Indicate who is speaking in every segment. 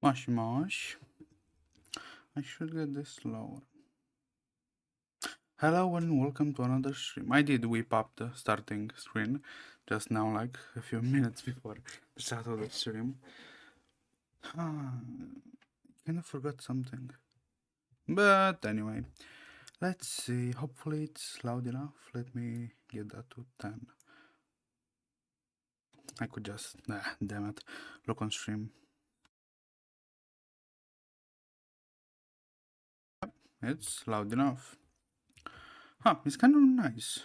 Speaker 1: Mosh mosh. I should get this lower. Hello and welcome to another stream. I did whip up the starting screen just now, like a few minutes before the start of the stream. Kind of forgot something. But anyway, let's see. Hopefully it's loud enough. Let me get that to 10. I could just, damn it, look on stream. Yep, it's loud enough. It's kind of nice.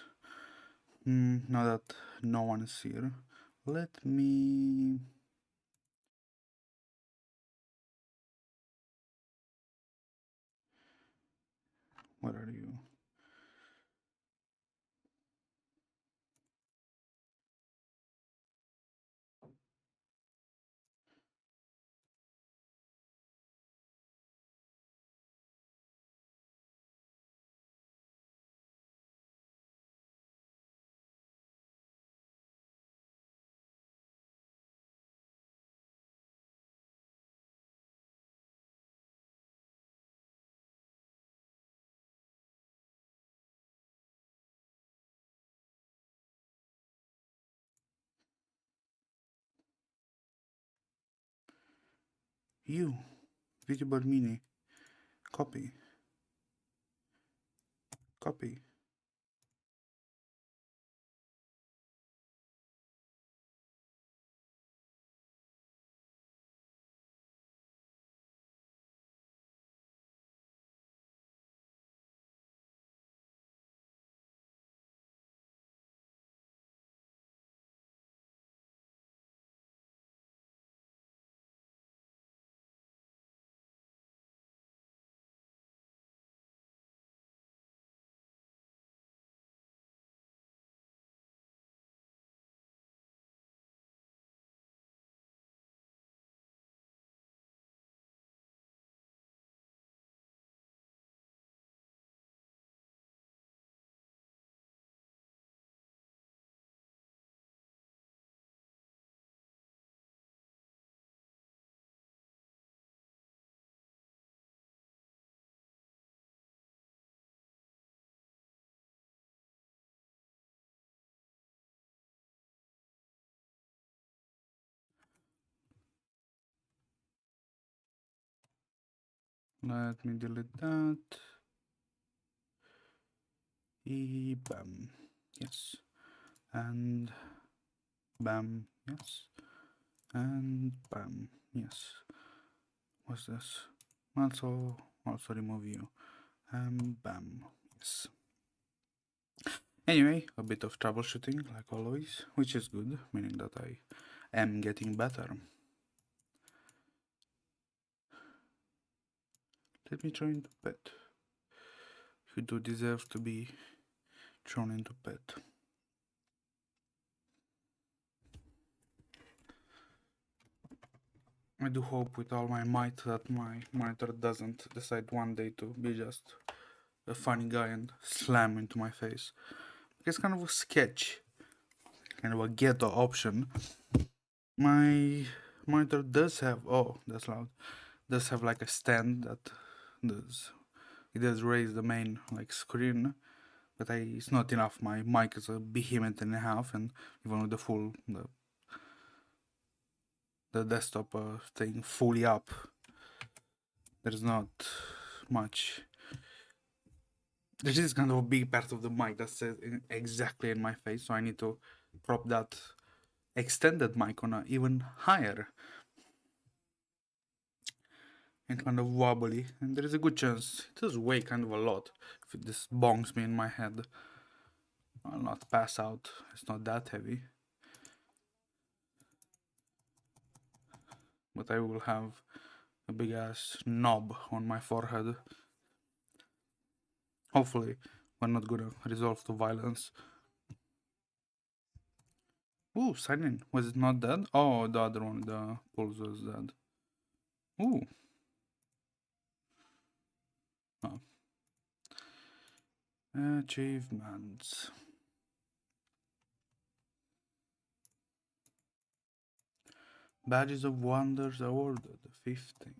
Speaker 1: Now that no one is here, let me... Where are you? You, Visible Mini. Copy. Copy. Let me delete that. Bam. Yes. And bam. Yes. And bam. Yes. What's this? Also remove you. Bam. Yes. Anyway, a bit of troubleshooting like always, which is good, meaning that I am getting better. Let me try into pet. You do deserve to be thrown into pet. I do hope with all my might that my monitor doesn't decide one day to be just a funny guy and slam into my face. It's kind of a sketch, kind of a ghetto option. My monitor does have, oh, that's loud, does have like a stand that does raise the main like screen, but it's not enough. My mic is a behemoth and a half, and even with the full the desktop thing fully up, there's not much. This is kind of a big part of the mic that says exactly in my face, so I need to prop that extended mic on a even higher and kind of wobbly, and there is a good chance it does weigh kind of a lot if this bonks me in my head. I'll not pass out, it's not that heavy, but I will have a big ass knob on my forehead. Hopefully we're not gonna resort to violence. Ooh, sign in. Was it not dead? Oh, the other one, the pulse was dead. Ooh. Oh. Achievements. Badges of Wonders awarded. 15.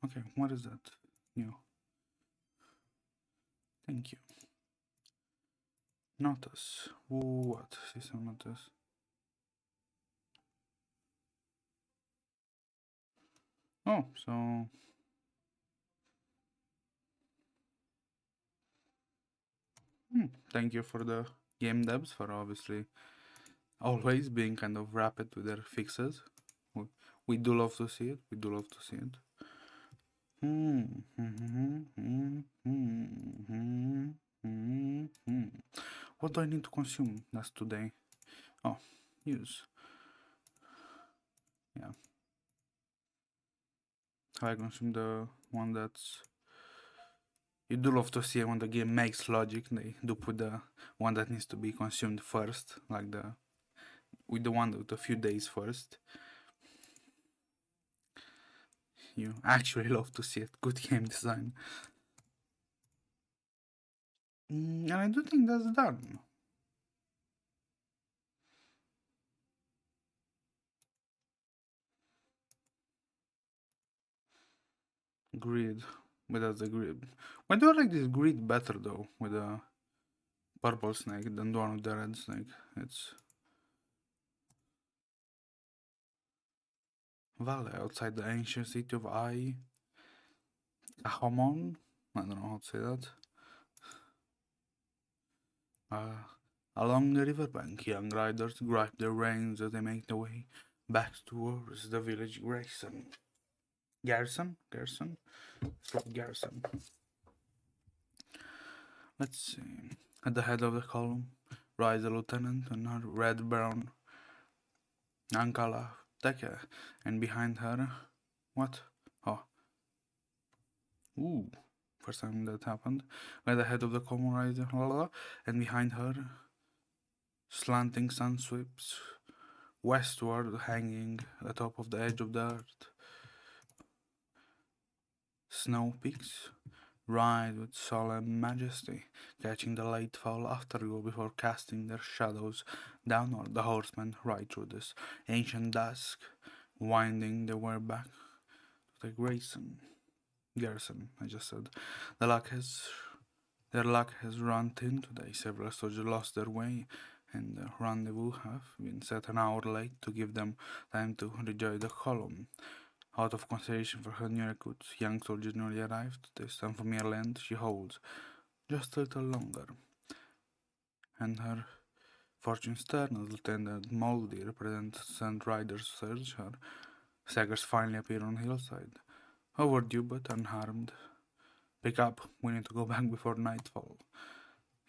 Speaker 1: Okay, what is that? New. Thank you. Notice. What? System notice. Oh, so. Thank you for the game devs for obviously always being kind of rapid with their fixes. We do love to see it. We do love to see it. What do I need to consume? That's today. Oh, use. Yeah. I consume the one that's. You do love to see when the game makes logic. They do put the one that needs to be consumed first, like with the one with a few days first. You actually love to see it. Good game design. And I do think that's done. Grid. But that's the grid. Why do I like this grid better though? With a purple snake than the one with the red snake. It's Valley outside the ancient city of Ahamon. I don't know how to say that. Along the riverbank, young riders gripe their reins as they make their way back towards the village garrison. Garrison? It's like garrison. Let's see. At the head of the column rides a lieutenant and her red-brown Ankala Teke, and behind her, what? Oh, ooh, first time that happened. At the head of the column rides and behind her, slanting sun sweeps westward, hanging atop of the edge of the earth. Snow peaks ride with solemn majesty, catching the late fall afterglow before casting their shadows downward. The horsemen ride through this ancient dusk, winding their way back to the garrison. I just said. Their luck has run thin today. Several soldiers lost their way, and the rendezvous have been set an hour late to give them time to rejoin the column. Out of consideration for her new recruits, young soldiers newly arrived. This unfamiliar land she holds just a little longer. And her fortune's turn as Lieutenant Moldy represents St. Riders search her. Saggers finally appear on the hillside. Overdue but unharmed. Pick up, we need to go back before nightfall.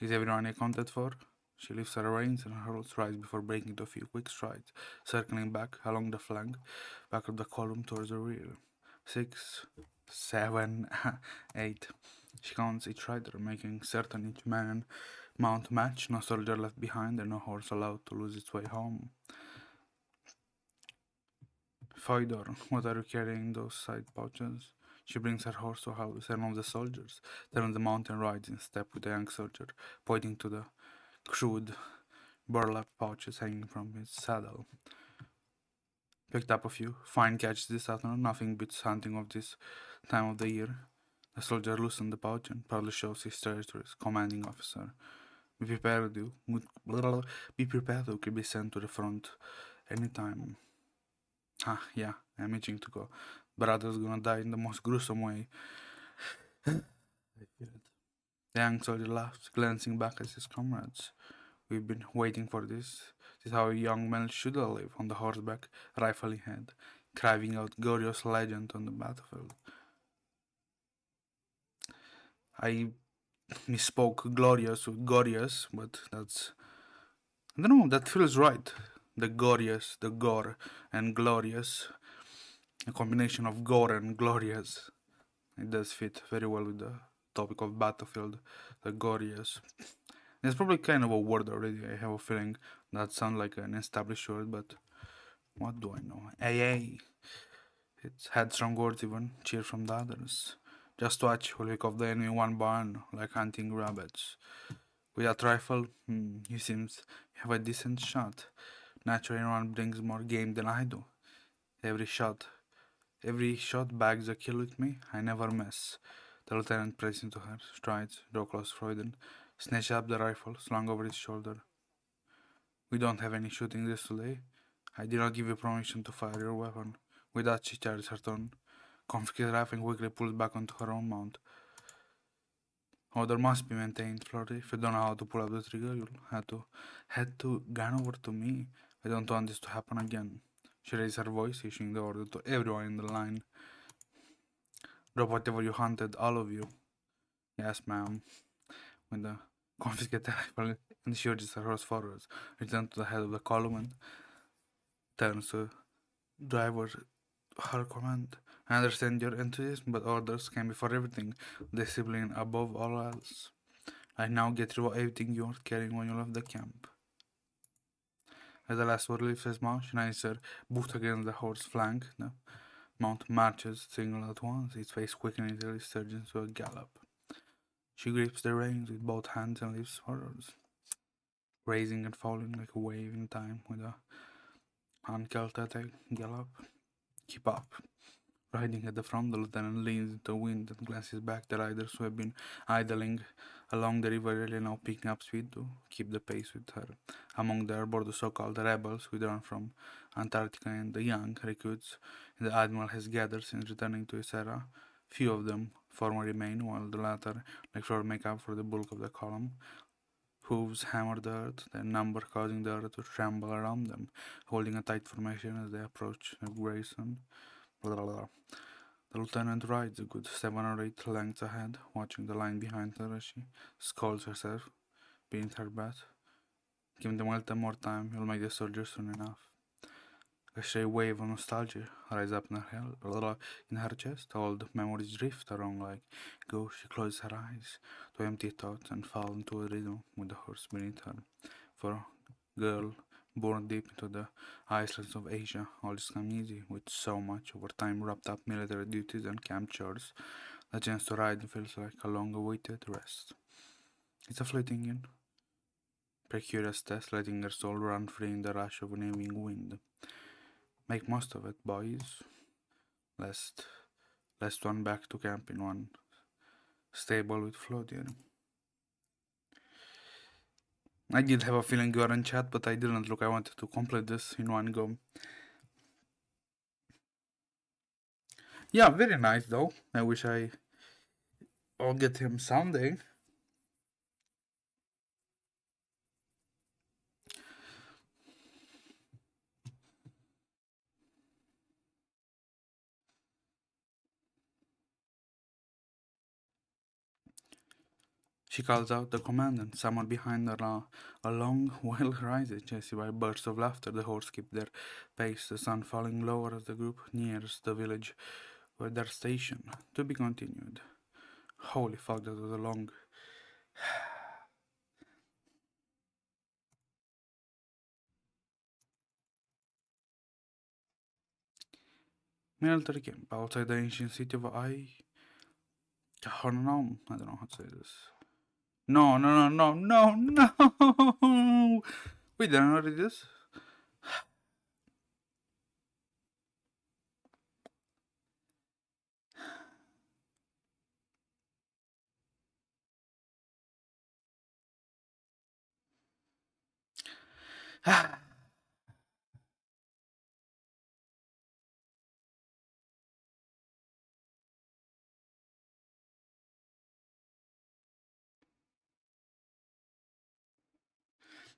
Speaker 1: Is everyone accounted for? She lifts her reins and her horse rides before breaking into a few quick strides, circling back along the flank, back of the column towards the rear. 6, 7, 8. She counts each rider, making certain each man and mount match, no soldier left behind, and no horse allowed to lose its way home. Fyodor, what are you carrying in those side pouches? She brings her horse to halt with one of the soldiers, turns the mountain rides in step with the young soldier, pointing to the crude burlap pouches hanging from his saddle. Picked up a few. Fine catch this afternoon. Nothing beats hunting of this time of the year. The soldier loosened the pouch and proudly shows his territories, commanding officer. Be prepared, be prepared, you could be sent to the front anytime. Yeah, I'm itching to go. Brother's gonna die in the most gruesome way. I feel it. The young soldier laughs, glancing back at his comrades. We've been waiting for this. This is how a young man should live, on the horseback, rifle in hand, crying out glorious legend on the battlefield. I misspoke glorious with glorious, but that's... I don't know, that feels right. The glorious, the gore, and glorious. A combination of gore and glorious. It does fit very well with the topic of battlefield. The glorious. It's probably kind of a word already. I have a feeling that sounds like an established word, but what do I know? AA. It's headstrong words even. Cheer from the others. Just watch, we'll pick off the enemy one barn, like hunting rabbits. With that rifle, you seems you have a decent shot. Naturally, anyone brings more game than I do. Every shot, every shot bags a kill with me. I never miss. The lieutenant pressed into her strides, drew close Freuden, snatched up the rifle, slung over his shoulder. We don't have any shooting this today. I did not give you permission to fire your weapon. With that, she charged her turn. Confiscated rifle and quickly pulled back onto her own mount. Order must be maintained, Flirty. If you don't know how to pull up the trigger, you'll have to gun over to me. I don't want this to happen again. She raised her voice, issuing the order to everyone in the line. Drop whatever you hunted, all of you. Yes, ma'am. When the confiscated rifle and she urges her horse forwards, return to the head of the column and turns to driver her command. I understand your enthusiasm, but orders came before everything. Discipline above all else. I now get rid of everything you are carrying when you left the camp. As the last word leaves his mouth, Schneider boot against the horse's flank. The mount marches single at once, its face quickening until it surges to a gallop. She grips the reins with both hands and leaps forwards, raising and falling like a wave in time with a uncalculated gallop. Keep up. Riding at the front, the lieutenant leans into the wind and glances back. The riders who have been idling along the river are now picking up speed to keep the pace with her. Among them are the so-called rebels who run from Antarctica and the young recruits the admiral has gathered since returning to his era. Few of them former remain, while the latter, like Flora, make up for the bulk of the column. Hooves hammer the earth, their number causing the earth to tremble around them, holding a tight formation as they approach Grayson. Blah, blah, blah. The lieutenant rides a good 7 or 8 lengths ahead, watching the line behind her as she scolds herself beneath her breath. Give them a little more time, you'll make the soldiers soon enough. A stray wave of nostalgia rises up in her chest. Old memories drift along like ghosts. She closes her eyes to empty thoughts and fall into a rhythm with the horse beneath her. For a girl born deep into the islands of Asia, all this comes easy, with so much overtime wrapped up military duties and camp chores. The chance to ride feels like a long-awaited rest. It's a fleeting, precarious test, letting her soul run free in the rush of an evening wind. Make most of it, boys. Lest one back to camp in one stable with Flodian. I did have a feeling you were in chat, but I didn't look. I wanted to complete this in one go. Yeah, very nice though. I wish I'll get him someday. She calls out the command, and someone behind her, a long wail rises, chased by bursts of laughter. The horse keep their pace, the sun falling lower as the group nears the village where they're stationed. To be continued. Holy fuck, that was a long... military camp outside the ancient city of Caharnaum. I don't know how to say this. No. Wait, did I not read this?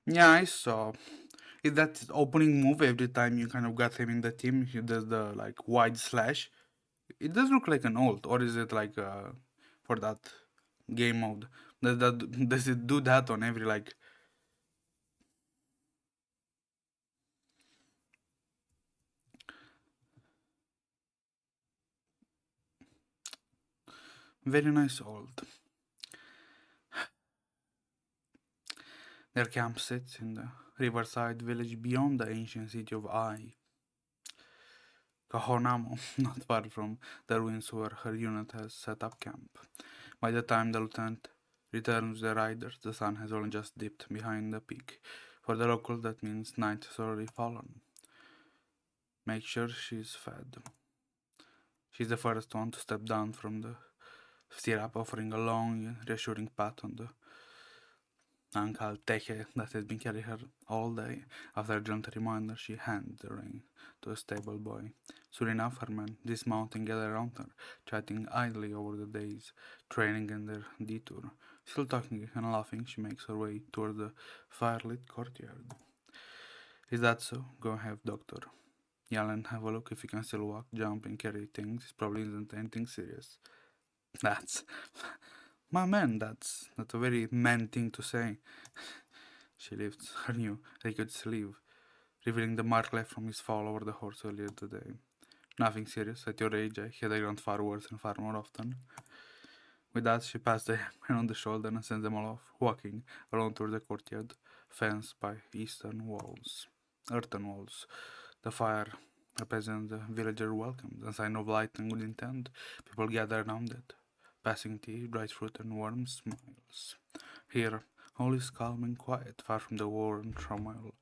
Speaker 1: Yeah, I saw. Is that opening move every time you kind of got him in the team? He does the like wide slash. It does look like an ult, or is it like for that game mode? Does it do that on every like? Very nice ult. Their camp sits in the riverside village beyond the ancient city of Kahonamo, not far from the ruins where her unit has set up camp. By the time the lieutenant returns with the riders, the sun has only just dipped behind the peak. For the locals, that means night has already fallen. Make sure she's fed. She's the first one to step down from the stirrup, offering a long, reassuring pat on the ankle teche that had been carrying her all day. After a gentle reminder, she handed the ring to a stable boy. Soon enough, her men dismount and gather around her, chatting idly over the day's training and their detour. Still talking and laughing, she makes her way toward the firelit courtyard. Is that so? Go ahead, doctor. Yell and have a look if you can still walk, jump, and carry things. It probably isn't anything serious. That's my man. That's a very man thing to say. She lifts her new ragged sleeve, revealing the mark left from his fall over the horse earlier today. Nothing serious. At your age, I had a ground far worse and far more often. With that, she passed the hand on the shoulder and sends them all off, walking along toward the courtyard, fenced by earthen walls. The fire represents the villager welcomed, a sign of light and good intent. People gather around it, passing tea, dried fruit, and warm smiles. Here, all is calm and quiet, far from the war and turmoil.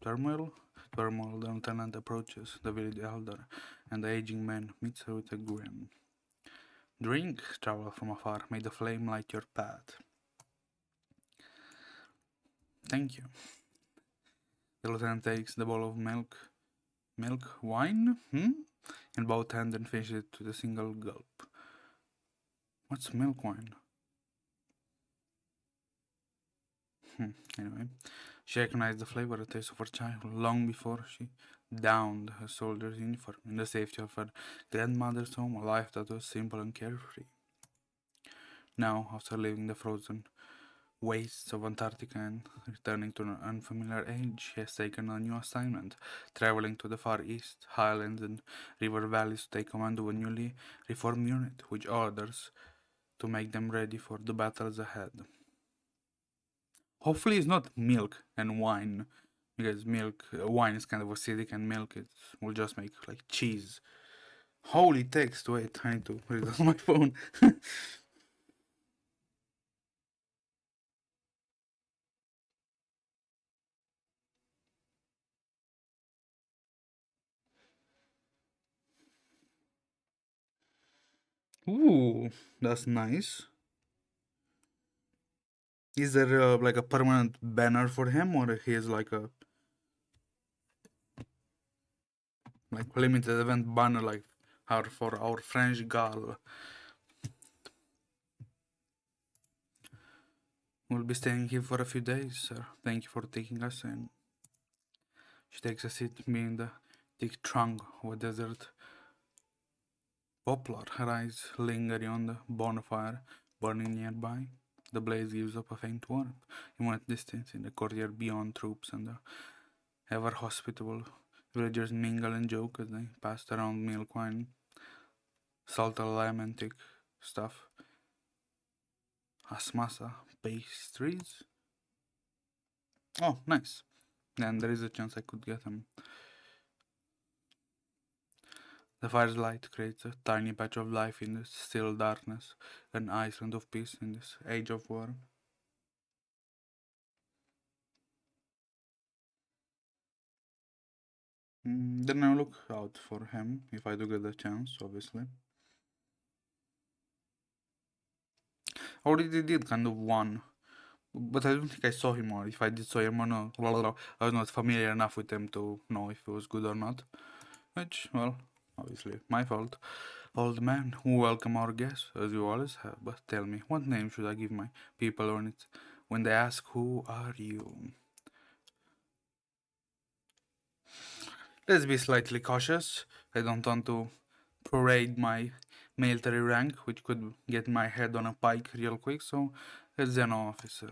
Speaker 1: Turmoil? Turmoil, the lieutenant approaches the village elder, and the aging man meets her with a grin. Drink, traveler from afar, may the flame light your path. Thank you. The lieutenant takes the bowl of milk. Milk? Wine? In both hands and finishes it with a single gulp. What's milk wine? Anyway, she recognized the flavor and taste of her childhood long before she donned her soldier's uniform in the safety of her grandmother's home, a life that was simple and carefree. Now, after leaving the frozen wastes of Antarctica and returning to an unfamiliar age, she has taken a new assignment, traveling to the Far East, highlands, and river valleys to take command of a newly reformed unit, with orders to make them ready for the battles ahead. Hopefully, it's not milk and wine, because wine is kind of acidic, and milk it will just make like cheese. Holy text! Wait, I need to read it on my phone. Ooh, that's nice. Is there like a permanent banner for him, or he is like a limited event banner like for our French gal? We'll be staying here for a few days, sir. Thank you for taking us in. She takes a seat behind the thick trunk of a desert poplar, her eyes lingering on the bonfire burning nearby. The blaze gives up a faint warmth, even at distance in the courtyard beyond troops and the ever hospitable villagers mingle and joke as they pass around milk, wine, salt, lime, and thick stuff. Asmasa pastries? Oh, nice. Then there is a chance I could get them. The fire's light creates a tiny patch of life in this still darkness, an island of peace in this age of war. Then I'll look out for him if I do get the chance, obviously. I already did kind of one, but I don't think I saw him, or if I did saw him or not, I was not familiar enough with him to know if it was good or not. Which, well, obviously my fault. Old man, welcome our guests, as you always have, but tell me, what name should I give my people when they ask who are you? Let's be slightly cautious. I don't want to parade my military rank, which could get my head on a pike real quick, so a Zeno officer.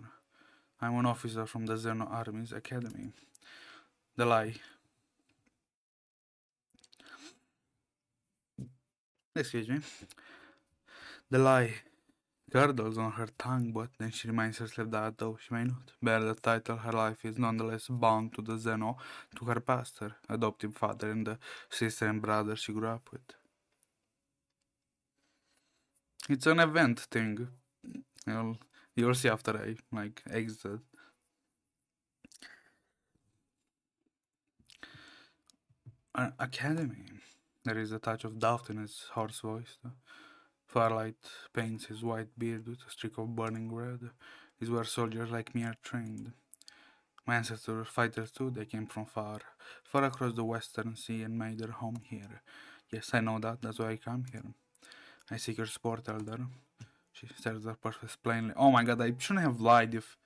Speaker 1: I'm an officer from the Zeno Army's Academy. The lie. Excuse me. The lie curdles on her tongue, but then she reminds herself that though she may not bear the title, her life is nonetheless bound to the Zeno, to her pastor, adoptive father, and the sister and brother she grew up with. It's an event thing. You'll, you'll see after I exit. An academy. There is a touch of doubt in his hoarse voice. The firelight paints his white beard with a streak of burning red. These were soldiers like me are trained. My ancestors were fighters too. They came from far, far across the western sea and made their home here. Yes, I know that. That's why I come here. I seek your support, Elder. She stares at purpose plainly. Oh my god, I shouldn't have lied if...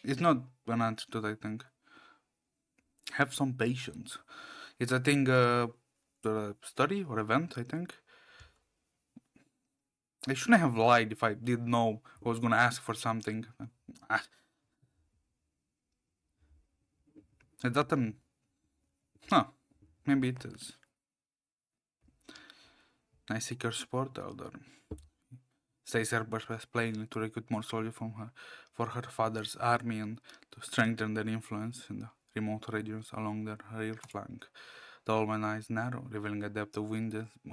Speaker 1: It's not an attitude, I think. Have some patience. It's a thing, study or event, I think. I shouldn't have lied if I did know I was gonna ask for something. Is that an... Huh. Maybe it is. I seek your support, Elder. Stays her purpose plainly to recruit more soldiers from her for her father's army and to strengthen their influence in the remote regions along their rear flank. The old man's eyes narrow, revealing a depth of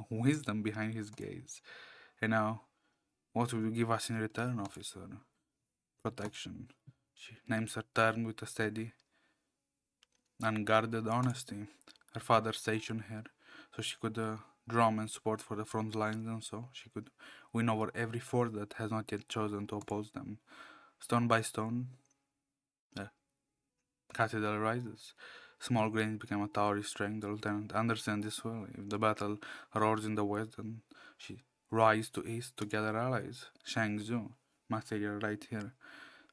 Speaker 1: wisdom behind his gaze. And now, what will you give us in return, officer? Protection. She names her term with a steady, unguarded honesty. Her father stationed her so she could drum and support for the front lines, and so she could win over every force that has not yet chosen to oppose them. Stone by stone, the cathedral rises. Small grains become a towering strength. The lieutenant understands this well. If the battle roars in the west, then she rises to east to gather allies. Shangzhou, material right here.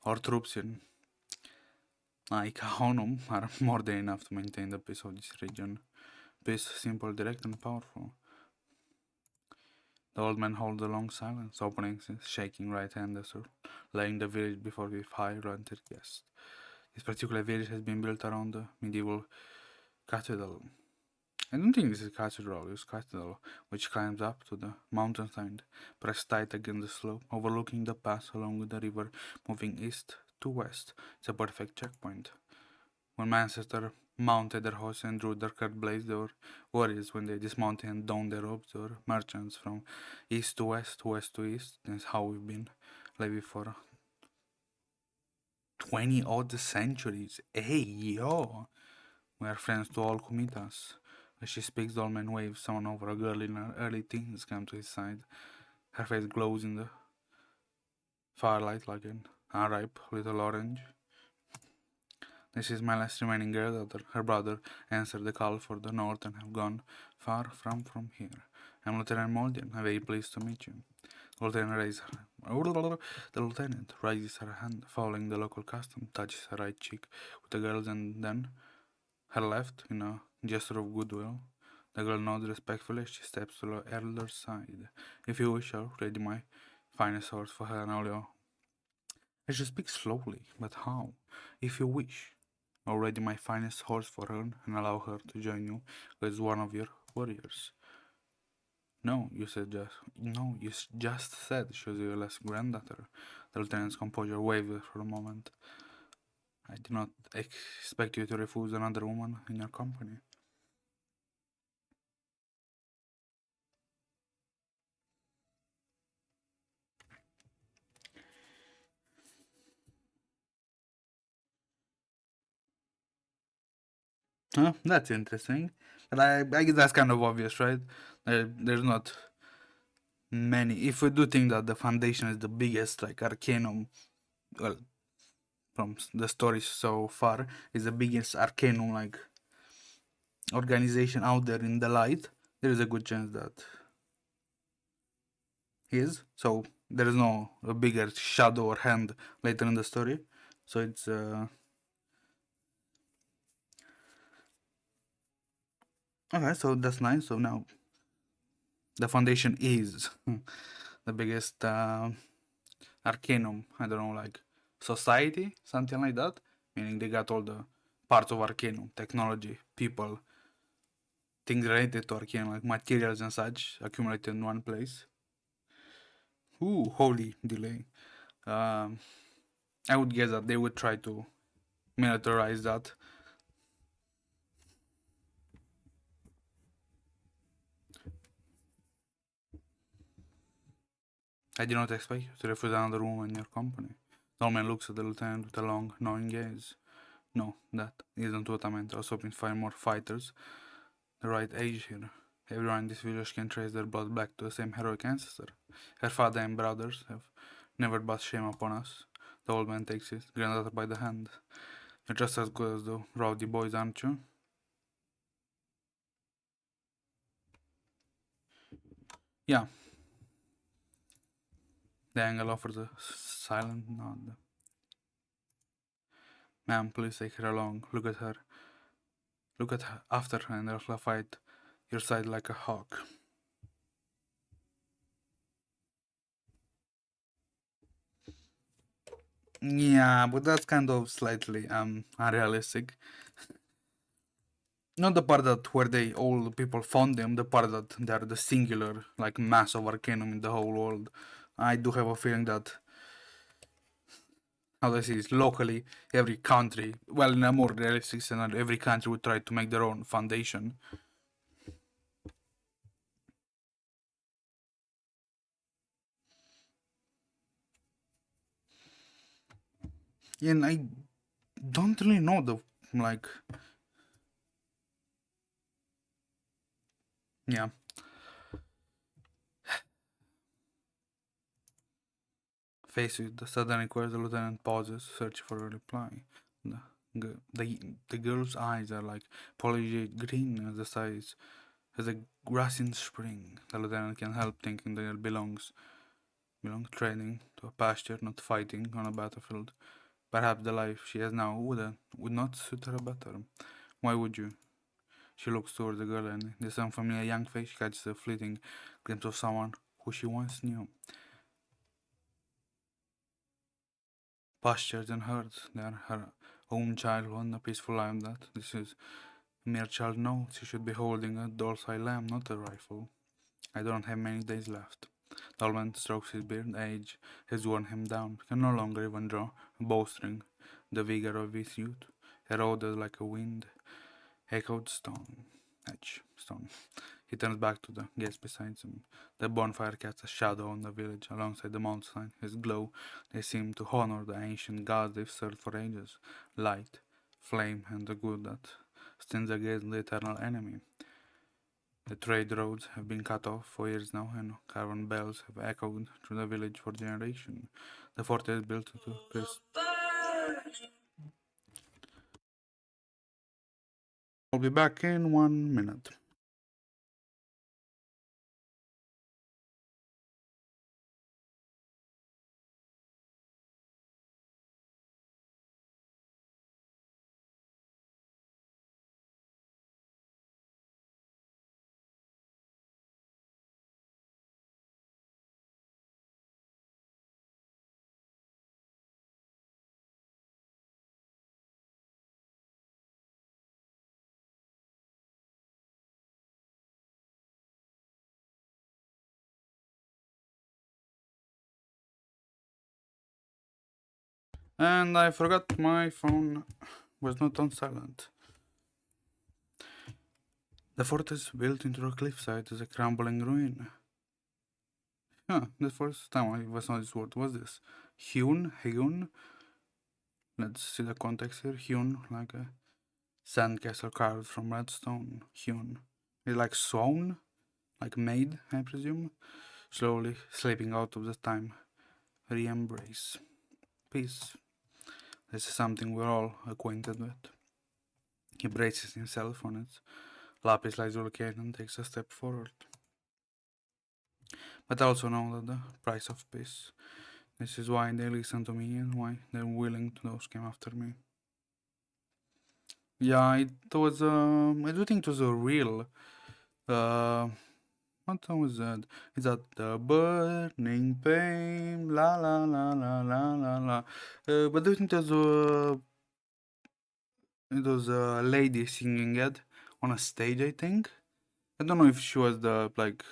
Speaker 1: Our troops in Honum are more than enough to maintain the peace of this region. Peace, simple, direct, and powerful. The old man holds a long silence, opening his shaking right hand as laying the village before with high-ranted guests. This particular village has been built around the medieval cathedral. I don't think this is cathedral, it's cathedral, which climbs up to the mountainside, pressed tight against the slope, overlooking the pass along with the river, moving east to west. It's a perfect checkpoint. When my ancestors mounted their horses and drew their cut blades, they were warriors. When they dismounted and donned their robes, they were merchants from east to west, west to east. That's how we've been living for 20 odd centuries. Hey, yo! We are friends to all who meet us. As she speaks, the old man waves someone over. A girl in her early teens comes to his side. Her face glows in the firelight like an unripe little orange. This is my last remaining granddaughter. Her brother answered the call for the north and have gone far from here. I'm Lieutenant Moldian. I'm very pleased to meet you. The lieutenant raises her hand, following the local custom, touches her right cheek with the girl's and then her left in a gesture of goodwill. The girl nods respectfully as she steps to the elder's side. If you wish, I'll ready my finest horse for her and all your... I should speak slowly, but how? If you wish. Already my finest horse for her and allow her to join you as one of your warriors. No, you just said she was your last granddaughter. The lieutenant's composure wavered for a moment. I did not expect you to refuse another woman in your company. Huh? That's interesting. But I guess that's kind of obvious, right? There's not many. If we do think that the Foundation is the biggest, like, arcanum, well, from the stories so far, is the biggest arcanum, like, organization out there in the light, there is a good chance that he is. So there is no a bigger shadow or hand later in the story. So it's okay. So that's nice. So now the Foundation is the biggest arcanum. I don't know, like society, something like that. Meaning they got all the parts of arcanum, technology, people, things related to arcanum, like materials and such, accumulated in one place. Ooh, holy delay. Um, I would guess that they would try to militarize that. I did not expect you to refuse another woman in your company. The old man looks at the lieutenant with a long, knowing gaze. No, that isn't what I meant. I was hoping to find more fighters. The right age here. Everyone in this village can trace their blood back to the same heroic ancestor. Her father and brothers have never brought shame upon us. The old man takes his granddaughter by the hand. You're just as good as the rowdy boys, aren't you? Yeah. The angle offers a silent nod. Ma'am, please take her along. Look at her. Look at her after her and I'll fight your side like a hawk. Yeah, but that's kind of slightly unrealistic. Not the part that where they all the people found them, the part that they're the singular, like massive arcanum in the whole world. I do have a feeling that how do I say this, locally every country, well in a more realistic scenario, every country would try to make their own foundation. And I don't really know the like yeah. Faced with the sudden inquiry, the lieutenant pauses, searching for a reply. The girl's eyes are like polished green as the size as a grass in spring. The lieutenant can't help thinking that it belongs training to a pasture, not fighting on a battlefield. Perhaps the life she has now would not suit her better. Why would you? She looks toward the girl and in this unfamiliar young face she catches a fleeting glimpse of someone who she once knew. Pastures and herds, they are her own childhood, a peaceful life that this is a mere child knows she should be holding a docile lamb, not a rifle. I don't have many days left. Dolman strokes his beard. Age has worn him down. He can no longer even draw a bowstring. The vigor of his youth eroded like a wind, echoed stone. Edge, stone. He turns back to the guest beside him. The bonfire casts a shadow on the village alongside the mountainside. His glow, they seem to honor the ancient gods they've served for ages. Light, flame, and the good that stands against the eternal enemy. The trade roads have been cut off for years now, and caravan bells have echoed through the village for generations. The fort is built to this. I'll be back in 1 minute. And I forgot my phone was not on silent. The fort is built into a cliffside as a crumbling ruin. Huh, the first time I was on this word was this. Hewn. Let's see the context here. Hewn, like a sandcastle carved from red stone. Hewn. It's like sewn, like made, I presume. Slowly slipping out of the time. Re-embrace. Peace. This is something we're all acquainted with. He braces himself on it. Lapis lazuli and takes a step forward. But I also know that the price of peace. This is why they listen to me and why they're willing to those came after me. Yeah, it was. I do think it was a real. What song was that? Is that the burning pain? La la la la la la la. But I do think it was a lady singing it on a stage. I think. I don't know if she was the like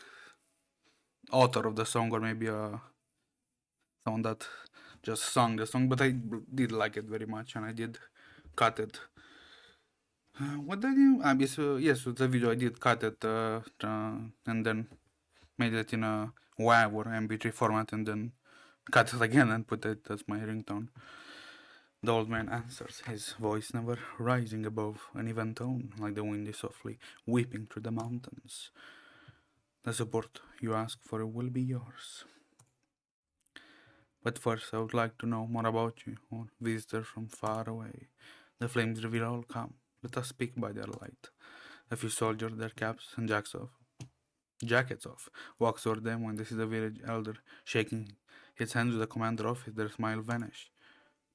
Speaker 1: author of the song or maybe someone that just sung the song. But I did like it very much and I did cut it. What did you? Yes, with the video I did cut it and then made it in a WAV or MP3 format and then cut it again and put it as my ringtone. The old man answers, his voice never rising above an even tone, like the wind is softly weeping through the mountains. The support you ask for will be yours. But first, I would like to know more about you, or visitor from far away. The flames reveal all come. Let us speak by their light. A few soldiers, their caps and jackets off, walks toward them when they see the village elder shaking his hands with the commander office. Their smile vanish.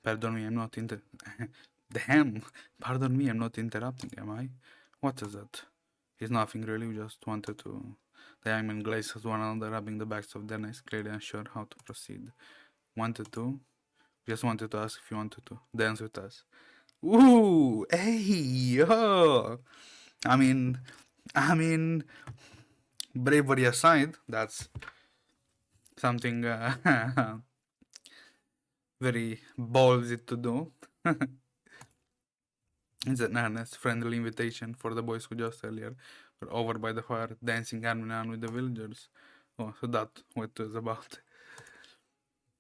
Speaker 1: Pardon me, I'm not inter. Damn! Pardon me, I'm not interrupting, am I? What is that? He's nothing really, we just wanted to. The young men glaze at one another, rubbing the backs of their necks, clearly unsure how to proceed. Wanted to? Just wanted to ask if you wanted to dance with us. Ooh! Hey! Yo! I mean, I mean, bravery aside, that's something very ballsy to do. It's an earnest, friendly invitation for the boys who just earlier were over by the fire, dancing arm in arm with the villagers. Oh, so that's what it was about.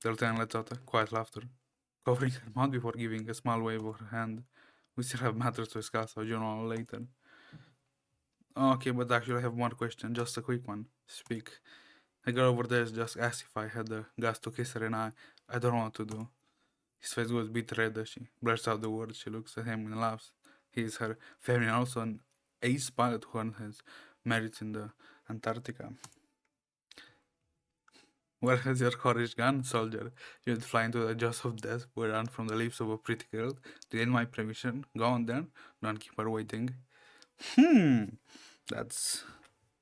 Speaker 1: The lieutenant lets out a quiet laughter, covering her mouth before giving a small wave of her hand. We still have matters to discuss, I'll join on later. Okay, but actually I have one question, just a quick one. Speak. The girl over there just asked if I had the guts to kiss her and I don't know what to do. His face goes a bit red as she blurts out the words. She looks at him and laughs. He is her family and also an ace pilot who earned his merits in the Antarctica. Where has your courage gone, soldier? You'd fly into the jaws of death, were run from the lips of a pretty girl, to gain my permission. Go on then, don't keep her waiting. That's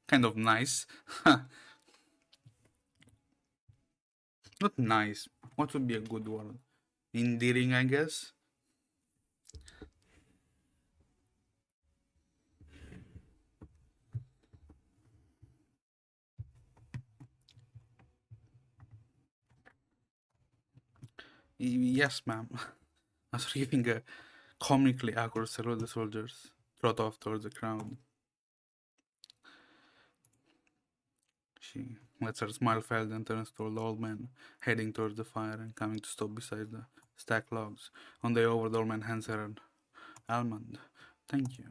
Speaker 1: kind of nice. Not nice. What would be a good word? Endearing, I guess. Yes, ma'am. After giving a comically awkward salute, the soldiers trot off towards the crowd. She lets her smile fade and turns toward the old man, heading towards the fire and coming to stop beside the stacked logs. On the way over, the old man hands her an almond. Thank you.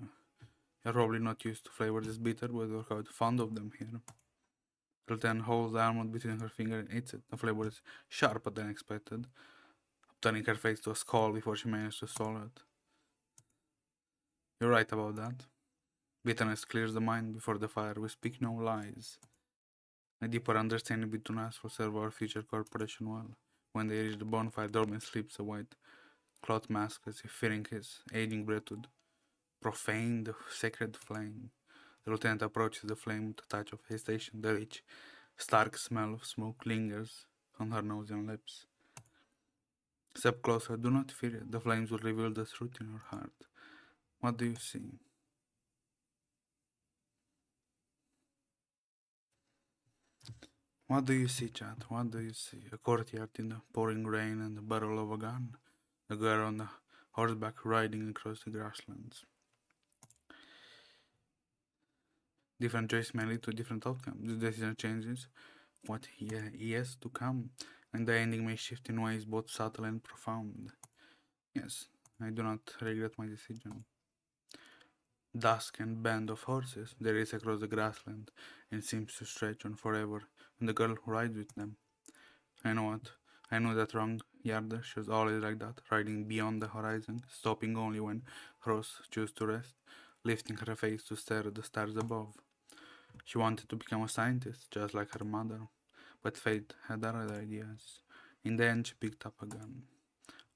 Speaker 1: You're probably not used to flavors this bitter, but we're quite fond of them here. The lieutenant holds the almond between her finger and eats it. The flavor is sharper than expected, turning her face to a skull before she manages to swallow it. You're right about that. Bitterness clears the mind before the fire. We speak no lies. A deeper understanding between us will serve our future cooperation well. When they reach the bonfire, Dorman slips a white cloth mask as if fearing his aging breath would profane the sacred flame. The lieutenant approaches the flame with a touch of hesitation. The rich, stark smell of smoke lingers on her nose and lips. Step closer, do not fear it. The flames will reveal the truth in your heart. What do you see? What do you see, Chad? What do you see? A courtyard in the pouring rain and the barrel of a gun. A girl on a horseback riding across the grasslands. Different choices may lead to different outcomes. The decision changes what he has to come, and the ending may shift in ways both subtle and profound. Yes, I do not regret my decision. Dusk and band of horses, they race across the grassland and seems to stretch on forever, and the girl rides with them. I know what. I know that wrong Yarda. She was always like that, riding beyond the horizon, stopping only when crows choose to rest, lifting her face to stare at the stars above. She wanted to become a scientist, just like her mother, but fate had other ideas. In the end, she picked up a gun.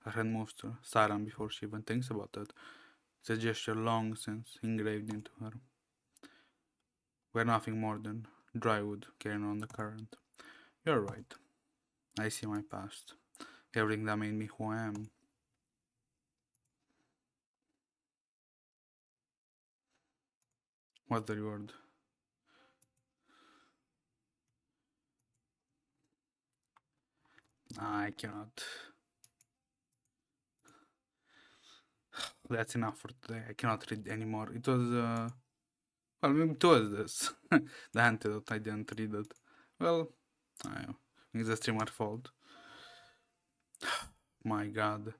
Speaker 1: Her hand moves to Saran before she even thinks about it. It's a gesture long since engraved into her. We're nothing more than dry wood carrying on the current. You're right. I see my past. Everything that made me who I am. What's the reward? I cannot. That's enough for today. I cannot read anymore. It was, well, maybe it was this. The antidote, I didn't read it. Well, I know. It's the streamer fault. My god.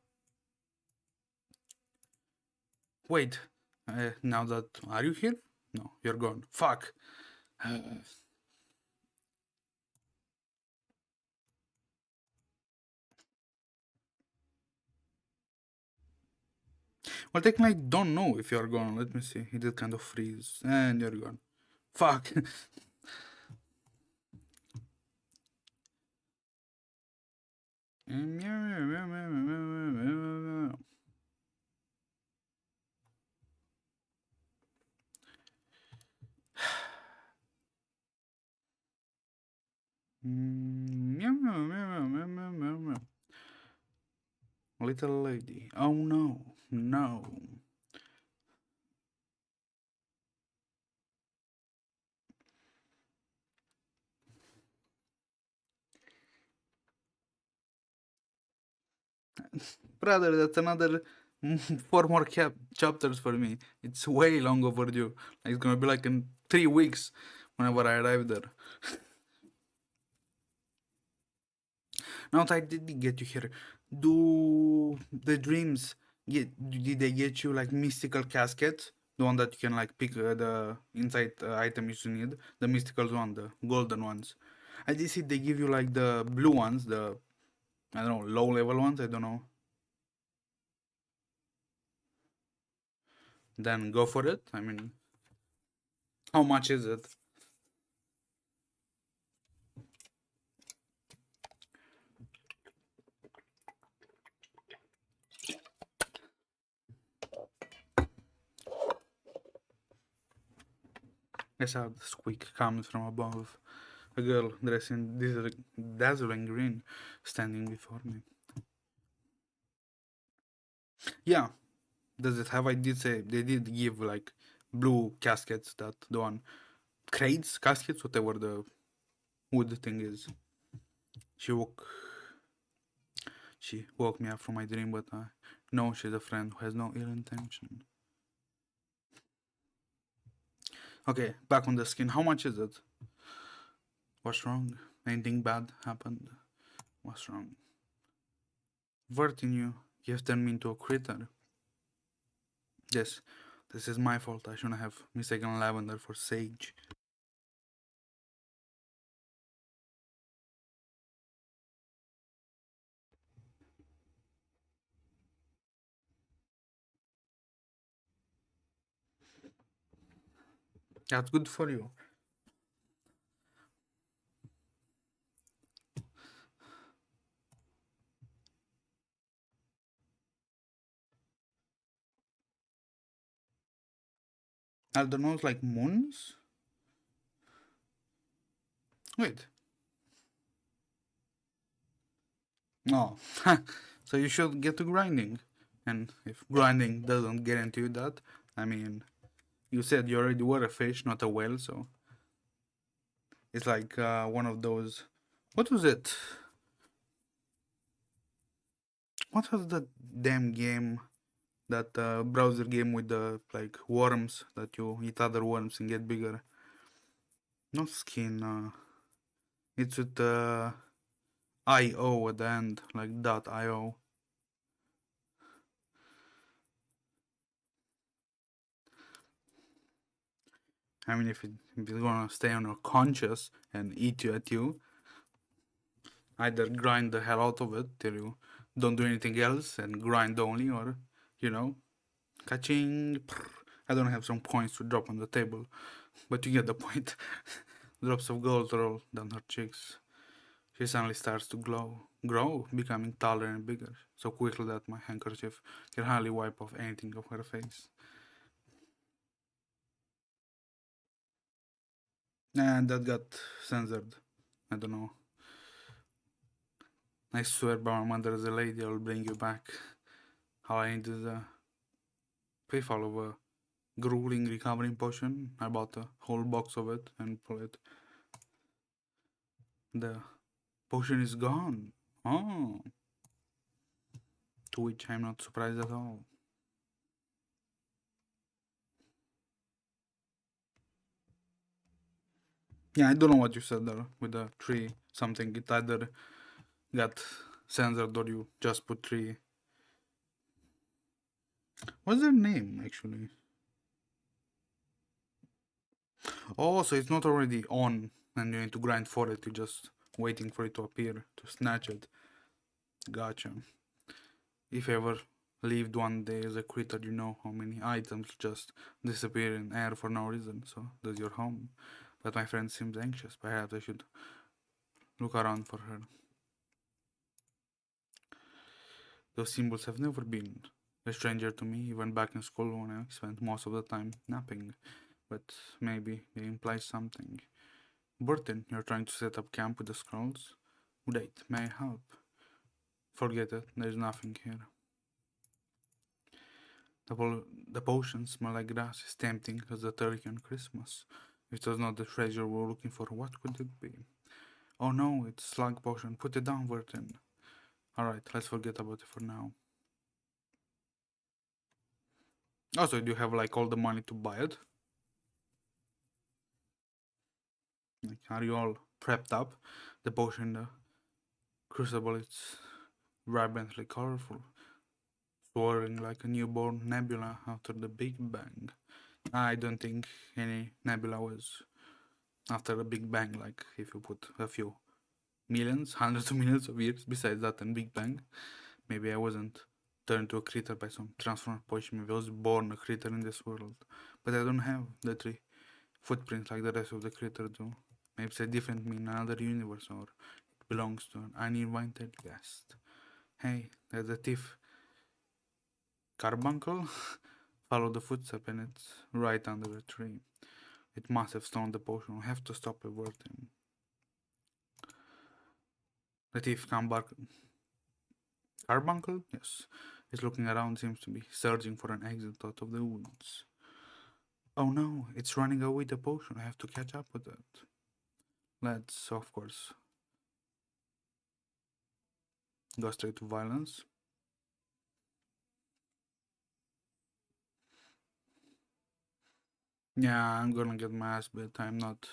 Speaker 1: Wait, now that are you here? No, you're gone. Fuck. Well, technically, I don't know if you're gone. Let me see. He did kind of freeze, and you're gone. Fuck. Little lady. Oh no, no. Brother, that's another four more chapters for me. It's way long overdue. Like, it's gonna be like in 3 weeks whenever I arrive there. Now that I did get you here, do the dreams did they get you like mystical caskets? The one that you can like pick the inside items you need, the mystical one, the golden ones. I did see they give you like the blue ones, the I don't know low level ones. I don't know. Then go for it. I mean, how much is it? I saw the squeak comes from above. A girl dressed in dazzling green standing before me. Yeah, does it have? I did say they did give like blue caskets, that the one crates, caskets, whatever the wood thing is. She woke she woke me up from my dream, but I know she's a friend who has no ill intention. Okay, back on the skin. How much is it? What's wrong? Anything bad happened? What's wrong? Vertin you have turned me into a critter. Yes, this is my fault. I shouldn't have mistaken lavender for sage. That's good for you. Are the nose like moons? Wait. No. So you should get to grinding. And if grinding doesn't guarantee you that, I mean, you said you already were a fish, not a whale, so it's like one of those. What was it? What was that damn game? That browser game with the like worms that you eat other worms and get bigger. Not skin. It's with IO at the end, like .io. I mean, if it's gonna stay on your conscious and eat you at you, either grind the hell out of it till you don't do anything else and grind only, or you know, catching. I don't have some coins to drop on the table, but you get the point. Drops of gold roll down her cheeks. She suddenly starts to grow, becoming taller and bigger, so quickly that my handkerchief can hardly wipe off anything of her face. And that got censored. I don't know. I swear by my mother as a lady, I'll bring you back. All I need is a payfall of a grueling recovering potion. I bought a whole box of it and pull it. The potion is gone. Oh, to which I'm not surprised at all. Yeah, I don't know what you said there with the tree something. It either got censored or you just put tree. What's their name actually? Oh, so it's not already on and you need to grind for it, you're just waiting for it to appear to snatch it. Gotcha. If you ever lived one day as a critter, you know how many items just disappear in air for no reason, so does your home. But my friend seems anxious, perhaps I should look around for her. Those symbols have never been a stranger to me, even back in school when I spent most of the time napping. But maybe they imply something. Burton, you're trying to set up camp with the scrolls? Wait, may I help? Forget it, there's nothing here. The potions smell like grass, as tempting as the turkey on Christmas. If it was not the treasure we're looking for, what could it be? Oh no, it's slug potion. Put it down, Burton. Alright, let's forget about it for now. Also, do you have like all the money to buy it? Like, are you all prepped up? The potion, the crucible, it's vibrantly colorful, soaring like a newborn nebula after the Big Bang. I don't think any nebula was after the Big Bang, like if you put a few millions, hundreds of millions of years besides that and Big Bang. Maybe I wasn't turned to a critter by some transformed potion. Maybe I was born a critter in this world. But I don't have the three footprints like the rest of the critter do. Maybe it's a different me in another universe or it belongs to an uninvited guest. Hey, there's a thief. Carbuncle? Follow the footstep and it's right under the tree. It must have stolen the potion. We have to stop averting. The thief Carbuncle? Yes. He's looking around, seems to be searching for an exit out of the woods. Oh no, it's running away the potion. I have to catch up with it. Let's, of course, go straight to violence. Yeah, I'm gonna get my ass beat. I'm not,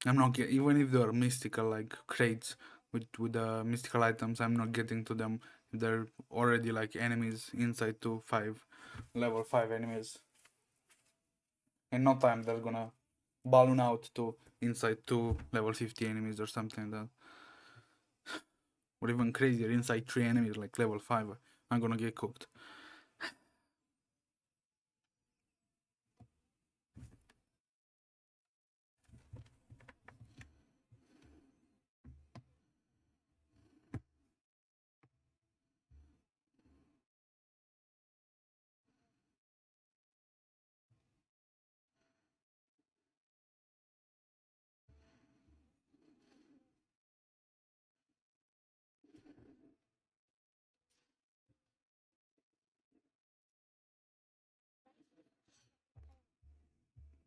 Speaker 1: even if they're mystical, like crates with mystical items, I'm not getting to them. They're already like enemies inside to level 5 enemies. In no time, they're gonna balloon out to inside to level 50 enemies or something like that. Or even crazier, inside 3 enemies like level 5. I'm gonna get cooked.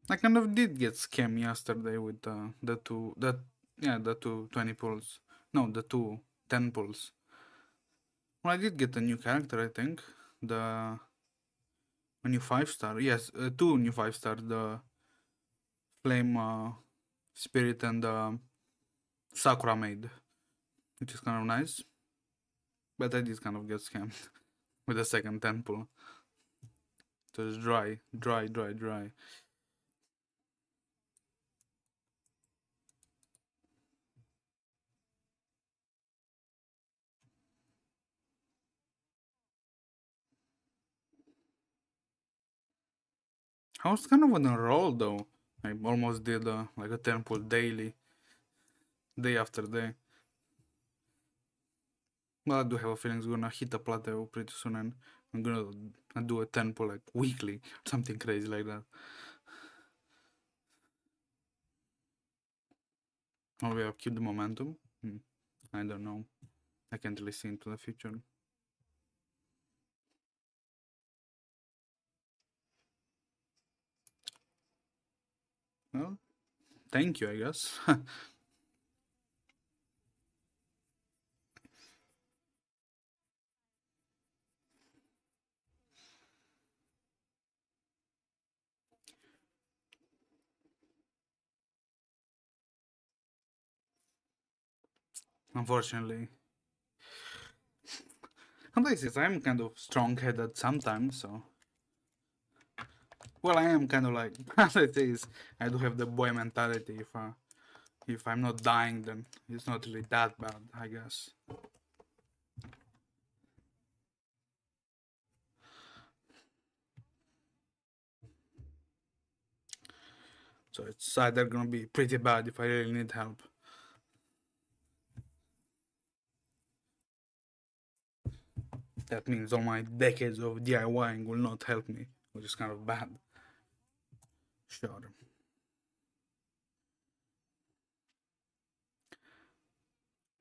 Speaker 1: I kind of did get scammed yesterday with the two 20 pulls. No, the two 10 pulls. Well, I did get a new character, I think. A new 5-star. Yes, two new 5-star. The Flame Spirit and the Sakura Maid, which is kind of nice. But I did kind of get scammed with the second 10 pull. So it's dry, dry, dry, dry. I was kind of on a roll though. I almost did like a 10 pull daily, day after day. Well, I do have a feeling it's gonna hit a plateau pretty soon, and I'm gonna do a 10 pull like weekly, something crazy like that. Or we have keep the momentum. I don't know. I can't really see into the future. Well, thank you, I guess. Unfortunately, Sometimes I'm kind of strong-headed sometimes, so... Well, I am kind of like... it is, I do have the boy mentality. If I'm not dying, then it's not really that bad, I guess. So it's either gonna be pretty bad if I really need help. That means all my decades of DIYing will not help me, which is kind of bad. Sure.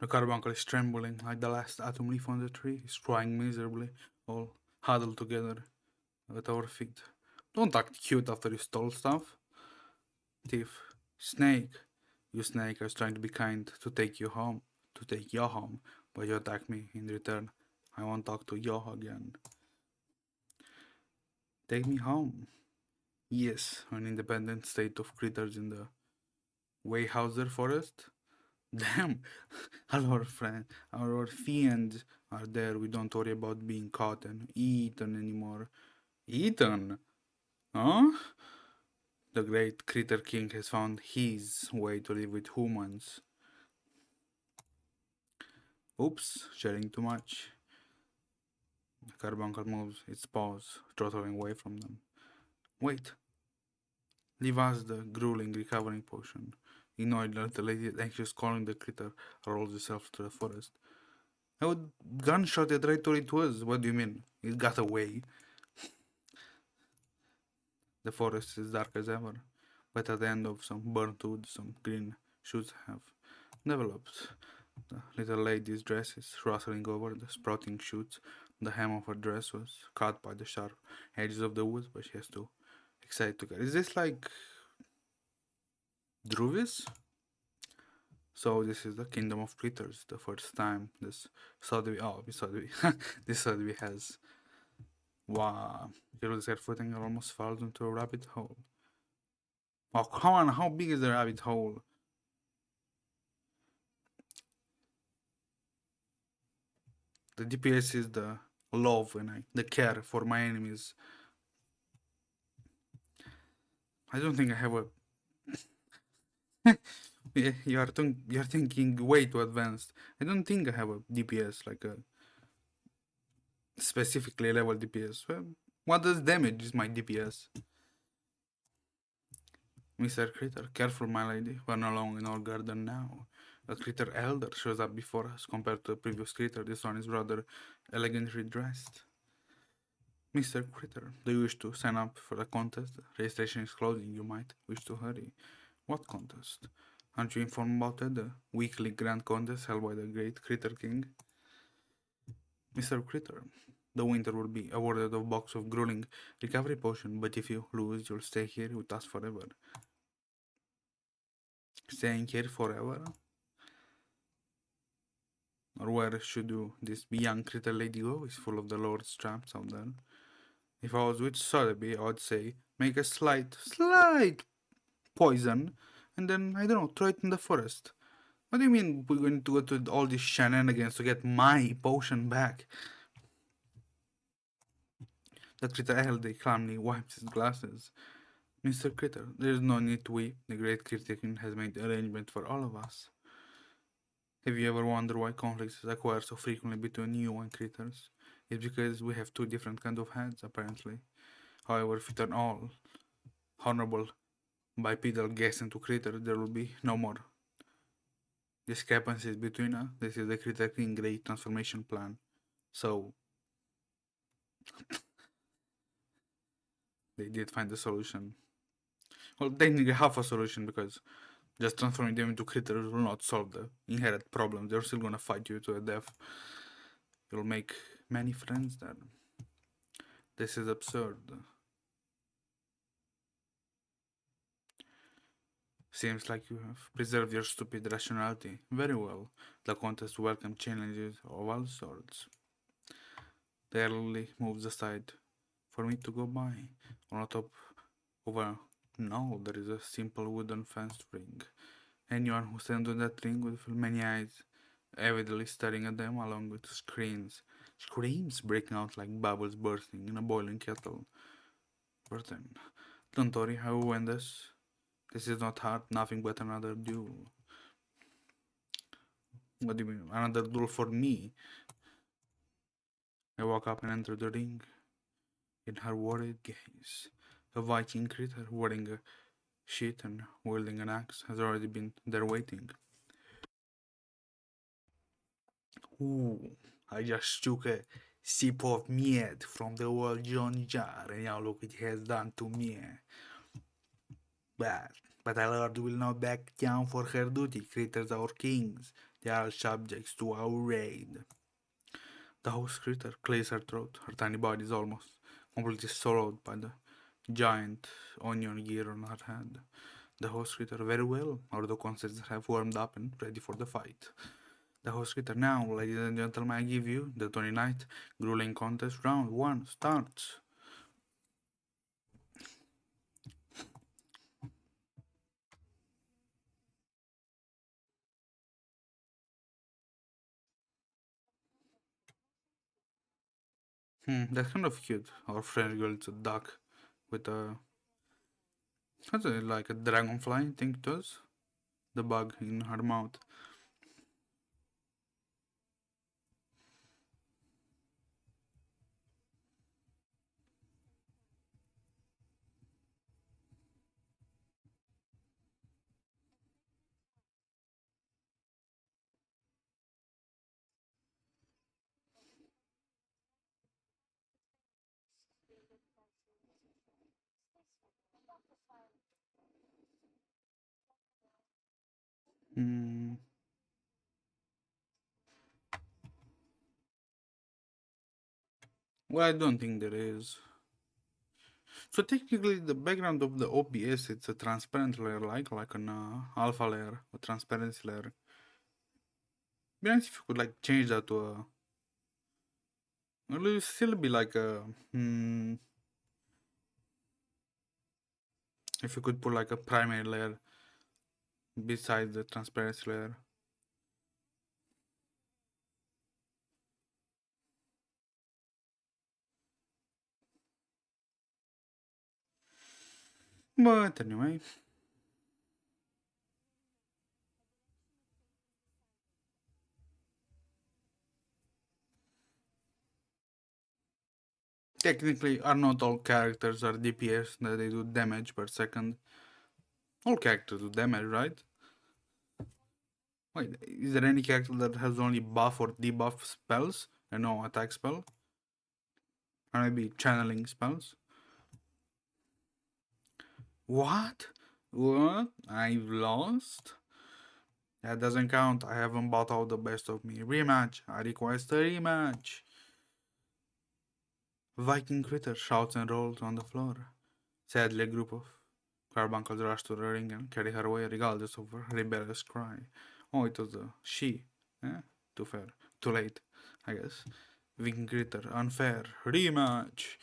Speaker 1: The carbuncle is trembling like the last atom leaf on the tree. It's crying miserably, all huddled together at our feet. Don't act cute after you stole stuff. Thief. Snake. You snake, I was trying to be kind, to take you home, to take you home, but you attack me in return. I won't talk to you again. Take me home. Yes, an independent state of critters in the Weyhauser forest. Damn, all our fiends are there. We don't worry about being caught and eaten anymore. Eaten? Huh? The great critter king has found his way to live with humans. Oops, sharing too much. The carbuncle moves its paws, throttling away from them. Wait, leave us the grueling recovering potion. Ignored the lady anxious calling the critter rolls itself to the forest. I would gunshot it right where it was. What do you mean? It got away. The forest is dark as ever, but at the end of some burnt wood, some green shoots have developed. The little lady's dress is rustling over the sprouting shoots. The hem of her dress was cut by the sharp edges of the wood, but she has to excite to get. Is this like Druvis? So this is the kingdom of critters. The first time this this Sotheby has. Wow, he loses her footing and almost falls into a rabbit hole. Oh come on, how big is the rabbit hole? The DPS is the love and the care for my enemies. I don't think I have a. You're thinking way too advanced. I don't think I have a DPS like a specifically level DPS. Well, what does damage is my DPS? Mr. Critter, careful, my lady. We're not alone in our garden now. A critter elder shows up before us. Compared to the previous critter, this one is rather elegantly dressed. Mr. Critter, do you wish to sign up for a contest? Registration is closing. You might wish to hurry. What contest? Aren't you informed about it? The weekly grand contest held by the great Critter King? Mr. Critter, the winner will be awarded a box of grueling recovery potion, but if you lose, you'll stay here with us forever. Staying here forever? Or where should this young critter lady go? Is full of the Lord's traps out there. If I was with Sotheby, I would say, make a slight poison, and then, I don't know, throw it in the forest. What do you mean we're going to go to all these shenanigans to get my potion back? The critter elder calmly wipes his glasses. Mr. Critter, there is no need to weep. The great critter king has made arrangement for all of us. Have you ever wondered why conflicts occur so frequently between you and critters? It's because we have two different kinds of heads, apparently. However, if we turn all honorable bipedal guests into critters, there will be no more discrepancies between us. This is the Critter King Great Transformation Plan. So, they did find a solution. Well, technically half a solution, because just transforming them into critters will not solve the inherent problem. They're still gonna fight you to a death. You'll make many friends there. This is absurd. Seems like you have preserved your stupid rationality. Very well. The contest welcomes challenges of all sorts. The elderly moves aside for me to go by. On top of a no, there is a simple wooden fenced ring. Anyone who stands on that ring will feel many eyes avidly staring at them along with screens Screams breaking out like bubbles bursting in a boiling kettle. But then, don't worry, I will win this. This is not hard, nothing but another duel. What do you mean? Another duel for me? I walk up and enter the ring. In her worried gaze, a Viking critter wearing a sheet and wielding an axe has already been there waiting. Ooh, I just took a sip of mead from the old John jar, and now look what it has done to me. But, but our Lord will not back down for her duty. Critters are kings. They are subjects to our raid. The host critter clears her throat. Her tiny body is almost completely swallowed by the giant onion gear on her head. The host critter very well. Our concerts have warmed up and ready for the fight. The host critter now, ladies and gentlemen, I give you the 29th grueling contest. Round 1 starts. That's kind of cute. Our French girl is a duck with a, what's it, like a dragonfly, I think it does. The bug in her mouth. Hmm. Well, I don't think there is. So technically, the background of the OBS it's a transparent layer, like an alpha layer, a transparency layer. Be nice if you could like change that to a. Will it still be like a? If you could put like a primary layer beside the transparency layer. But anyway. Technically, are not all characters are DPS that they do damage per second. All characters do damage, right? Wait, is there any character that has only buff or debuff spells and no attack spell? Or maybe channeling spells? What? What? I've lost? That doesn't count. I haven't bought out the best of me. Rematch. I request a rematch. Viking critter shouts and rolls on the floor. Sadly, a group of carbuncles rush to the ring and carry her away regardless of her rebellious cry. Oh, it was a she. Eh? Too fair. Too late, I guess. Viking critter. Unfair. Rematch.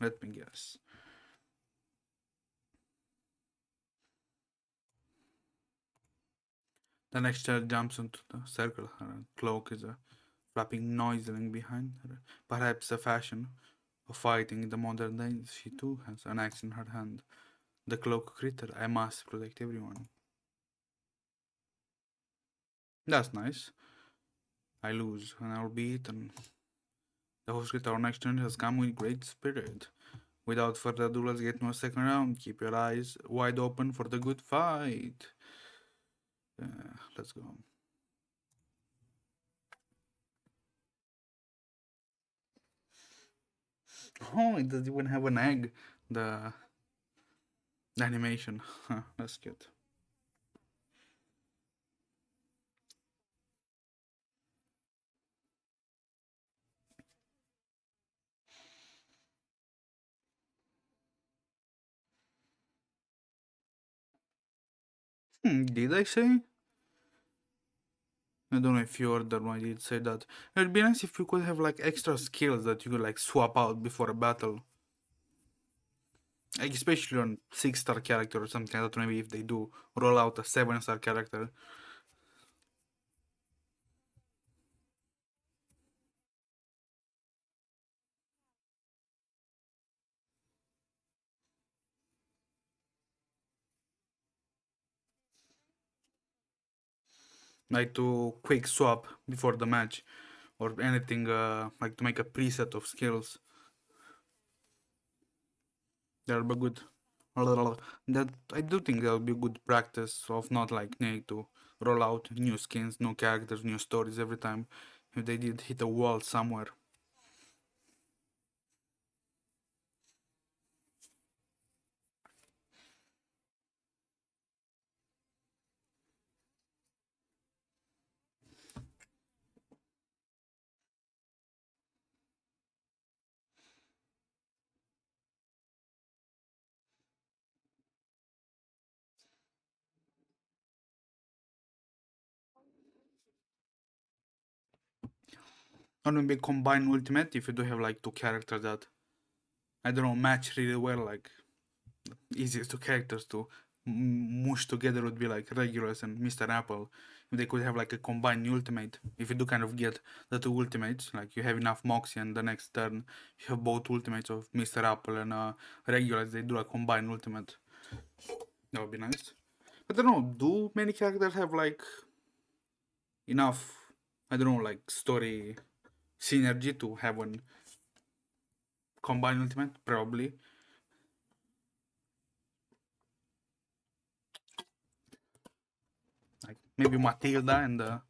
Speaker 1: Let me guess. The next child jumps into the circle. Her cloak is a flapping noisily behind her. Perhaps a fashion of fighting in the modern days. She too has an axe in her hand. The cloak critter. I must protect everyone. That's nice. I lose, and I'll be eaten. The host critter our next turn has come with great spirit. Without further ado, let's get to a second round. Keep your eyes wide open for the good fight. Let's go. Oh, it doesn't even have an egg. The animation. Huh, that's cute. Did I say? I don't know if you ordered one. I did say that. It'd be nice if you could have like extra skills that you could like swap out before a battle. Like especially on 6-star character or something like that. Maybe if they do roll out a 7-star character, like to quick swap before the match or anything, like to make a preset of skills. That'll be good. That I do think that'll be good practice of not like needing to roll out new skins, new characters, new stories every time if they did hit a wall somewhere. Or maybe combine ultimate if you do have like two characters that I don't know match really well, like easiest two characters to mush together would be like Regulus and Mr. Apple. If they could have like a combined ultimate, if you do kind of get the two ultimates, like you have enough Moxie and the next turn you have both ultimates of Mr. Apple and Regulus, they do a combined ultimate. That would be nice. But I don't know, do many characters have like enough, I don't know, like story synergy to have one combined ultimate? Probably. Like maybe Matilda and the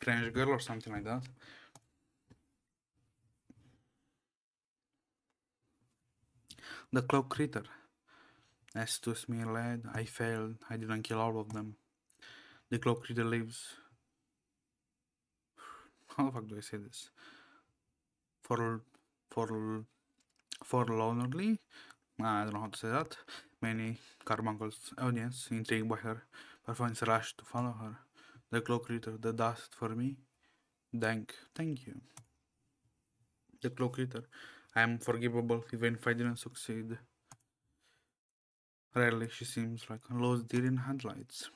Speaker 1: French girl or something like that. The Cloak Critter. Estus me led, I failed, I didn't kill all of them. The Cloak Critter lives. How the fuck do I say this? For for forlornly? I don't know how to say that. Many carbuncles audience intrigued by her performance rushed to follow her. The Cloak Critter, the dust for me. Thank you. The Cloak Critter. I am forgivable even if I didn't succeed. Rarely she seems like a lost deer in headlights.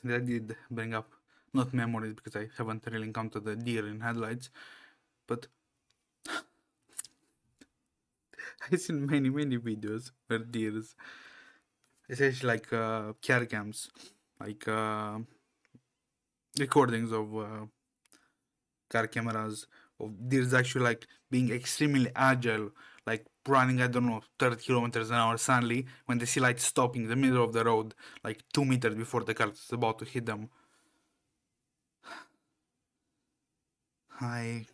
Speaker 1: That did bring up not memories because I haven't really encountered a deer in headlights, but I've seen many videos where deers, especially like car cams, like recordings of car cameras of deers actually like being extremely agile, like running, I don't know, 30 kilometers an hour suddenly when they see like stopping in the middle of the road, like 2 meters before the car is about to hit them. I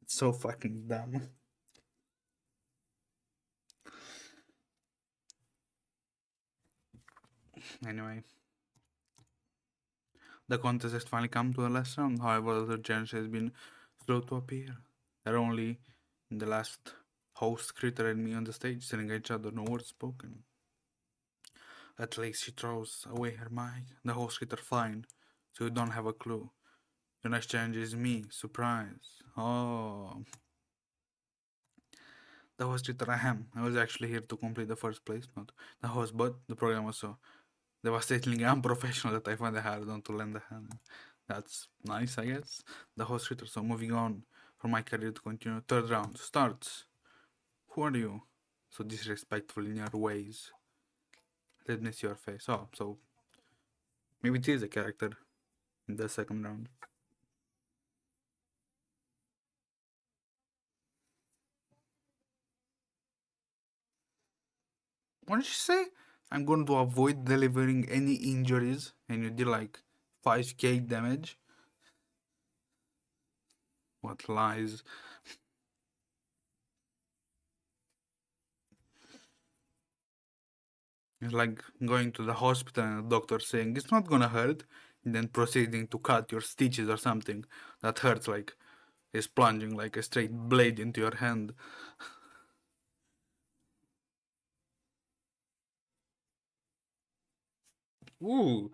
Speaker 1: It's so fucking dumb. Anyway, the contest has finally come to the last round. However, the challenge has been slow to appear. They're only in the last host critter and me on the stage, staring at each other, no words spoken. At least she throws away her mic. The host critter fine, so you don't have a clue. Your next challenge is me. Surprise. Oh. The host critter I am. I was actually here to complete the first place, not the host, but the program was so devastatingly unprofessional that I find it hard not to lend a hand. That's nice, I guess. The host reader, so moving on for my career to continue. Third round starts. Who are you? So disrespectful in your ways. Let me see your face. Oh, so maybe it is a character in the second round. What did you say? I'm going to avoid delivering any injuries, and you did like 5k damage. What lies? It's like going to the hospital and the doctor saying it's not gonna hurt, and then proceeding to cut your stitches or something that hurts, like is plunging like a straight blade into your hand. Ooh,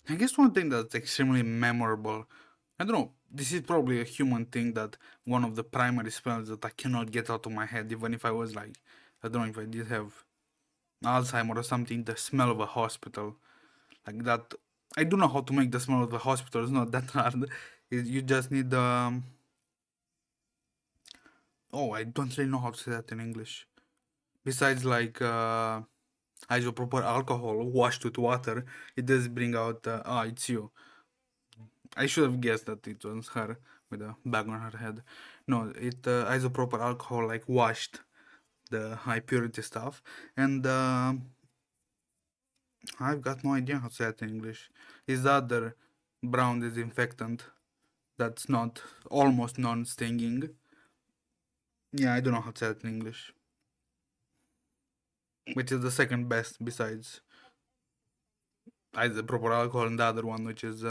Speaker 1: I guess one thing that's extremely memorable, I don't know, this is probably a human thing that one of the primary smells that I cannot get out of my head, even if I was like, I don't know if I did have Alzheimer or something, the smell of a hospital. Like that. I don't know how to make the smell of the hospital, it's not that hard. You just need oh, I don't really know how to say that in English. Besides, like, isopropyl alcohol washed with water, it does bring out, it's you. I should have guessed that it was her with a bag on her head. No, it isopropyl alcohol like washed the high purity stuff, and I've got no idea how to say it in English. Is the other brown disinfectant that's not almost non-stinging? Yeah, I don't know how to say it in English. Which is the second best besides isopropyl alcohol, and the other one, which is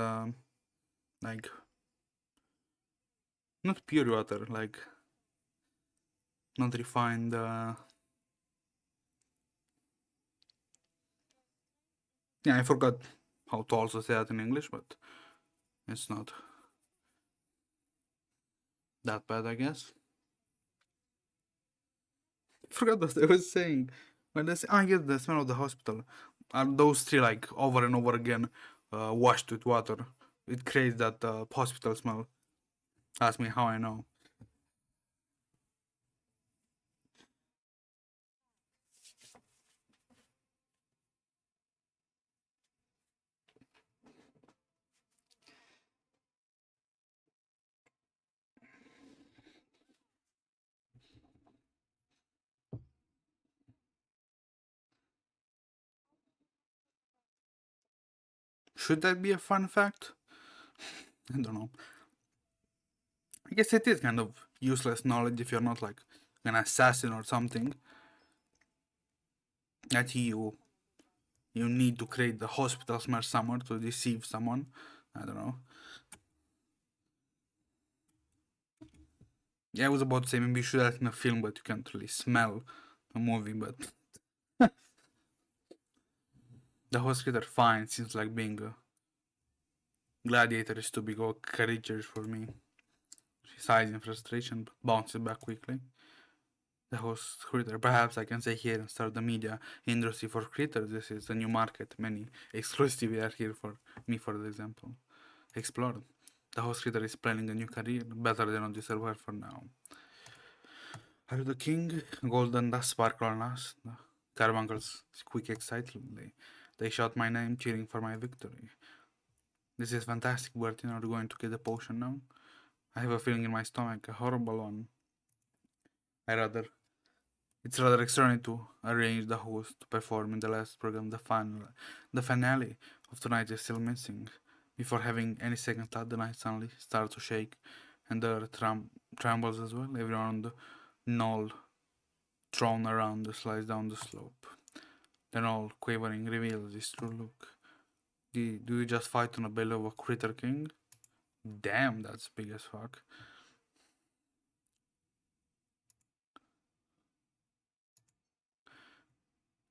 Speaker 1: like not pure water, like not refined. Yeah, I forgot how to also say that in English, but it's not that bad, I guess. Forgot what I was saying. When I say, yes, the smell of the hospital. And those three, like, over and over again, washed with water. It creates that hospital smell. Ask me how I know. Should that be a fun fact? I don't know. I guess it is kind of useless knowledge if you're not like an assassin or something. That you need to create the hospital smell somewhere to deceive someone. I don't know. Yeah, I was about to say maybe you should act in a film, but you can't really smell a movie. But the hospital fine seems like being a gladiator is too big of a creature for me. She sighs in frustration, but bounces back quickly. The host critter. Perhaps I can say here and start the media industry for critters. This is a new market. Many exclusively are here for me, for example. Explore. The host critter is planning a new career, better than on this server for now. Are you the king? Golden dust sparkle on us. The carbuncles squeak excitedly. They shout my name, cheering for my victory. This is fantastic, Bertin. Are you going to get the potion now? I have a feeling in my stomach, a horrible one. I rather It's rather extraordinary to arrange the host to perform in the last program. The finale of tonight is still missing. Before having any second thought, the night suddenly starts to shake, and the earth trembles as well. Everyone on the knoll thrown around slides down the slope. The knoll, quivering, reveals his true look. Do you just fight on a belly of a critter king? Damn, that's big as fuck.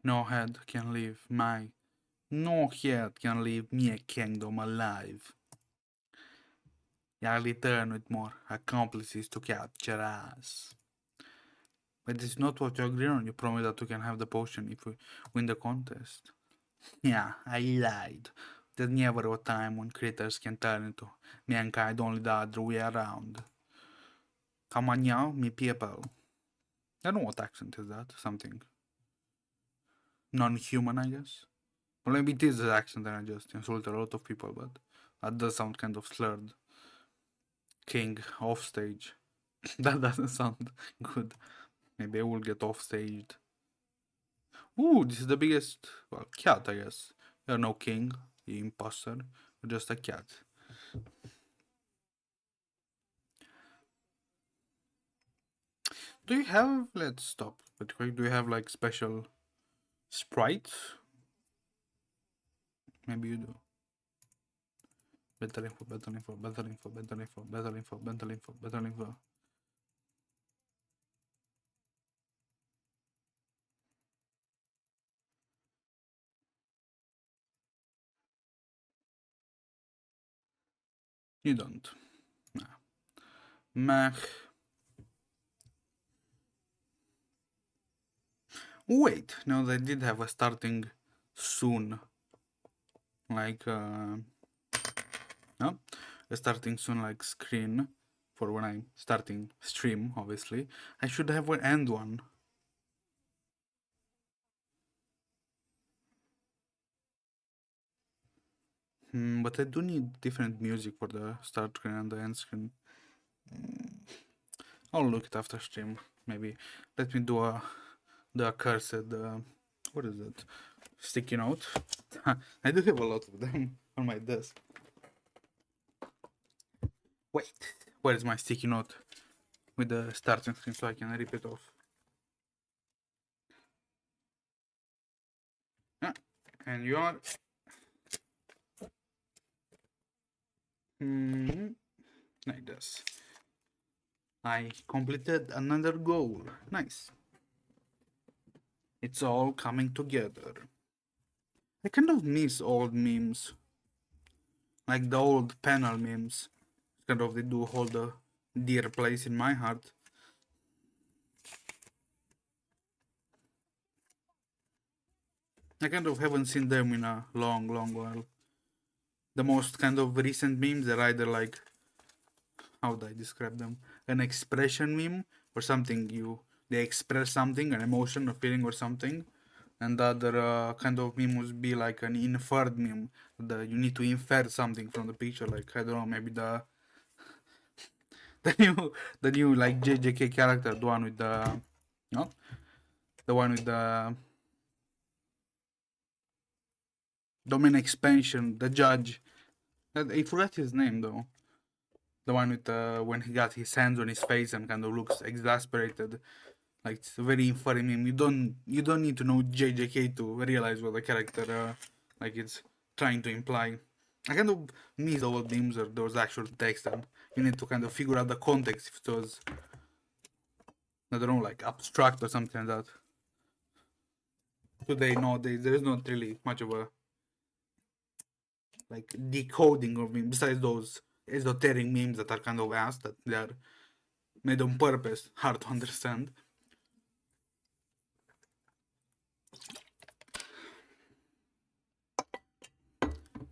Speaker 1: No head can leave my No head can leave me a kingdom alive. I return with more accomplices to capture us. But it's not what you agree on. You promise that we can have the potion if we win the contest. Yeah, I lied. There's never a time when critters can turn into mankind, only the other way around. Come on now, me people. I don't know what accent is that. Something non-human, I guess. Well, maybe it is the accent and I just insulted a lot of people, but that does sound kind of slurred. King off stage. That doesn't sound good. Maybe I will get off staged. Ooh, this is the biggest, well, cat, I guess. You're no king, you imposter. You're just a cat. Do you have, let's stop, but do you have like special sprites? Maybe you do. Better info, better info, better info, better info, better info, better info, better info. You don't. Nah. Meh. Wait, no, they did have a starting soon. Like, no, a starting soon like screen for when I'm starting stream, obviously. I should have an end one. But I do need different music for the start screen and the end screen. I'll look it after stream, maybe. Let me do the cursed, what is it? Sticky note. I do have a lot of them on my desk. Wait, where is my sticky note with the starting screen so I can rip it off? Yeah. And you are. Like this. I completed another goal. Nice. It's all coming together. I kind of miss old memes. Like the old panel memes. Kind of they do hold a dear place in my heart. I kind of haven't seen them in a long, long while. The most kind of recent memes are either like, how do I describe them? An expression meme or something they express something, an emotion, a feeling or something. And the other kind of meme would be like an inferred meme. You need to infer something from the picture, like I don't know, maybe the new like JJK character, the one with the no, the one with the domain expansion, the judge. I forgot his name though. The one with when he got his hands on his face and kind of looks exasperated. Like it's very inferring meme. You don't need to know JJK to realize what the character like it's trying to imply. I kind of miss the old memes or those actual text, and you need to kind of figure out the context if it was, I don't know, like abstract or something like that. Today, nowadays, there is not really much of a like decoding of memes besides those esoteric memes that are kind of asked that they are made on purpose, hard to understand.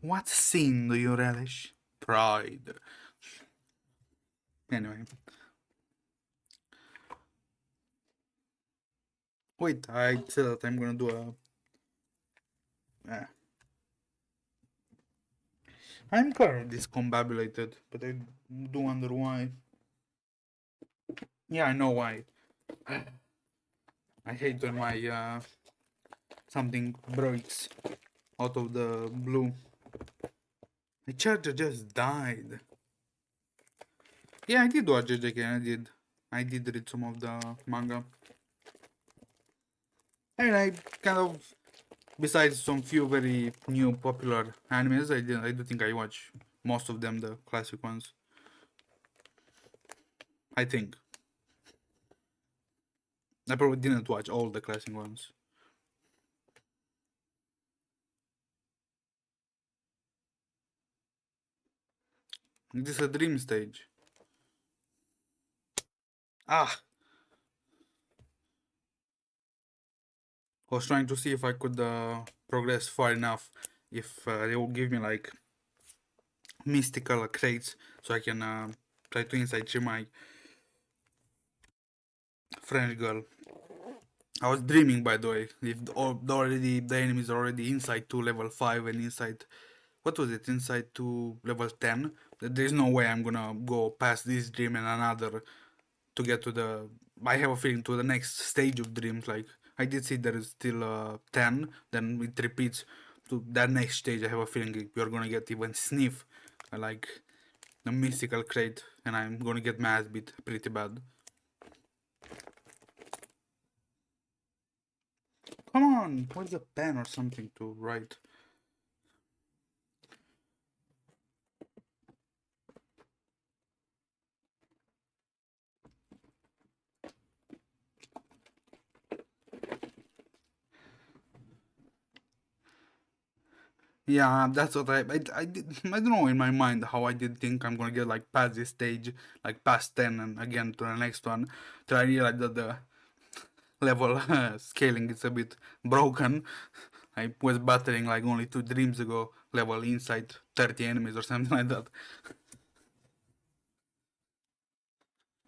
Speaker 1: What sin do you relish? Pride. Anyway. Wait, I said that I'm gonna do a. I'm currently discombobulated, but I do wonder why. Yeah, I know why. I hate when my something breaks out of the blue. My charger just died. Yeah, I did watch it again. I did read some of the manga. I mean, I kind of, besides some few very new popular animes, I do think I watch most of them, the classic ones. I think. I probably didn't watch all the classic ones. This is a dream stage. Ah! I was trying to see if I could progress far enough, if they will give me like mystical crates so I can try to inside cheat my French girl. I was dreaming, by the way, if already the enemies are already inside to level 5 and inside, what was it, inside to level 10, there's no way I'm gonna go past this dream and another to get to the, I have a feeling, to the next stage of dreams. Like I did see there is still 10, then it repeats to that next stage. I have a feeling you're gonna get even sniff like the mystical crate, and I'm gonna get my ass beat pretty bad. Come on, where's a pen or something to write? Yeah, that's what I did. I don't know in my mind how I did think I'm gonna get like past this stage, like past 10, and again to the next one. Till I realized that the level scaling is a bit broken. I was battling like only 2 dreams ago, level inside 30 enemies or something like that.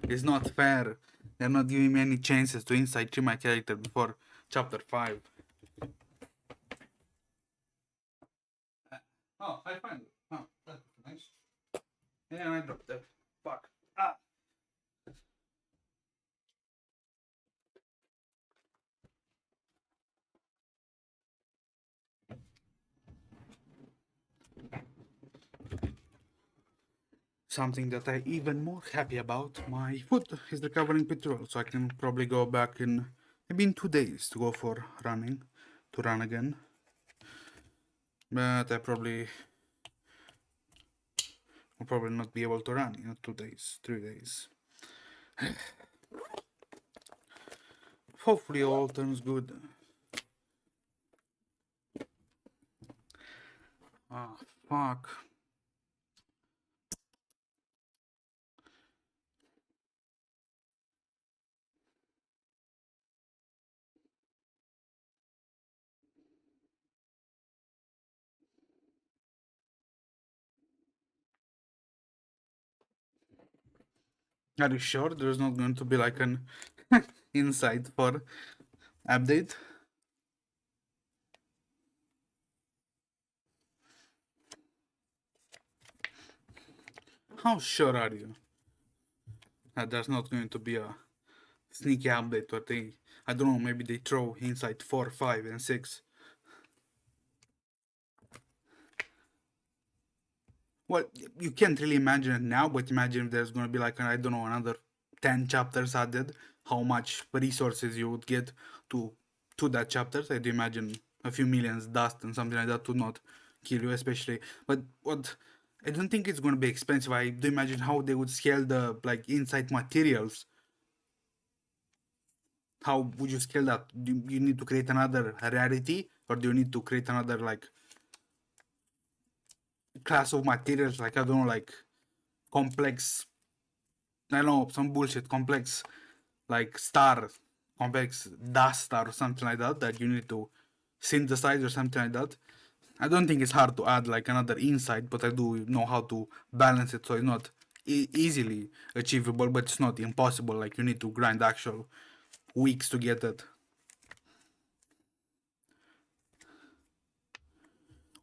Speaker 1: It's not fair. They're not giving me any chances to inside treat my character before chapter 5. Oh, I find it. Oh, that's nice. And I dropped that. Fuck. Ah. Something that I even more happy about, my foot is recovering pretty well, so I can probably go back in maybe in 2 days to go for running, to run again. But I probably will probably not be able to run in 2 days, 3 days. Hopefully all turns good. Ah, fuck. Are you sure there's not going to be like an insight for update? How sure are you that there's not going to be a sneaky update or they, I don't know, maybe they throw inside 4, 5, and 6? Well, you can't really imagine it now, but imagine if there's going to be like, I don't know, another 10 chapters added, how much resources you would get to that chapters. I do imagine a few millions dust and something like that would not kill you, especially. But what I don't think it's going to be expensive. I do imagine how they would scale the like inside materials. How would you scale that? Do you need to create another rarity, or do you need to create another like class of materials? Like I don't know, like complex, I don't know, some bullshit complex like star, complex dust star or something like that that you need to synthesize or something like that. I don't think it's hard to add like another insight, but I do know how to balance it so it's not easily achievable, but it's not impossible. Like you need to grind actual weeks to get it.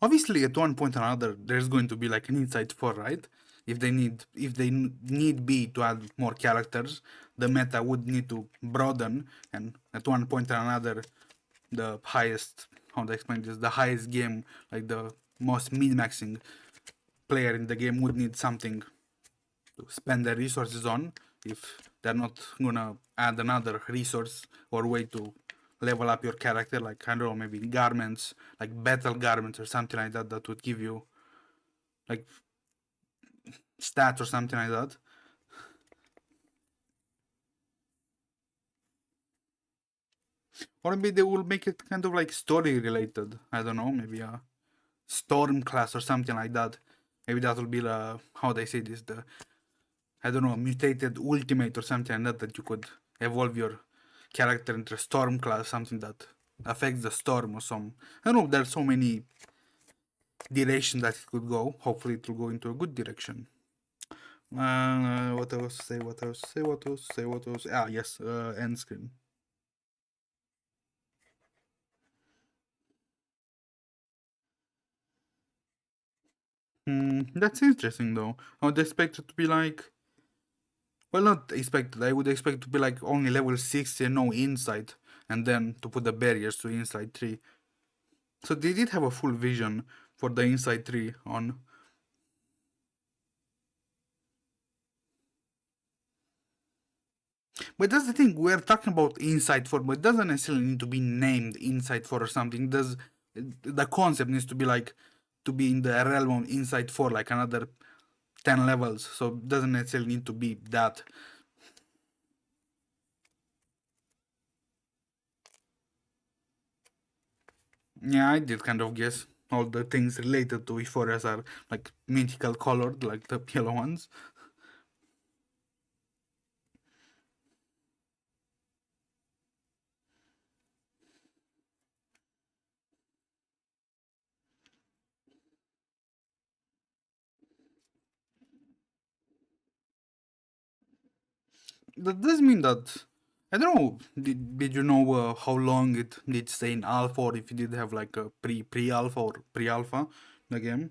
Speaker 1: Obviously, at one point or another, there's going to be like an insight for, right? If they need be to add more characters, the meta would need to broaden, and at one point or another, the highest, how to explain this, the highest game, like the most min maxing player in the game would need something to spend their resources on if they're not gonna add another resource or way to level up your character, like I don't know, maybe garments, like battle garments or something like that that would give you like stats or something like that. Or maybe they will make it kind of like story related. I don't know, maybe a storm class or something like that. Maybe that will be the, how they say this, the, I don't know, mutated ultimate or something like that, that you could evolve your character into a storm class, something that affects the storm or some. I don't know, there's so many directions that it could go. Hopefully it will go into a good direction. What else? Say what else? Say what else? Say what else? Ah, yes, end screen. That's interesting though. I would expect it to be like, well, not expected. I would expect to be like only level 60 and no insight, and then to put the barriers to inside 3. So they did have a full vision for the inside 3 on. But that's the thing, we're talking about inside 4, but it doesn't necessarily need to be named inside 4 or something. Does the concept needs to be like to be in the realm of inside 4, like another 10 levels. So it doesn't necessarily need to be that. Yeah, I did kind of guess. all the things related to euphorias are like mythical colored, like the yellow ones. That does mean that I don't know. Did you know how long it did stay in alpha, or if you did have like a pre alpha or pre alpha the game?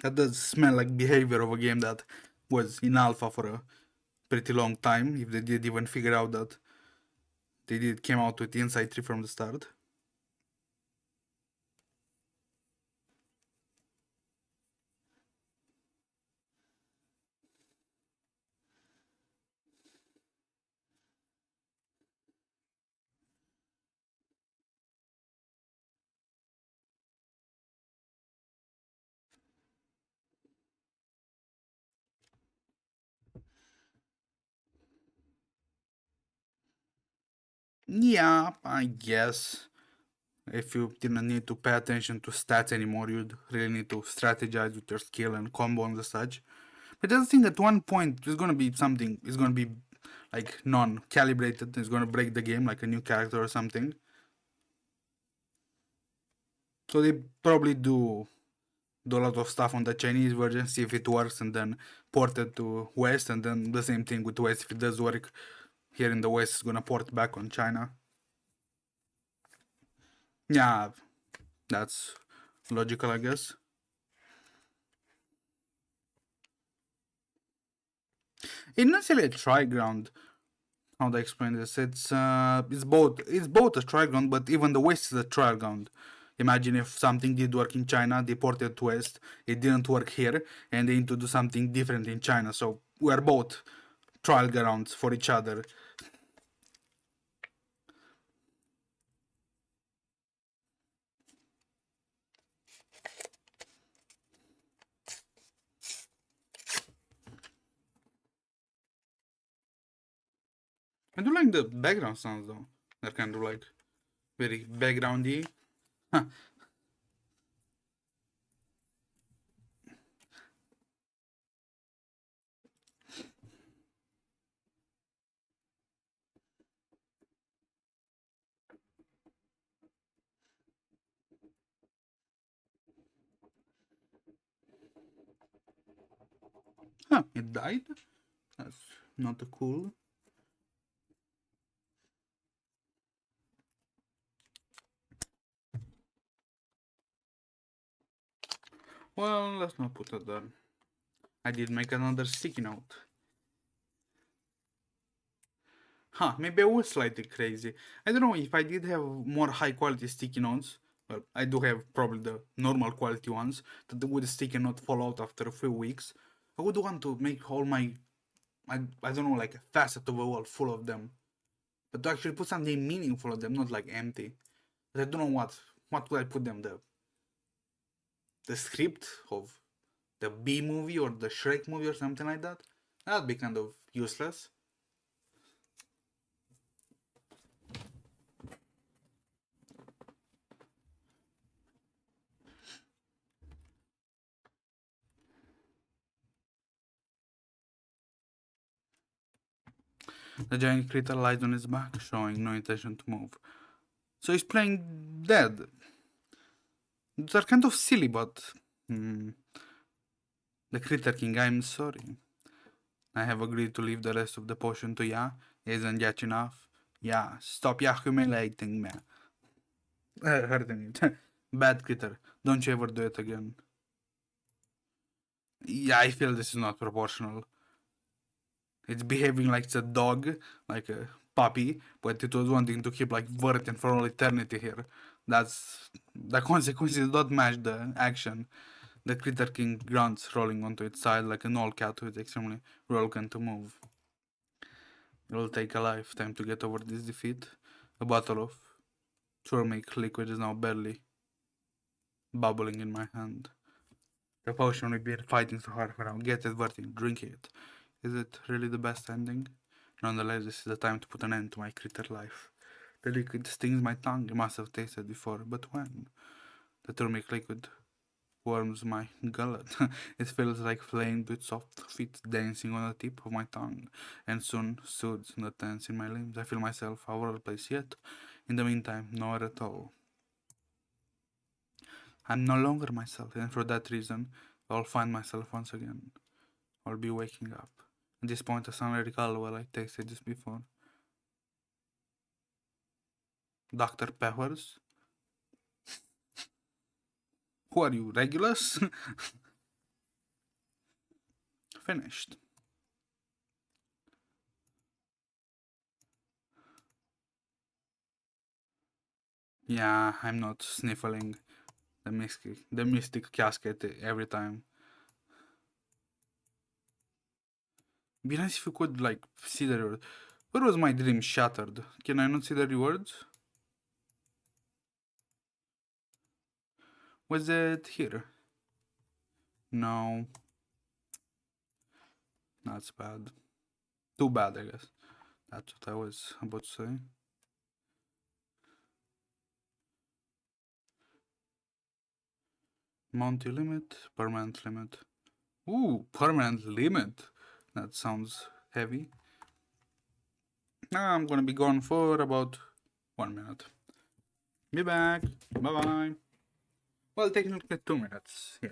Speaker 1: That does smell like behavior of a game that was in alpha for a pretty long time. If they did even figure out that they did came out with the inside 3 from the start. Yeah, I guess. If you didn't need to pay attention to stats anymore, you'd really need to strategize with your skill and combo and such. But the other thing, at one point, there's gonna be something. It's gonna be like non-calibrated. It's gonna break the game, like a new character or something. So they probably do a lot of stuff on the Chinese version, see if it works, and then port it to West, and then the same thing with West. If it does work here in the West, it's gonna port back on China. Yeah, that's logical, I guess. It's not necessarily a try ground. How do I explain this? It's both a trial ground, but even the West is a trial ground. Imagine if something did work in China, they ported to West, it didn't work here, and they need to do something different in China. So we are both trial grounds for each other. I do like the background sounds though. They're kind of like very backgroundy. Huh, huh, it died? That's not cool. Well, let's not put it there. I did make another sticky note. Huh, maybe I was slightly crazy. I don't know if I did have more high quality sticky notes. Well, I do have probably the normal quality ones that would stick and not fall out after a few weeks. I would want to make all my, I don't know, like a facet of a wall full of them. But to actually put something meaningful of them, not like empty. But I don't know what would I put them, the script of the B movie or the Shrek movie or something like that? That'd be kind of useless. The giant critter lies on his back, showing no intention to move. So he's playing dead. They're kind of silly, but the Critter King, I'm sorry. I have agreed to leave the rest of the potion to Ya. Isn't that enough? Yeah, stop Ya humiliating me. Hurting it. Bad critter. Don't you ever do it again. Yeah, I feel this is not proportional. It's behaving like it's a dog, like a puppy, but it was wanting to keep like virgin for all eternity here. That's the consequences don't match the action. The Critter King grunts, rolling onto its side like an old cat who is extremely reluctant to move. It will take a lifetime to get over this defeat. A bottle of turmeric liquid is now barely bubbling in my hand. The potion we've been fighting so hard for now. Get it, Bertie, drink it. Is it really the best ending? Nonetheless, this is the time to put an end to my critter life. The liquid stings my tongue. You must have tasted before, but when? The turmeric liquid warms my gullet. It feels like flame with soft feet dancing on the tip of my tongue, and soon soothes the tense in my limbs. I feel myself all over the place, yet, in the meantime, nowhere at all. I'm no longer myself, and for that reason, I'll find myself once again. I'll be waking up. At this point, I suddenly recall what I tasted just before. Dr. Peppers? Who are you, Regulus? Finished. Yeah, I'm not sniffling the mystic casket every time. Be nice if you could, like, see the reward. Where was my dream shattered? Can I not see the rewards? Was it here? No, that's bad. Too bad, I guess. That's what I was about to say. Monty limit, permanent limit. Ooh, permanent limit. That sounds heavy. I'm gonna be gone for about 1 minute. Be back. Bye bye. Well, technically 2 minutes. Yeah.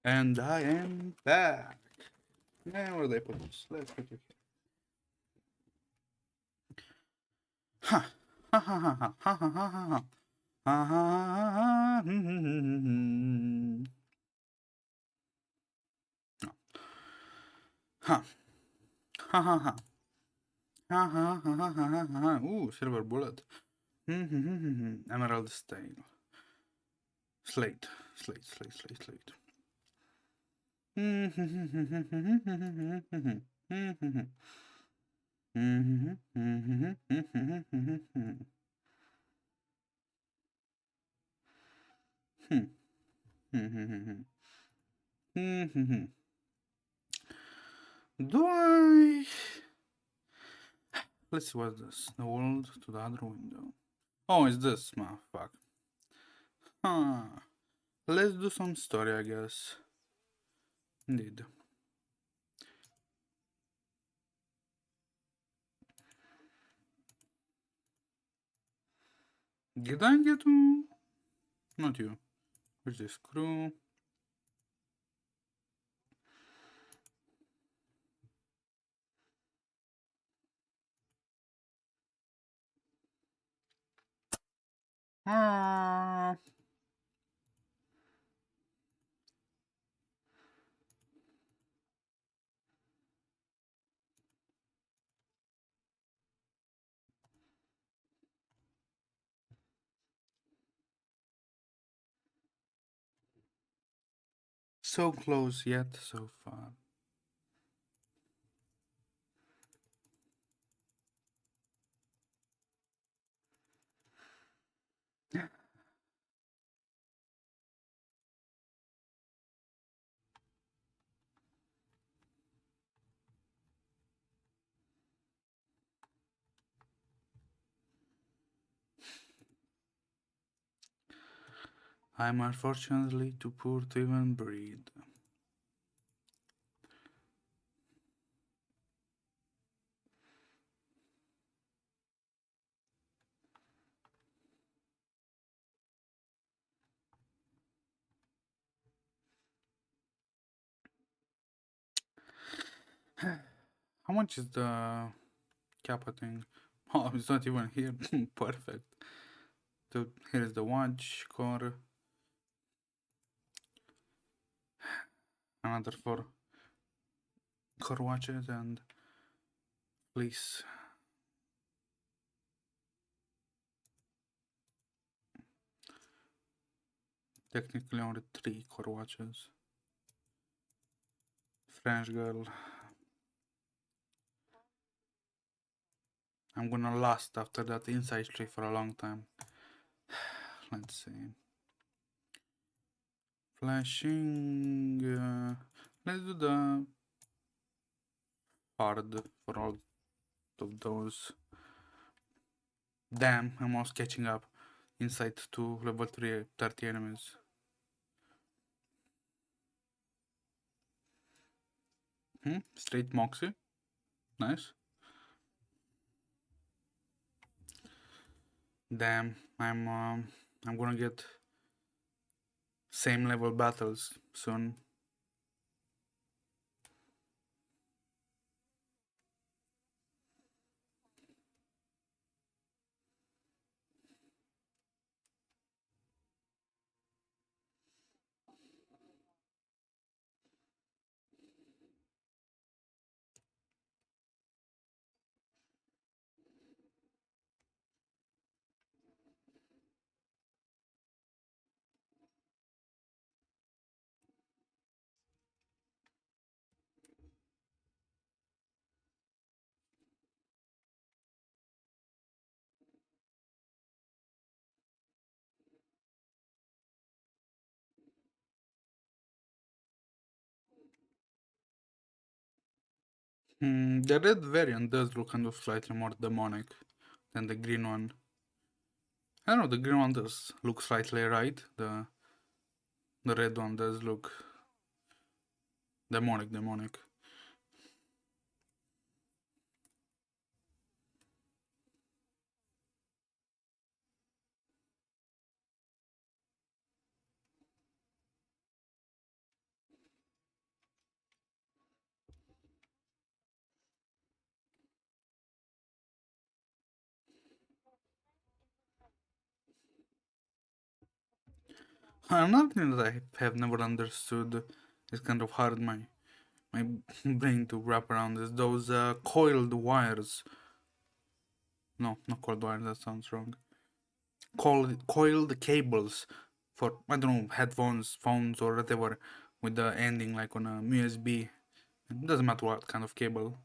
Speaker 1: And I am back. Now where did I put this? Let's put it here. Ha ha ha ha ha ha ha ha ha. Ah, no. Ha. Ha ha ha. Ha ha ha ha ha ha ha. Silver bullet. Emerald style. Slate. Slate, slate, slate, slate. Do I... Let's see what's this. The world to the other window. Oh, it's this. Oh, fuck. Huh. Let's do some story, I guess. Indeed. Did I get to... Not you. Where's this screw? Ah. So close yet so far. I'm unfortunately too poor to even breathe. How much is the Kappa thing? Oh, it's not even here. Perfect. So here is the watch core. Another 4 core watches and please. Technically only 3 core watches. French girl. I'm gonna last after that inside tree for a long time. Let's see. Flashing. Let's do the hard for all of those. Damn, I'm almost catching up. Insight to level 3, 30 enemies. Straight Moxie. Nice. Damn, I'm gonna get same level battles soon. The red variant does look kind of slightly more demonic than the green one. I don't know, the green one does look slightly right. The red one does look demonic. Another thing that I have never understood is kind of hard my brain to wrap around is those coiled wires. No, not coiled wires. That sounds wrong. Coiled cables for, I don't know, headphones, phones, or whatever, with the ending like on a USB. It doesn't matter what kind of cable.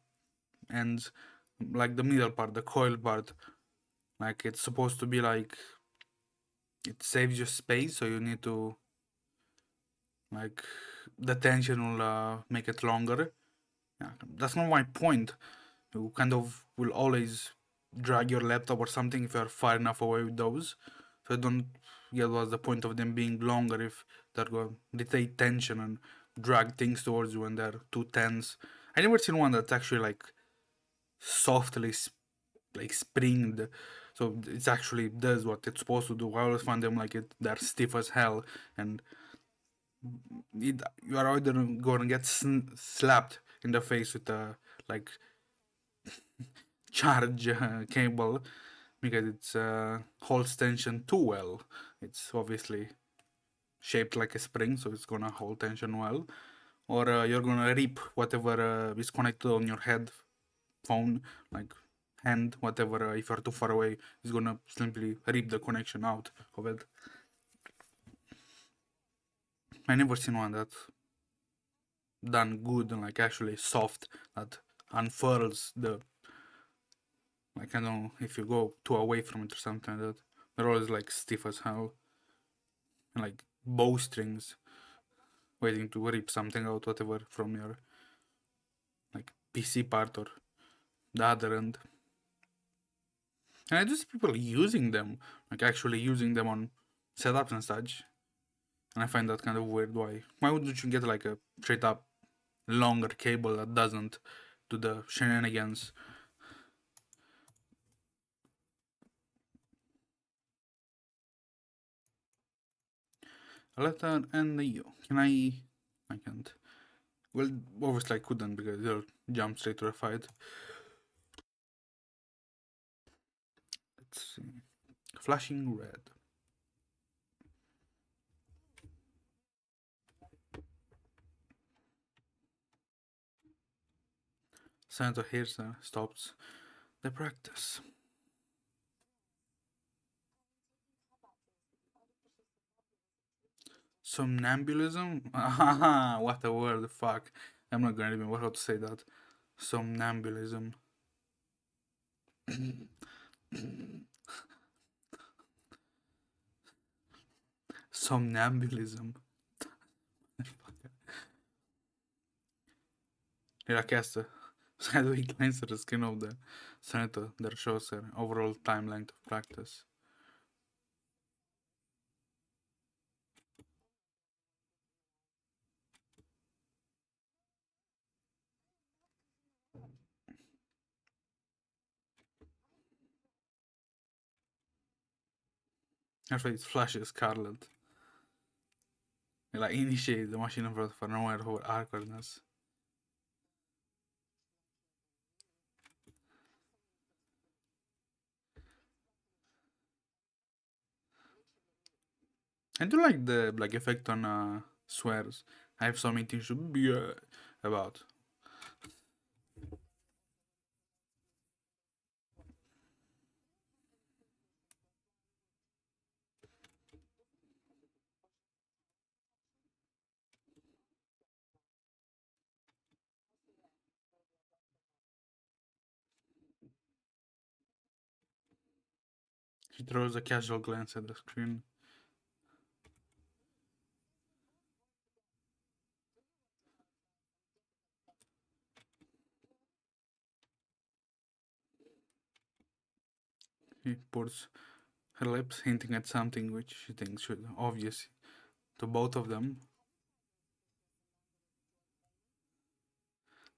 Speaker 1: And like the middle part, the coil part, like it's supposed to be like it saves you space, so you need to like the tension will make it longer. Yeah, that's not my point. You kind of will always drag your laptop or something if you're far enough away with those. So I don't get what's the point of them being longer if they're going to retain tension and drag things towards you when they're too tense. I never seen one that's actually like softly like springed, so it actually does what it's supposed to do. I always find them like they're stiff as hell, and you are either going to get slapped in the face with a like charge cable because it's holds tension too well. It's obviously shaped like a spring, so it's gonna hold tension well. Or you're gonna rip whatever is connected on your head, phone, like hand, whatever. If you're too far away, it's gonna simply rip the connection out of it. I never seen one that done good and like actually soft that unfurls the, like I don't know if you go too away from it or something like that. They're always like stiff as hell and like bowstrings waiting to rip something out, whatever, from your like PC part or the other end. And I just people using them, like actually using them on setups and such. And I find that kind of weird. Why wouldn't you get like a straight up longer cable that doesn't do the shenanigans? A letter and a U. Can I? I can't. Well, obviously I couldn't because they'll jump straight to a fight. Let's see. Flashing red. Senator Hirsa stops the practice. Somnambulism? What a word, fuck. I'm not gonna even know how to say that. Somnambulism. Somnambulism. Era aquesta. Shadowy glance at the skin of the senator that shows her overall time length of practice. Her face flashes scarlet. It like initiates the machine in front of her nowhere over awkwardness. I do like the like effect on swears. I have so many things to be about. She throws a casual glance at the screen. She pulls her lips, hinting at something which she thinks should obvious to both of them.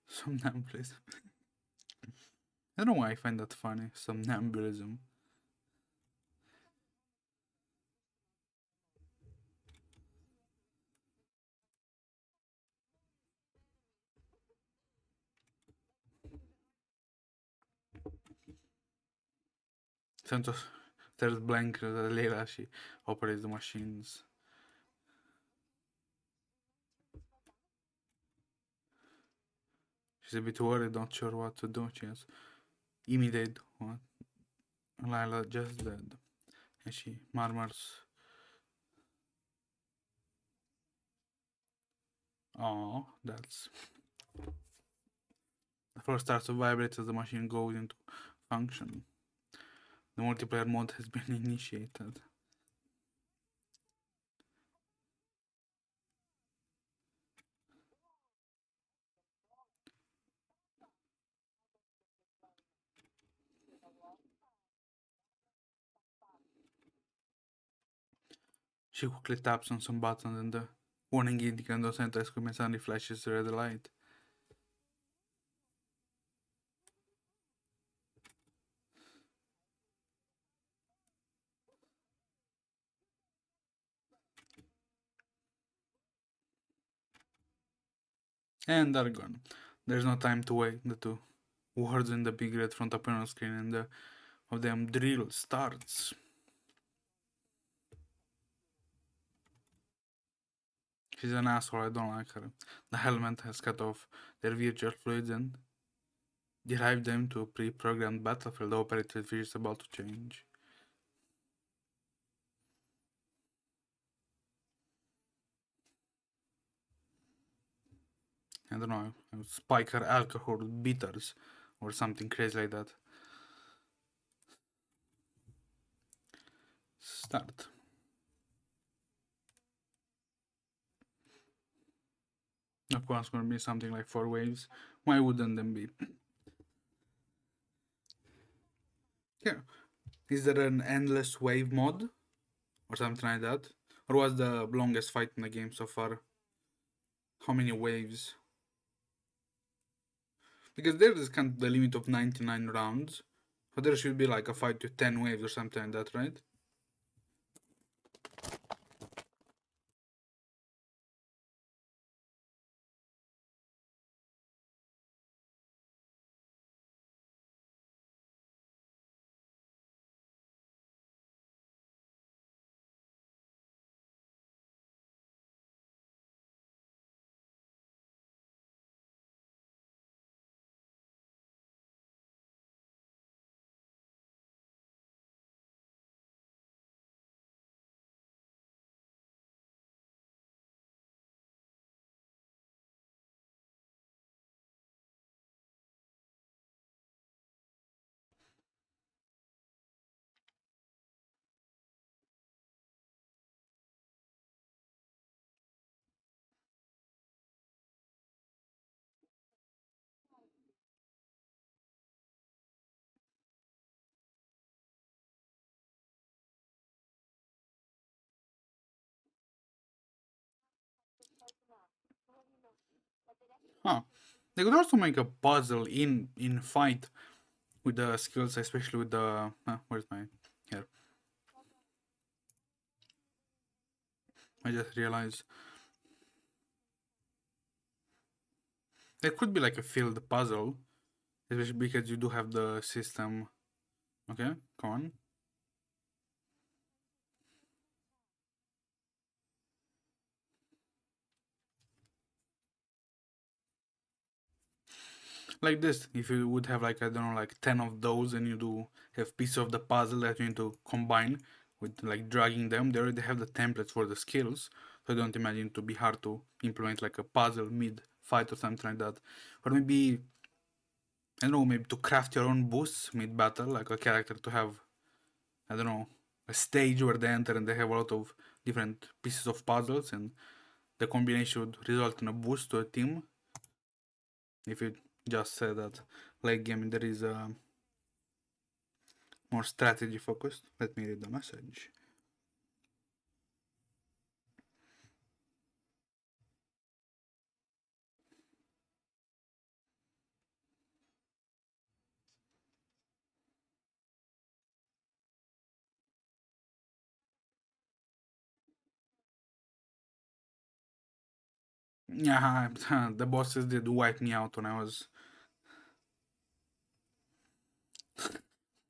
Speaker 1: Somnambulism. I don't know why I find that funny. Somnambulism. Santos stares blankly at Leila as she operates the machines. She's a bit worried, not sure what to do. She has imitate what Lila just did. And she murmurs, "Oh, that's..." The floor starts to vibrate as the machine goes into function. The multiplayer mode has been initiated. She quickly taps on some buttons and the warning indicator center equipment suddenly flashes a red light. And they're gone. There's no time to wait. The two words in the big red front appear on screen and the of them drill starts. She's an asshole, I don't like her. The helmet has cut off their virtual fluids and derived them to a pre-programmed battlefield operated which is about to change. I don't know, spike her alcohol with bitters or something crazy like that. Start. Of course, gonna be something like 4 waves. Why wouldn't them be? Yeah. Is there an endless wave mod? Or something like that? Or was the longest fight in the game so far? How many waves? Because there is kind of the limit of 99 rounds. So there should be like a fight with 10 waves or something like that, right? Huh. They could also make a puzzle in fight with the skills, especially with the... where's my... Here. I just realized. There could be like a field puzzle, especially because you do have the system. Okay, come on. Like this, if you would have like, I don't know, like 10 of those and you do have pieces of the puzzle that you need to combine with like dragging them, they already have the templates for the skills. So I don't imagine it to be hard to implement like a puzzle mid-fight or something like that. Or maybe, I don't know, maybe to craft your own boosts mid-battle, like a character to have, I don't know, a stage where they enter and they have a lot of different pieces of puzzles and the combination would result in a boost to a team. If you just say that late game there is a more strategy focused. Let me read the message. Yeah, the bosses did wipe me out when I was...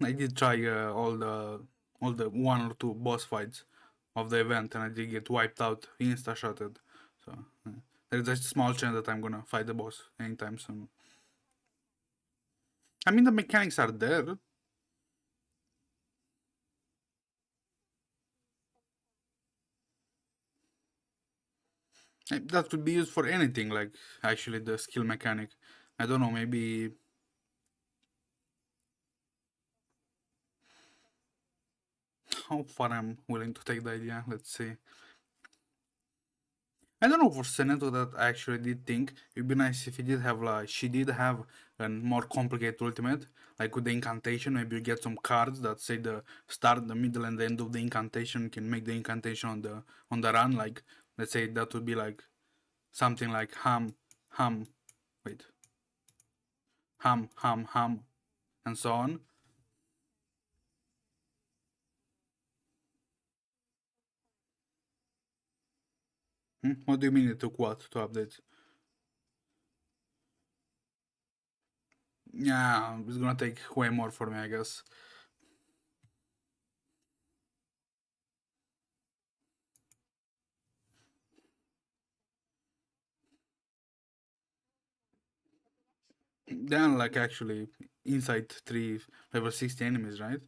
Speaker 1: I did try all the 1 or 2 boss fights of the event, and I did get wiped out, insta shotted. So there's a small chance that I'm gonna fight the boss anytime soon. I mean, the mechanics are there. That could be used for anything, like actually the skill mechanic. I don't know, maybe how far I'm willing to take the idea. Let's see. I don't know for Seneto that I actually did think it'd be nice if he did have like she did have a more complicated ultimate, like with the incantation. Maybe you get some cards that say the start, the middle, and the end of the incantation. You can make the incantation on the run. Like let's say that would be like something like hum, wait, hum, and so on. What do you mean it took what to update? Yeah, it's gonna take way more for me, I guess. Then, like, actually, inside three level 60 enemies, right?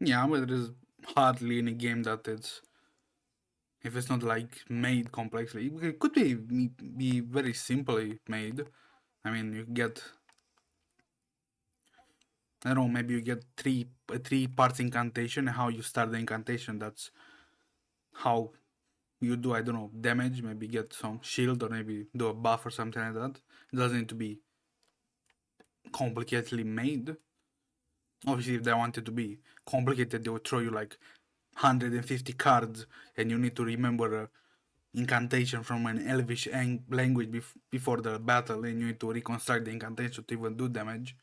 Speaker 1: Yeah, but there is hardly any game that it's, if it's not like made complexly, it could be very simply made. I mean, you get, I don't know, maybe you get three parts incantation. How you start the incantation, that's how you do, I don't know, damage. Maybe get some shield or maybe do a buff or something like that. It doesn't need to be complicatedly made. Obviously, if they wanted to be complicated, they would throw you like 150 cards, and you need to remember a incantation from an Elvish language before the battle, and you need to reconstruct the incantation to even do damage.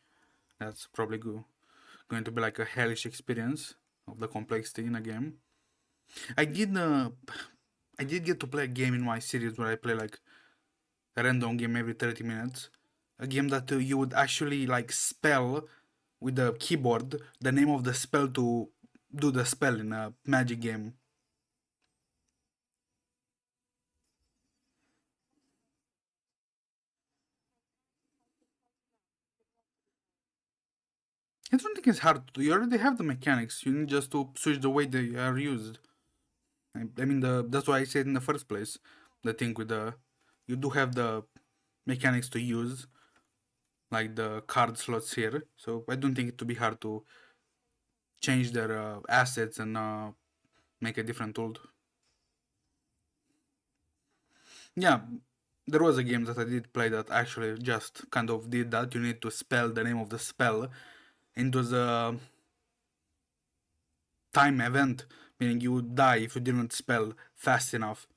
Speaker 1: That's probably going to be like a hellish experience of the complexity in a game. I did uh, I did get to play a game in my series where I play like a random game every 30 minutes. A game that you would actually like spell with the keyboard the name of the spell to do the spell in a magic game. I don't think it's hard to do. You already have the mechanics. You need just to switch the way they are used. I mean, that's why I said in the first place. The thing with the, you do have the mechanics to use, like the card slots here. So I don't think it to be hard to change their assets and make a different tool. Yeah, there was a game that I did play that actually just kind of did that. You need to spell the name of the spell. And it was a time event, meaning you would die if you didn't spell fast enough.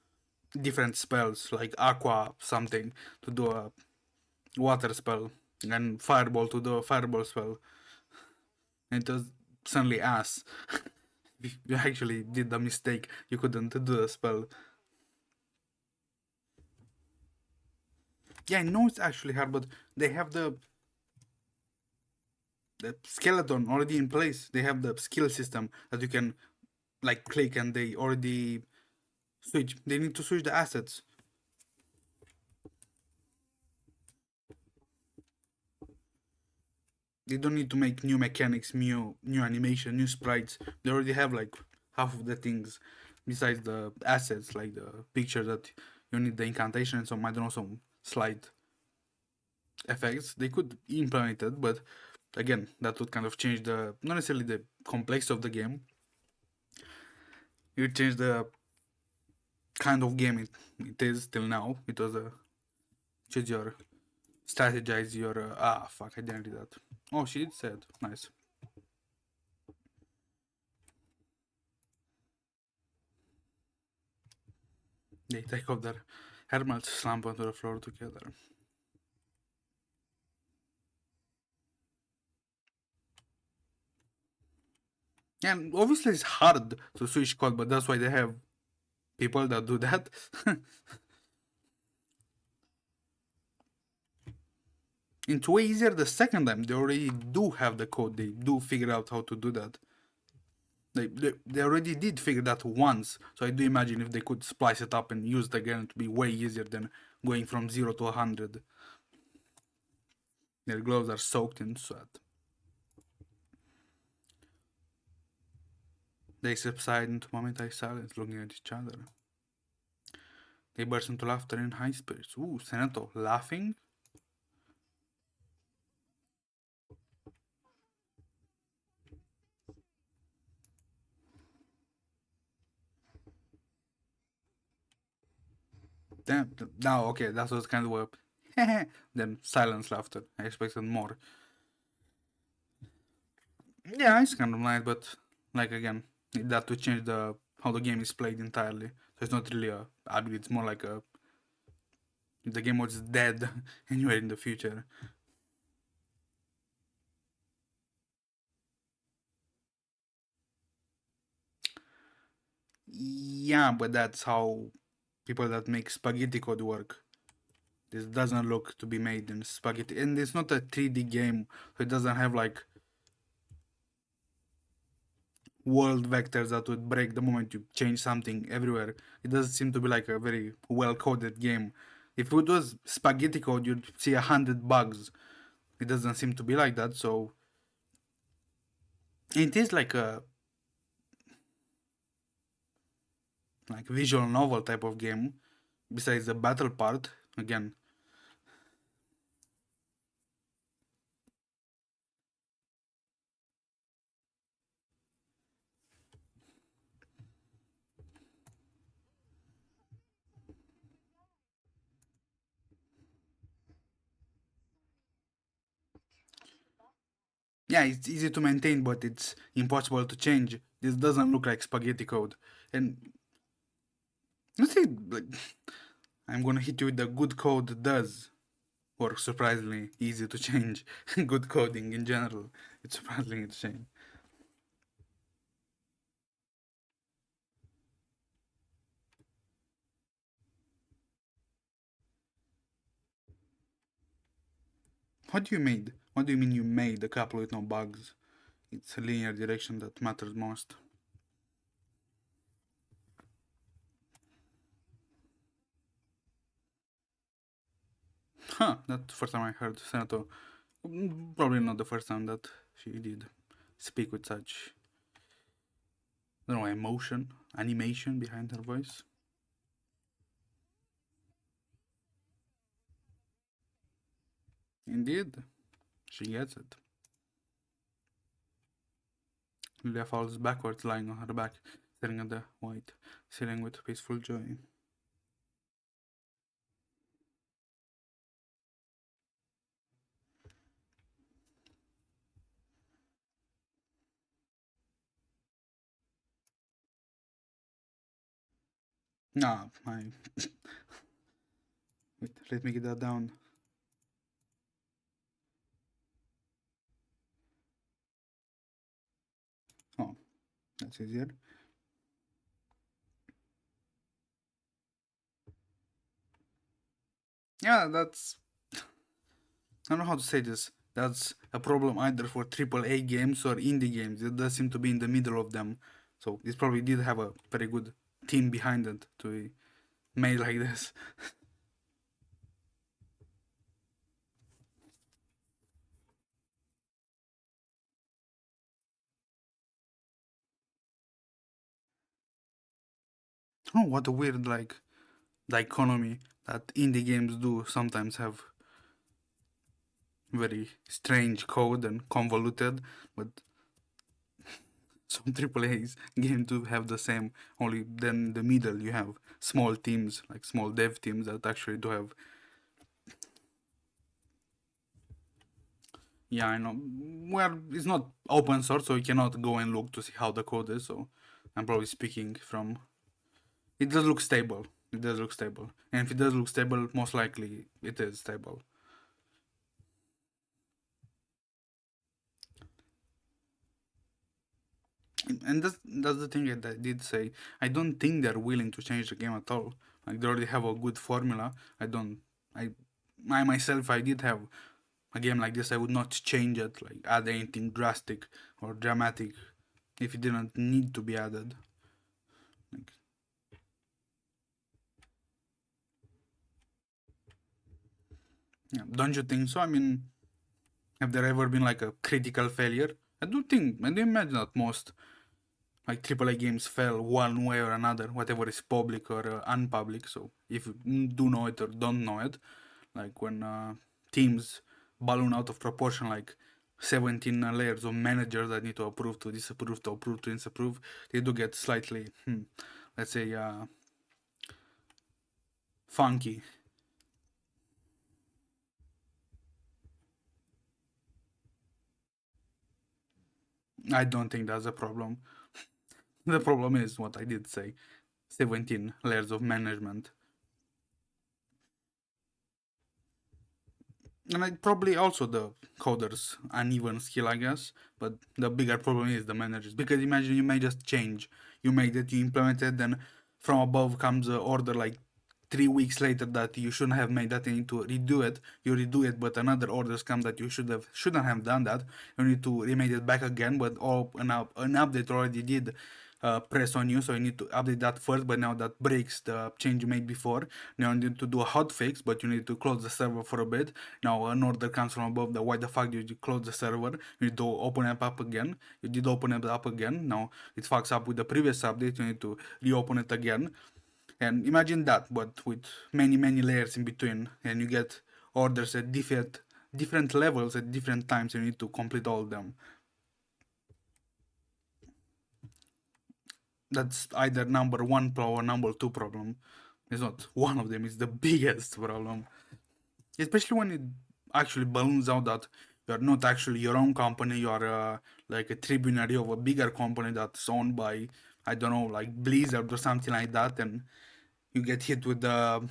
Speaker 1: Different spells like aqua something to do a water spell, and fireball to do a fireball spell. And it was suddenly ass. You actually did the mistake. You couldn't do the spell. Yeah, I know it's actually hard, but they have the skeleton already in place. They have the skill system that you can like click, and they already switch. They need to switch the assets. They don't need to make new mechanics, new animation, new sprites. They already have like half of the things besides the assets, like the picture that you need the incantation and some, I don't know, some slight effects. They could implement it, but again, that would kind of change the, not necessarily the complexity of the game. It would change the kind of game it is till now. It was a choose your strategize your fuck, I didn't do that. Oh, she did said nice. They take off their helmets, slump onto the floor together. And obviously it's hard to switch code, but that's why they have people that do that. It's way easier the second time. They already do have the code. They do figure out how to do that. They already did figure that once. So I do imagine if they could splice it up and use it again, it would be way easier than going from 0 to 100. Their gloves are soaked in sweat. They subside into momentary silence, looking at each other. They burst into laughter in high spirits. Ooh, Senato, laughing? Damn, now, okay, that was kind of a then silence laughter. I expected more. Yeah, it's kind of nice, but like again, that to change the how the game is played entirely. So it's not really a upgrade. It's more like a if the game was dead anywhere in the future. Yeah, but that's how people that make spaghetti code work. This doesn't look to be made in spaghetti, and it's not a 3D game, so it doesn't have like world vectors that would break the moment you change something everywhere. It doesn't seem to be like a very well coded game. If it was spaghetti code, you'd see 100 bugs. It doesn't seem to be like that, so it is like visual novel type of game. Besides the battle part, again, yeah, it's easy to maintain, but it's impossible to change. This doesn't look like spaghetti code, and let's say like I'm gonna hit you with the good code does work surprisingly easy to change. Good coding in general, it's surprisingly to change. What do you made? What do you mean you made a couple with no bugs? It's a linear direction that matters most. Huh, that's the first time I heard Senato. Probably not the first time that she did speak with such, I don't know, emotion, animation behind her voice. Indeed, she gets it. Lilia falls backwards, lying on her back, staring at the white ceiling with peaceful joy. Nah, I. Wait, let me get that down. Oh, that's easier. Yeah, that's. I don't know how to say this. That's a problem either for AAA games or indie games. It does seem to be in the middle of them. So it probably did have a very good team behind it to be made like this. Oh, what a weird dichotomy that indie games do sometimes have very strange code and convoluted, but some AAA's game do have the same. Only then in the middle you have small teams, like small dev teams that actually do have. Yeah, I know. Well, it's not open source, so you cannot go and look to see how the code is. So I'm probably speaking from. It does look stable. It does look stable, and if it does look stable, most likely it is stable. And that's the thing that I did say. I don't think they're willing to change the game at all. Like they already have a good formula. I don't. I myself, if I did have a game like this, I would not change it, like add anything drastic or dramatic if it didn't need to be added. Like, yeah, don't you think so? I mean, have there ever been like a critical failure? I do imagine that most like AAA games fail one way or another, whatever is public or unpublic. So if you do know it or don't know it, like when teams balloon out of proportion, like 17 layers of managers that need to approve, to disapprove, to approve, to disapprove, they do get slightly, let's say, funky. I don't think that's a problem. The problem is what I did say, 17 layers of management. And like probably also the coders uneven skill, I guess. But the bigger problem is the managers, because imagine you may just change, you made it, you implemented, then from above comes an order like 3 weeks later that you shouldn't have made that, you need to redo it. You redo it, but another orders come that you shouldn't have done that. You need to remake it back again, but all an update already did press on you, so you need to update that first. But now that breaks the change you made before. Now you need to do a hot fix, but you need to close the server for a bit. Now an order comes from above. The why the fuck did you close the server? You need to open it up again. You did open it up again. Now it fucks up with the previous update. You need to reopen it again. And imagine that, but with many layers in between, and you get orders at different levels at different times. You need to complete all of them. That's either number one problem or number two problem. It's not one of them. It's the biggest problem, especially when it actually balloons out that you're not actually your own company. You're like a tributary of a bigger company that's owned by, I don't know, like Blizzard or something like that, and you get hit with the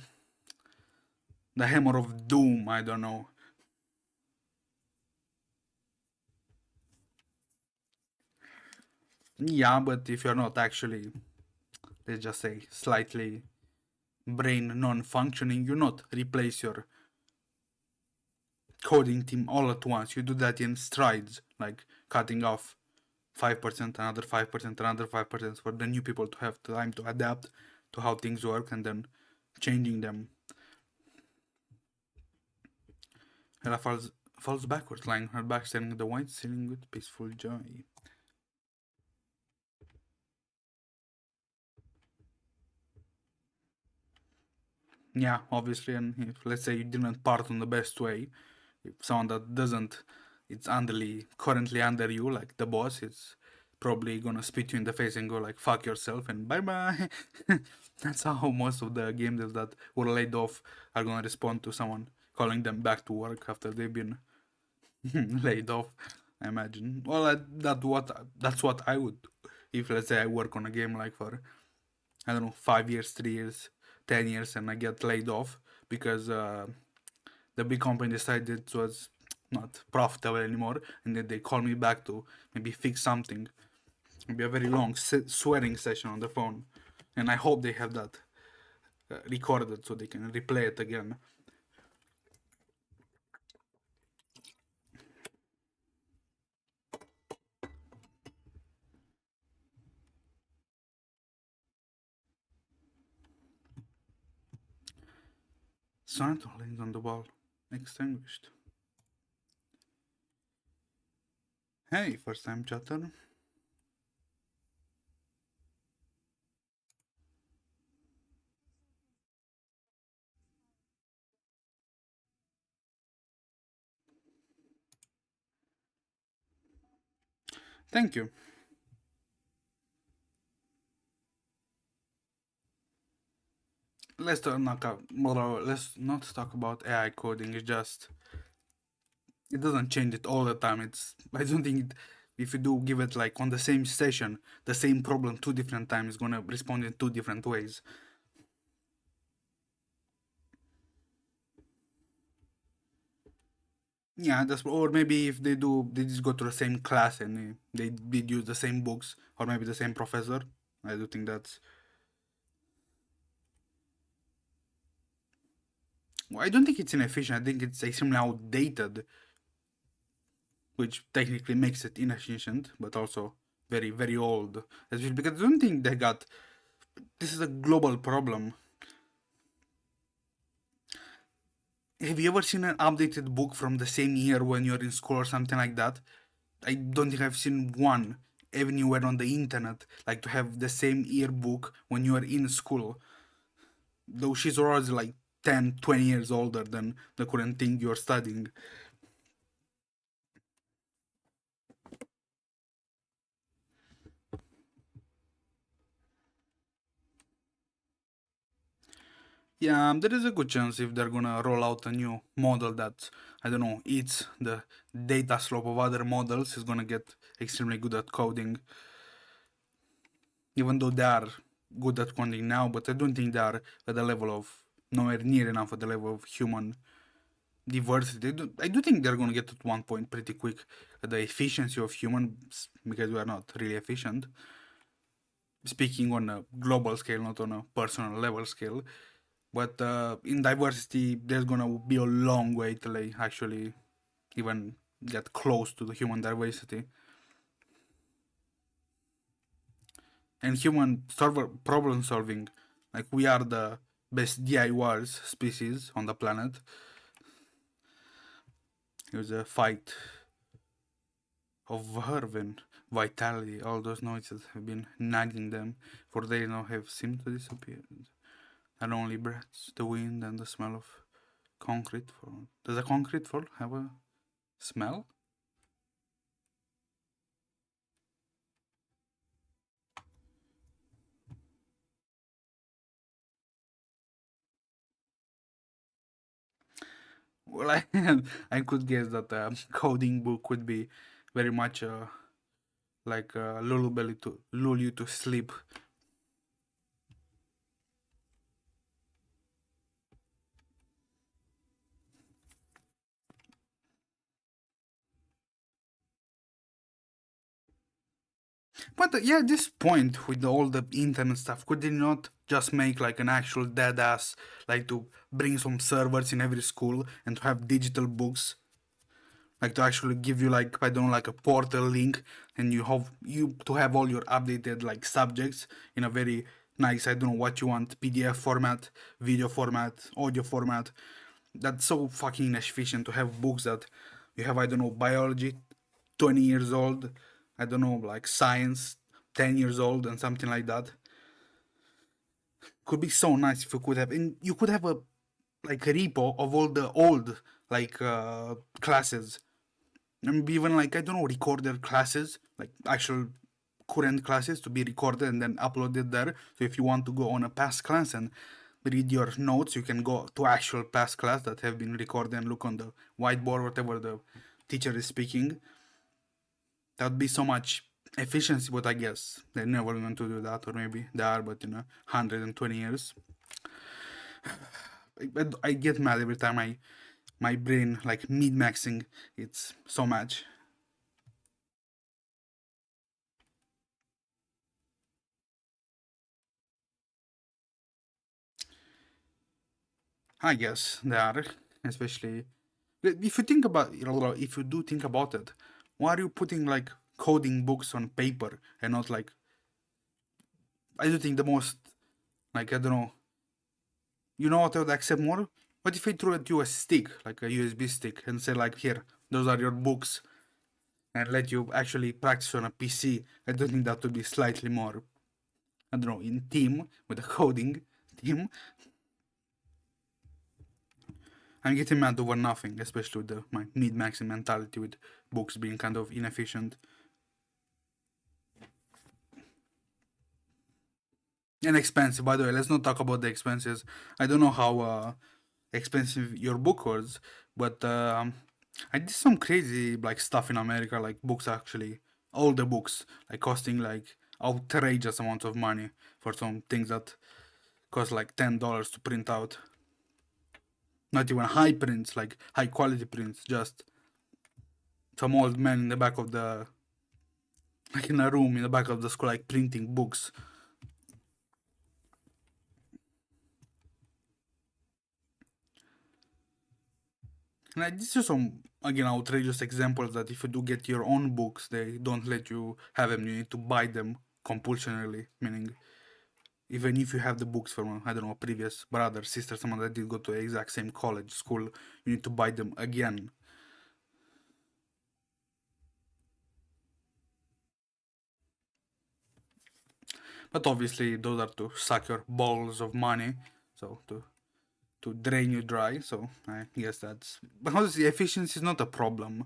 Speaker 1: hammer of doom. I don't know. Yeah, but if you're not actually, let's just say, slightly brain non-functioning, you not replace your coding team all at once. You do that in strides, like cutting off 5%, another 5%, another 5% for the new people to have time to adapt to how things work, and then changing them. Hera falls backwards, lying her back, staring at the white ceiling with peaceful joy. Yeah, obviously, and if let's say you didn't part on the best way, if someone that doesn't, it's currently under you, like the boss, it's probably gonna spit you in the face and go like fuck yourself and bye bye. That's how most of the game devs that were laid off are gonna respond to someone calling them back to work after they've been laid off. I imagine. Well, that's what I would do if let's say I work on a game like for, I don't know, 5 years, 3 years, 10 years, and I get laid off because the big company decided it was not profitable anymore, and then they call me back to maybe fix something. Maybe a very long swearing session on the phone, and I hope they have that recorded so they can replay it again. Sonata lays on the wall, extinguished. Hey, first time chatter. Thank you. Let's not talk about AI coding. It's just it doesn't change it all the time. I don't think if you do give it like on the same session the same problem 2 different times, it's gonna respond in 2 different ways. Yeah, that's, or maybe if they do, they just go to the same class and they did use the same books, or maybe the same professor. I do think that's. Well, I don't think it's inefficient. I think it's extremely outdated, which technically makes it inefficient, but also very, very old. Especially because I don't think they got. This is a global problem. Have you ever seen an updated book from the same year when you're in school or something like that? I don't think I've seen one anywhere on the internet, like to have the same yearbook when you are in school. Though she's already like 10, 20 years older than the current thing you're studying. Yeah, there is a good chance if they're gonna roll out a new model that, I don't know, eats the data slope of other models, is gonna get extremely good at coding. Even though they are good at coding now, but I don't think they are at the level of, nowhere near enough at the level of human diversity. I do think they're gonna get at one point pretty quick at the efficiency of humans, because we are not really efficient. Speaking on a global scale, not on a personal level scale. But in diversity, there's gonna be a long way till they actually even get close to the human diversity. And human solver problem solving, like we are the best DIYers species on the planet. There's a fight of verve and vitality. All those noises have been nagging them, for they now have seemed to disappear. And only breaths, the wind, and the smell of concrete fall. Does a concrete fall have a smell? Well, I could guess that a coding book would be very much like a lullaby to lull you to sleep. But yeah, at this point with all the internet stuff, could they not just make like an actual dead ass, like to bring some servers in every school and to have digital books, like to actually give you like, I don't know, like a portal link, and you to have all your updated like subjects in a very nice, I don't know what you want, PDF format, video format, audio format. That's so fucking inefficient to have books that you have, I don't know, biology 20 years old, I don't know, like science 10 years old and something like that. Could be so nice if you could have, and you could have a like a repo of all the old like classes, and even like, I don't know, recorded classes, like actual current classes to be recorded and then uploaded there. So if you want to go on a past class and read your notes, you can go to actual past class that have been recorded and look on the whiteboard, whatever the teacher is speaking. That would be so much efficiency, but I guess they're never going to do that, or maybe they are, but in 120 years. I get mad every time my brain like mid maxing. It's so much. I guess they are, especially if you think about, if you do think about it, why are you putting like coding books on paper and not like, I do think the most, like, I don't know, you know what I would accept more? What if I threw at you a stick, like a USB stick, and say like, here, those are your books, and let you actually practice on a PC? I don't think that would be slightly more, I don't know, in team with the coding team. I'm getting mad over nothing, especially with my mid-maxing mentality with books being kind of inefficient and expensive. By the way, let's not talk about the expenses. I don't know how expensive your book was, but I did some crazy like stuff in America, like books actually, all the books like costing like outrageous amounts of money for some things that cost like $10 to print out. Not even high prints, like high quality prints, just some old man in the back of the, like in a room in the back of the school, like printing books. And this is some, again, outrageous examples that if you do get your own books, they don't let you have them. You need to buy them compulsionally, meaning even if you have the books from, I don't know, a previous brother, sister, someone that did go to the exact same college, school, you need to buy them again. But obviously, those are to suck your balls of money, so to drain you dry. So I guess that's. But honestly, efficiency is not a problem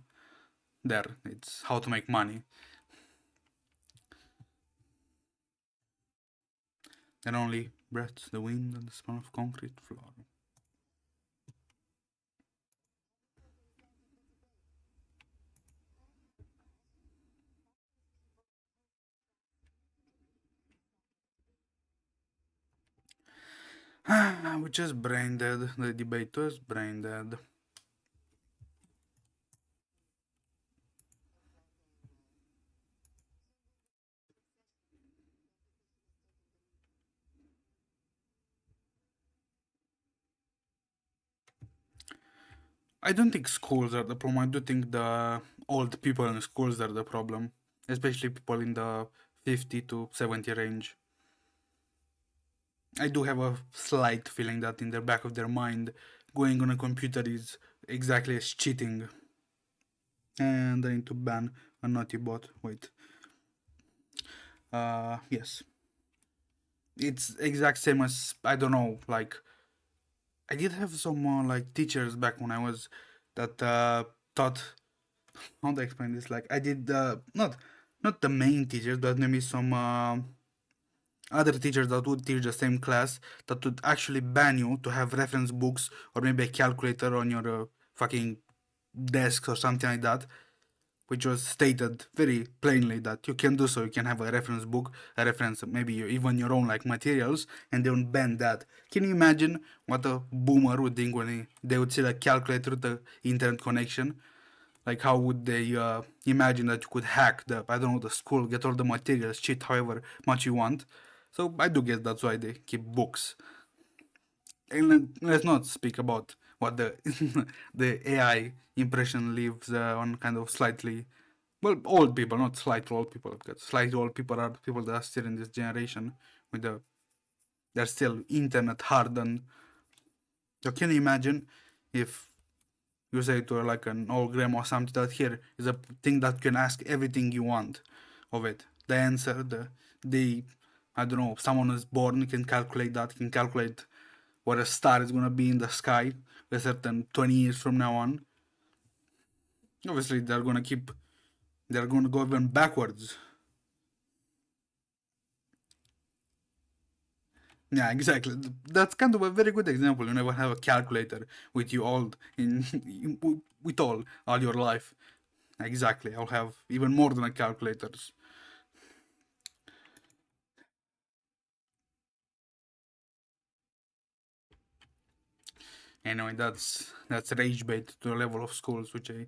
Speaker 1: there. It's how to make money. And only breaths the wind and the smell of concrete floor. Which is brain dead. The debate was brain dead. I don't think schools are the problem. I do think the old people in schools are the problem, especially people in the 50 to 70 range. I do have a slight feeling that in the back of their mind, going on a computer is exactly as cheating. And I need to ban a naughty bot. Wait. Yes. It's exact same as, I don't know, like, I did have some like teachers back when I was that taught, how do I explain this? Like, I did not the main teachers, but maybe some other teachers that would teach the same class that would actually ban you to have reference books or maybe a calculator on your fucking desk or something like that, which was stated very plainly that you can do so. You can have a reference book, a reference, maybe even your own like materials, and they would ban that. Can you imagine what a boomer would think when they would see a calculator with the internet connection? Like, how would they imagine that you could hack the, I don't know, the school, get all the materials, cheat however much you want? So I do guess that's why they keep books. And let's not speak about what the the AI impression leaves on kind of slightly, well, old people, not slightly old people, because slightly old people are people that are still in this generation with they're still internet hardened. So can you imagine if you say to like an old grandma or something that here is a thing that can ask everything you want of it. The answer, the I don't know, someone is born can calculate that, can calculate what a star is gonna be in the sky a certain 20 years from now on. Obviously they're gonna go even backwards. Yeah, exactly. That's kind of a very good example. You never have a calculator with you all in with all your life. Exactly. I'll have even more than a calculators. Anyway, that's rage bait to the level of schools, which I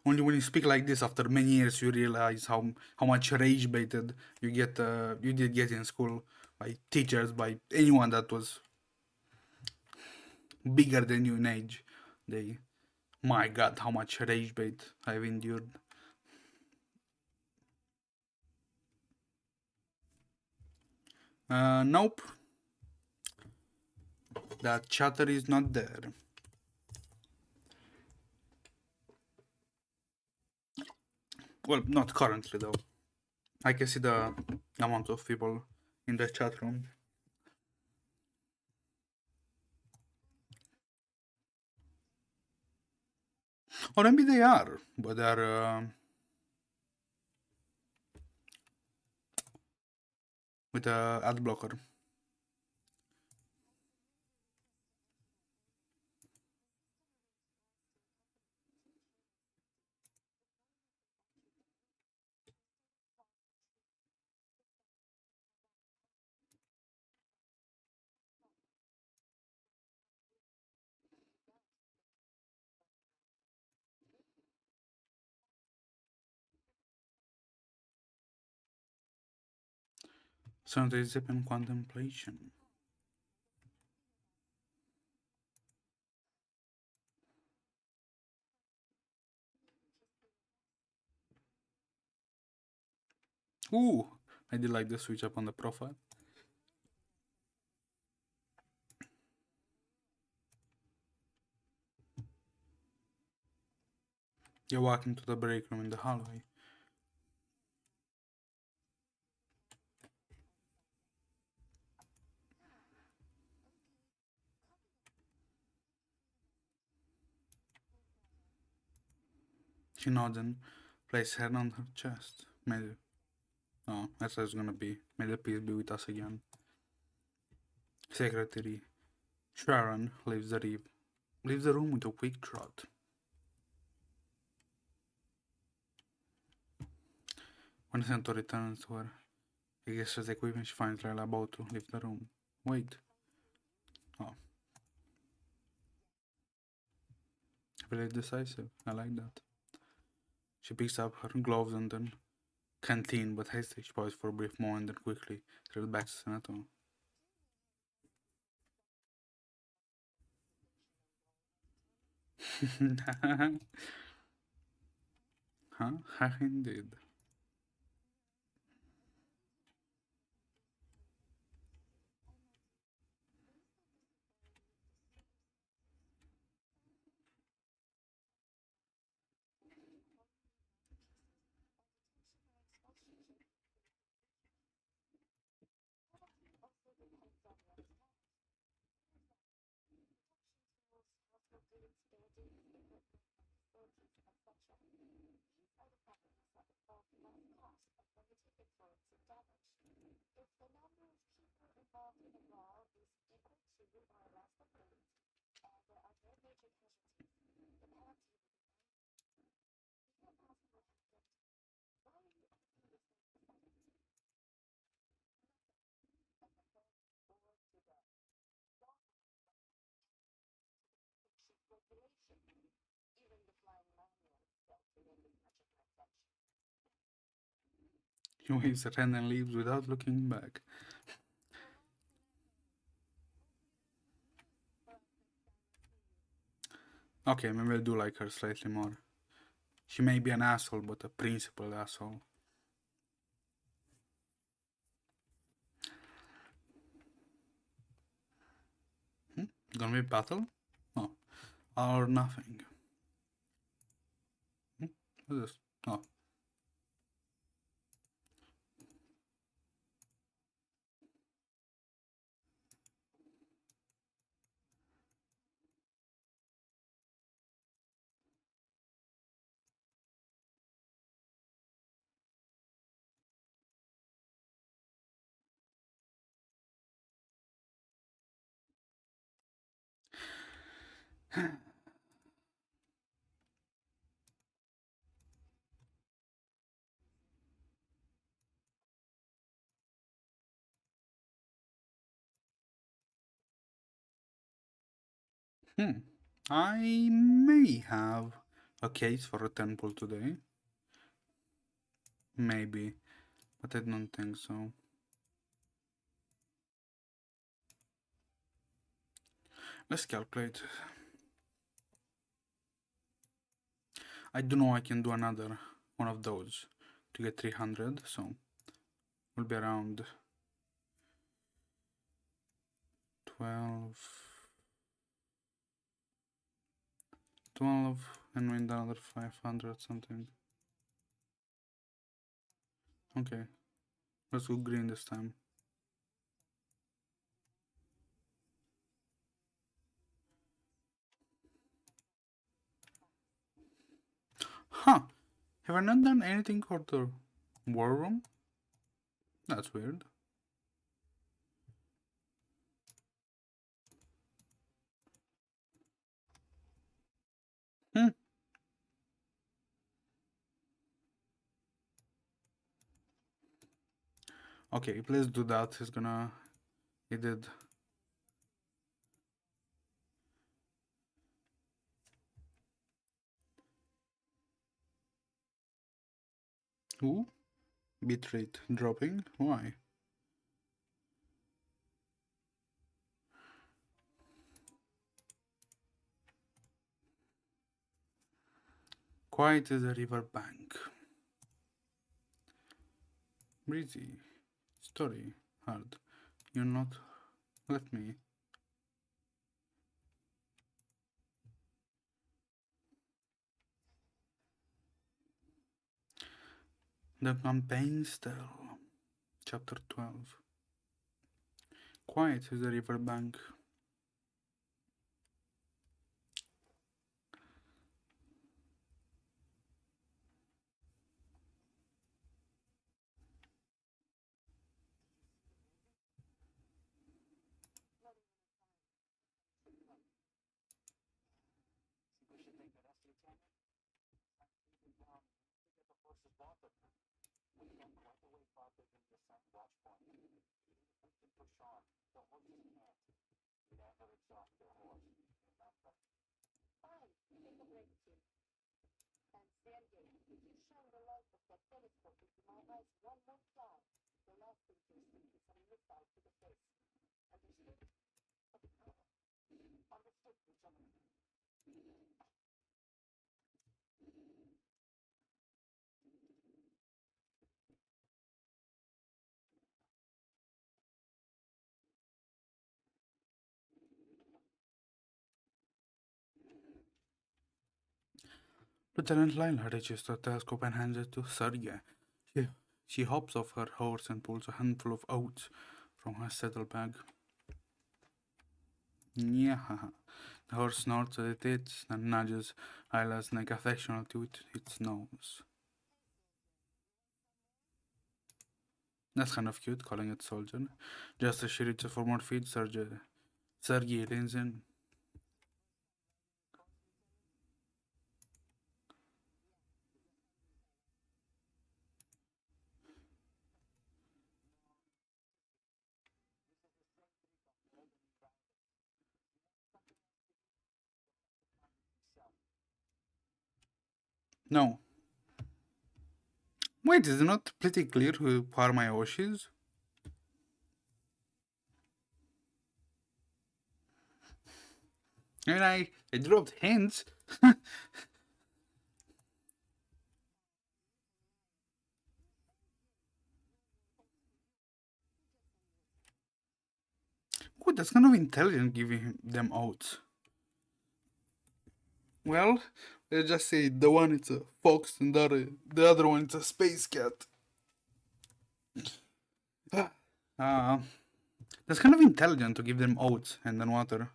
Speaker 1: only when you speak like this after many years you realize how much rage baited you did get in school by teachers, by anyone that was bigger than you in age. They, my God, how much rage bait I've endured. Nope, that chatter is not there. Well, not currently though. I can see the amount of people in the chat room. Or maybe they are, but they're with a ad blocker. Sunday zip and contemplation. Ooh, I did like the switch up on the profile. You walk into the break room in the hallway. She nods and places her hand on her chest. May oh, that's how it's gonna be. May the peace be with us again. Secretary Sharon leaves the room with a quick trot. When Santo returns to her, he gets his equipment. She finds Layla about to leave the room. Wait. Oh, very decisive. I like that. She picks up her gloves and then canteen, but hastily she pauses for a brief moment and quickly turns back to Senator. Huh? Indeed. He waves at hand and leaves without looking back. Okay, maybe I'll do like her slightly more. She may be an asshole, but a principled asshole. Gonna be battle? No. All or nothing. What's this? Oh. I may have a case for a temple today. Maybe. But I don't think so. Let's calculate. I do know I can do another one of those to get 300, so we'll be around 12, 12 and win another 500 something. Okay, let's go green this time. Huh, have I not done anything for the war room? That's weird. Hmm. Okay, please do that. He's gonna. He did. Ooh, bitrate dropping. Why? Quiet as a river bank. Breezy. Story. Hard. You're not. Let me. The campaign still. Chapter 12. Quiet as a river bank. Lieutenant Lila reaches the telescope and hands it to Sergei. She hops off her horse and pulls a handful of oats from her saddlebag. Yeah, the horse snorts at it and nudges Lila's neck affectionately with its nose. That's kind of cute, calling it soldier. Just as she reaches for more feed, Sergei leans in. No. Wait, is it not pretty clear who Parmayoshi is? I mean, I dropped hints. Good, that's kind of intelligent giving them oats. Well, let's just say the one it's a fox and the other one it's a space cat. Uh, that's kind of intelligent to give them oats and then water.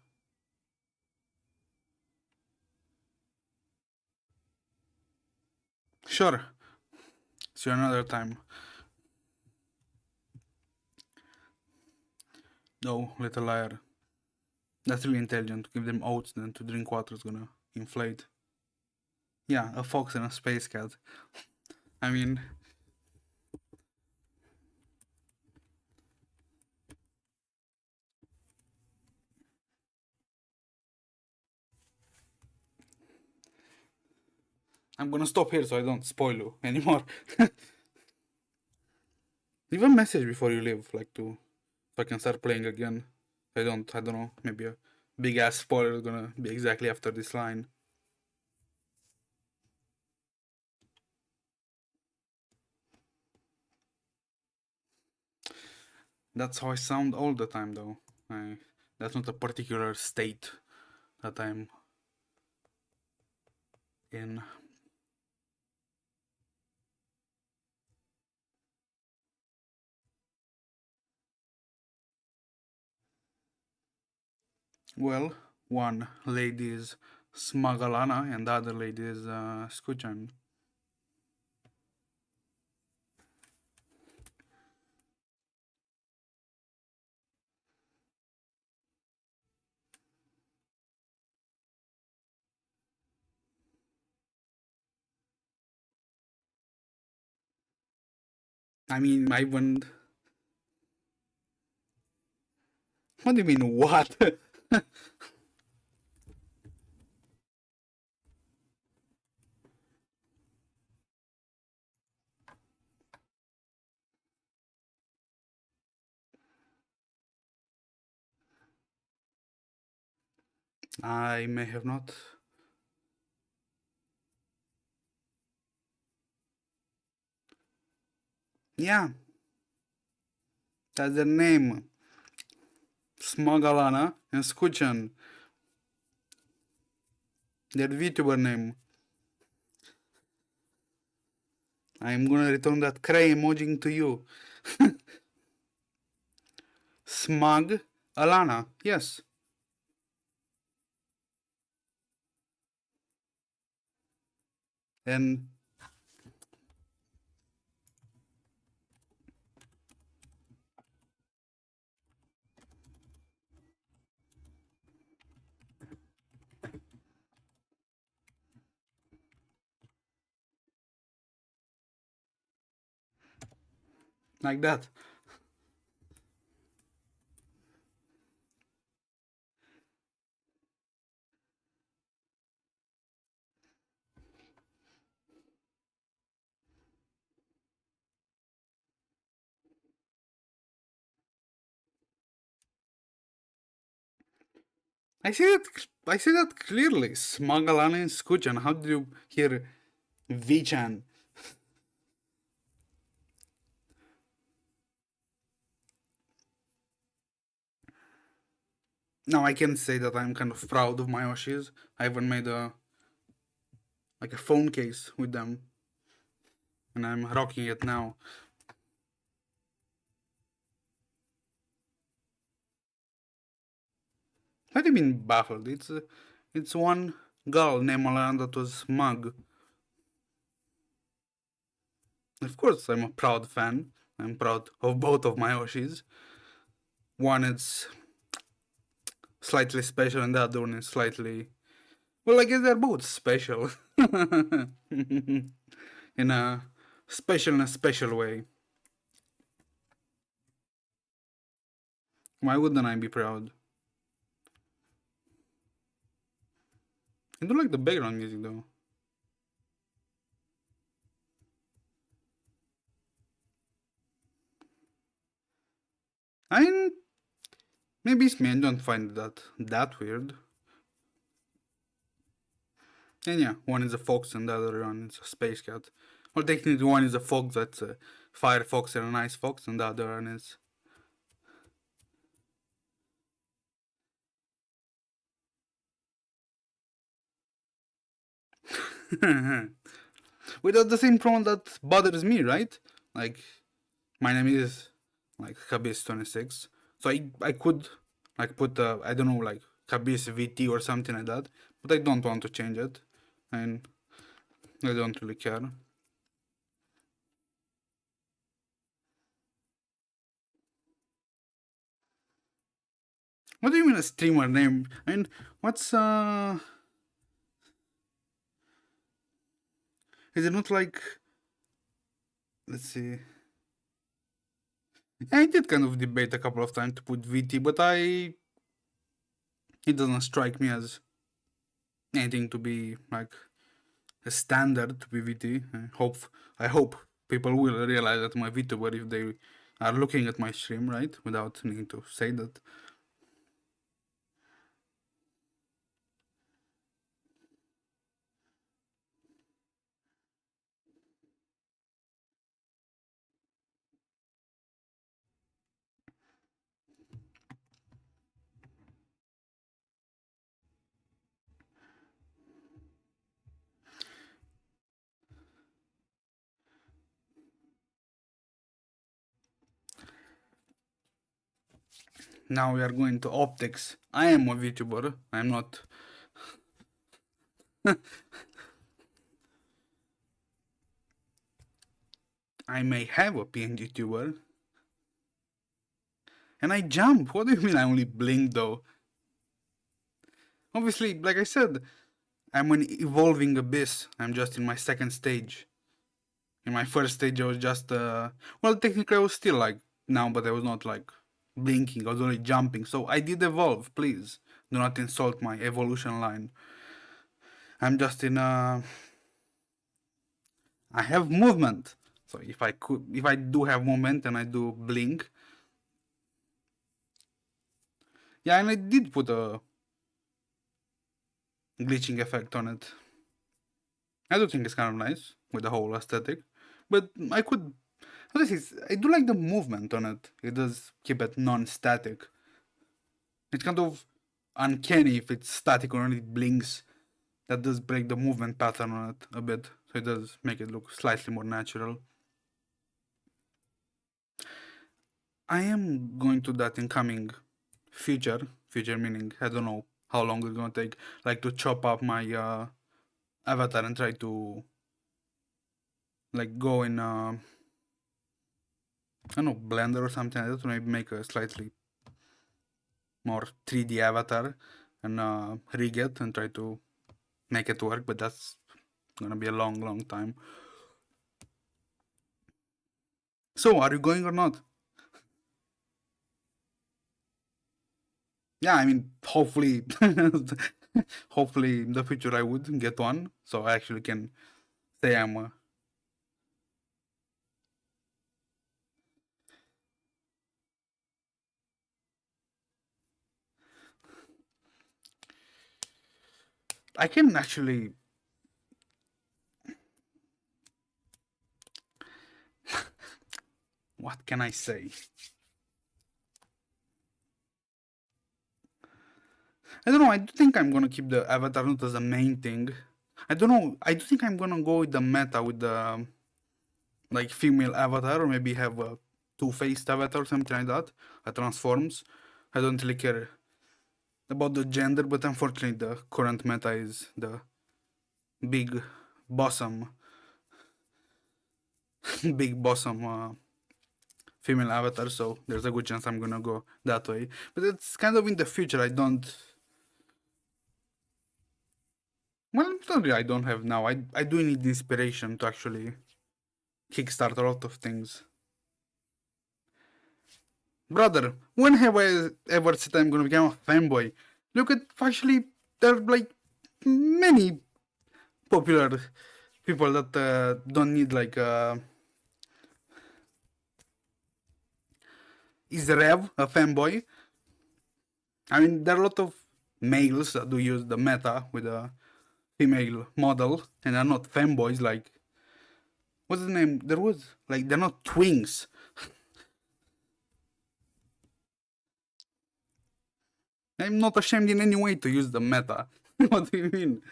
Speaker 1: Sure, see you another time. No, little liar. That's really intelligent to give them oats then to drink water is gonna inflate. Yeah, a fox and a space cat. I mean, I'm gonna stop here so I don't spoil you anymore. Leave a message before you leave, like to so I can start playing again. I don't know, maybe a big ass spoiler is gonna be exactly after this line. That's how I sound all the time though. That's not a particular state that I'm in. Well, one lady is Smagalana and the other lady is Skuchan. I mean, I wouldn't. What do you mean, what? I may have not. Yeah, that's their name. Smogalana and Skuchan. Their VTuber name. I'm gonna return that cray emoji to you. Smug Alana. Yes. And like that. I see that clearly. Smug Alana and Skuchan. How did you hear Vichan? Now I can say that I'm kind of proud of my Oshis. I even made a phone case with them, and I'm rocking it now. What do you mean baffled? It's one girl named Alana that was smug. Of course, I'm a proud fan. I'm proud of both of my Oshis. One is slightly special, and the other one is slightly. Well, I guess they're both special. In in a special way. Why wouldn't I be proud? I do like the background music though. I mean, maybe it's me. I don't find that weird. And yeah, one is a fox and the other one is a space cat. Well, technically, one is a fox that's a fire fox and a nice fox, and the other one is. Without the same problem that bothers me, right? Like, my name is like Habis26, so I could like put I don't know, like Habis VT or something like that, but I don't want to change it, and I don't really care. What do you mean a streamer name? I mean, what's is it not like, let's see. I did kind of debate a couple of times to put VT, but it doesn't strike me as anything to be like a standard to be VT. I hope people will realize that my VTuber if they are looking at my stream, right? Without needing to say that. Now we are going to optics. I am a VTuber. I'm not. I may have a PNG tuber. And I jump. What do you mean I only blink though? Obviously, like I said, I'm an evolving abyss. I'm just in my second stage. In my first stage, I was just well, technically I was still like now, but I was not like blinking. I was only jumping. So I did evolve. Please do not insult my evolution line. I'm just in I have movement. So if I do have movement and I do blink, yeah, and I did put a glitching effect on it. I do think it's kind of nice with the whole aesthetic, but I could This is, I do like the movement on it. It does keep it non-static. It's kind of uncanny if it's static or only it blinks. That does break the movement pattern on it a bit, so it does make it look slightly more natural. I am going to that in coming future meaning I don't know how long it's gonna take, like to chop up my avatar and try to like go in I don't know, Blender or something like that, to maybe make a slightly more 3D avatar and rig it and try to make it work, but that's gonna be a long time. So, are you going or not? Yeah, I mean, hopefully, hopefully in the future I would get one, so I actually can say I'm. I can actually. What can I say? I don't know. I do think I'm gonna keep the avatar not as the main thing. I don't know. I do think I'm gonna go with the meta with the like female avatar, or maybe have a two-faced avatar, something like that. That transforms. I don't really care about the gender, but unfortunately, the current meta is the big bosom, big bosom female avatar. So there's a good chance I'm gonna go that way. But it's kind of in the future. I don't. Well, sorry, I don't have now. I do need inspiration to actually kickstart a lot of things. Brother, when have I ever said I'm gonna become a fanboy? Look at, actually, there are like many popular people that don't need like is Rev a fanboy? I mean, there are a lot of males that do use the meta with a female model and are not fanboys. Like, what's the name? There was like they're not twins. I'm not ashamed in any way to use the meta. What do you mean?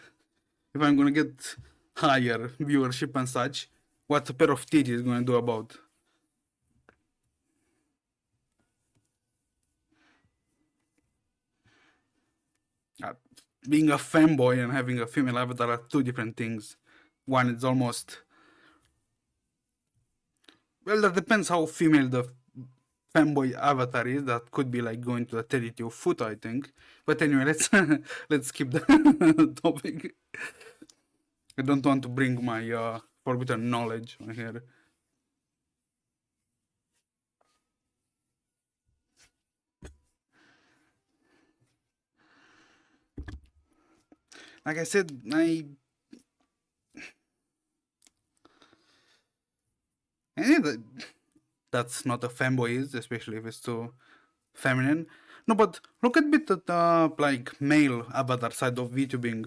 Speaker 1: If I'm gonna get higher viewership and such, what a pair of titties is gonna do about? Uh, Being a fanboy and having a female avatar are two different things. One is almost, well, that depends how female the fanboy avatar is. That could be like going to the territory of foot, I think. But anyway, let's let's skip the topic. I don't want to bring my forbidden knowledge on here. Like I said, that's not a fanboy is, especially if it's too feminine. No, but look at bit at the like male avatar side of VTubing.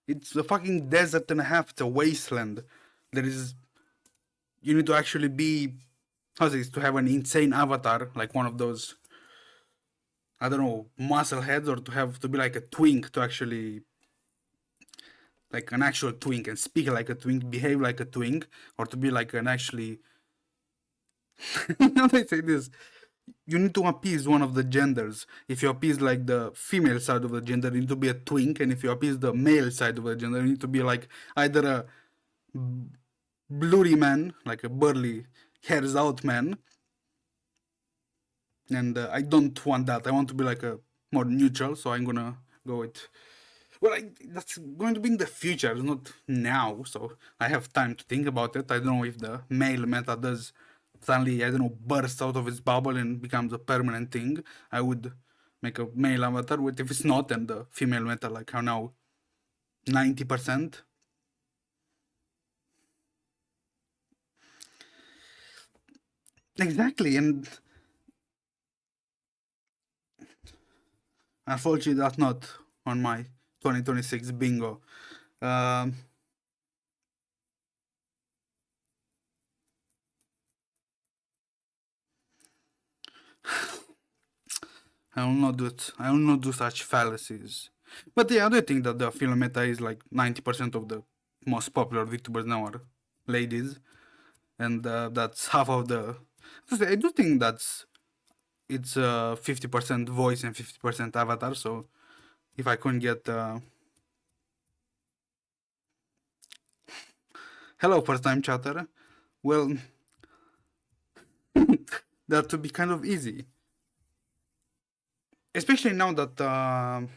Speaker 1: It's a fucking desert and a half. It's a wasteland. There is, you need to actually be, how's this, to have an insane avatar like one of those, I don't know, muscle heads, or to have to be like a twink to actually, like an actual twink and speak like a twink, behave like a twink, or to be like an actually. How do I say this? You need to appease one of the genders. If you appease like the female side of the gender, you need to be a twink, and if you appease the male side of the gender, you need to be like either a blurry man, like a burly, hairs out man, and I don't want that. I want to be like a more neutral, so I'm gonna go with. Well, that's going to be in the future, not now. So I have time to think about it. I don't know if the male meta does suddenly, I don't know, burst out of its bubble and becomes a permanent thing. I would make a male avatar with, if it's not, and the female meta like how now 90%. Exactly, and unfortunately that's not on my 2026 bingo. Um, I will not do it. I will not do such fallacies. But yeah, I do think that the film meta is like 90% of the most popular VTubers now are ladies, and that's half of the. I do think it's 50% voice and 50% avatar. So if I couldn't get hello first time chatter, well, that would be kind of easy, especially now that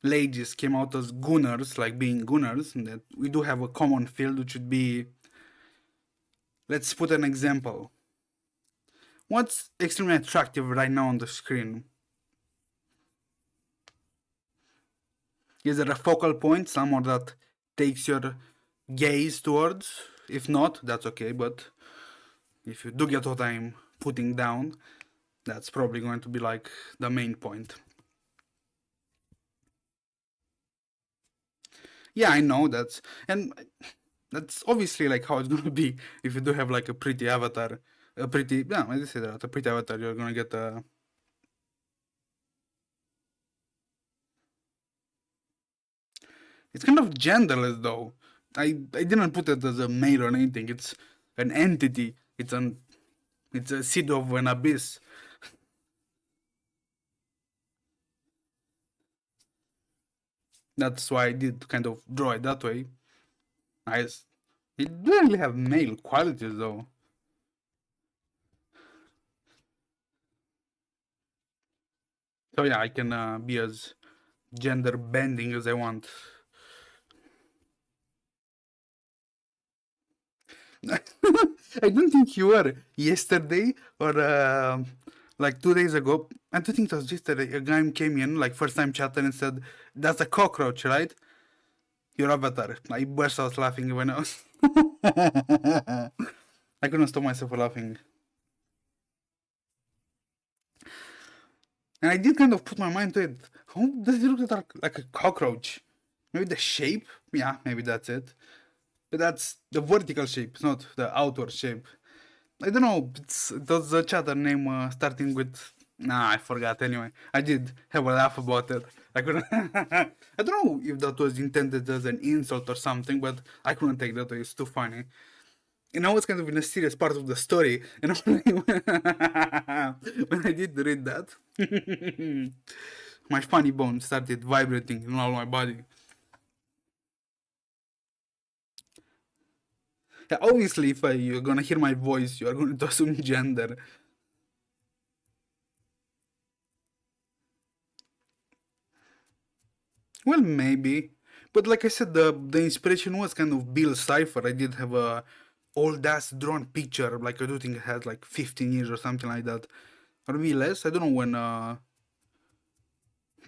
Speaker 1: ladies came out as gunners, like being gunners, and that we do have a common field, which would be, let's put an example. What's extremely attractive right now on the screen? Is there a focal point, somewhere that takes your gaze towards? If not, that's okay, but if you do get what I'm putting down, that's probably going to be like the main point. Yeah, I know that's obviously like how it's gonna be if you do have like a pretty avatar, a pretty yeah, I just say that a pretty avatar, you're gonna get a. It's kind of genderless though. I didn't put it as a male or anything. It's an entity. It's a seed of an abyss. That's why I did kind of draw it that way. I it doesn't really have male qualities though. So yeah, I can be as gender bending as I want. I don't think you were yesterday or like 2 days ago. I don't think it was yesterday. A guy came in like first time chatting and said, "That's a cockroach, right?" Your avatar. I burst out laughing when I was. I couldn't stop myself from laughing. And I did kind of put my mind to it. How does it look like a cockroach? Maybe the shape? Yeah, maybe that's it. But that's the vertical shape, it's not the outward shape. I don't know, it was a chatter name starting with. Nah, I forgot anyway. I did have a laugh about it. I couldn't. I don't know if that was intended as an insult or something, but I couldn't take that. It's too funny. And I was kind of in a serious part of the story, and when I did read that, my funny bone started vibrating in all my body. Yeah, obviously, if you're gonna hear my voice, you are going to assume gender. Well, maybe, but like I said, the inspiration was kind of Bill Cipher. I did have a old ass drawn picture, like I do think it had like 15 years or something like that, or maybe less. I don't know when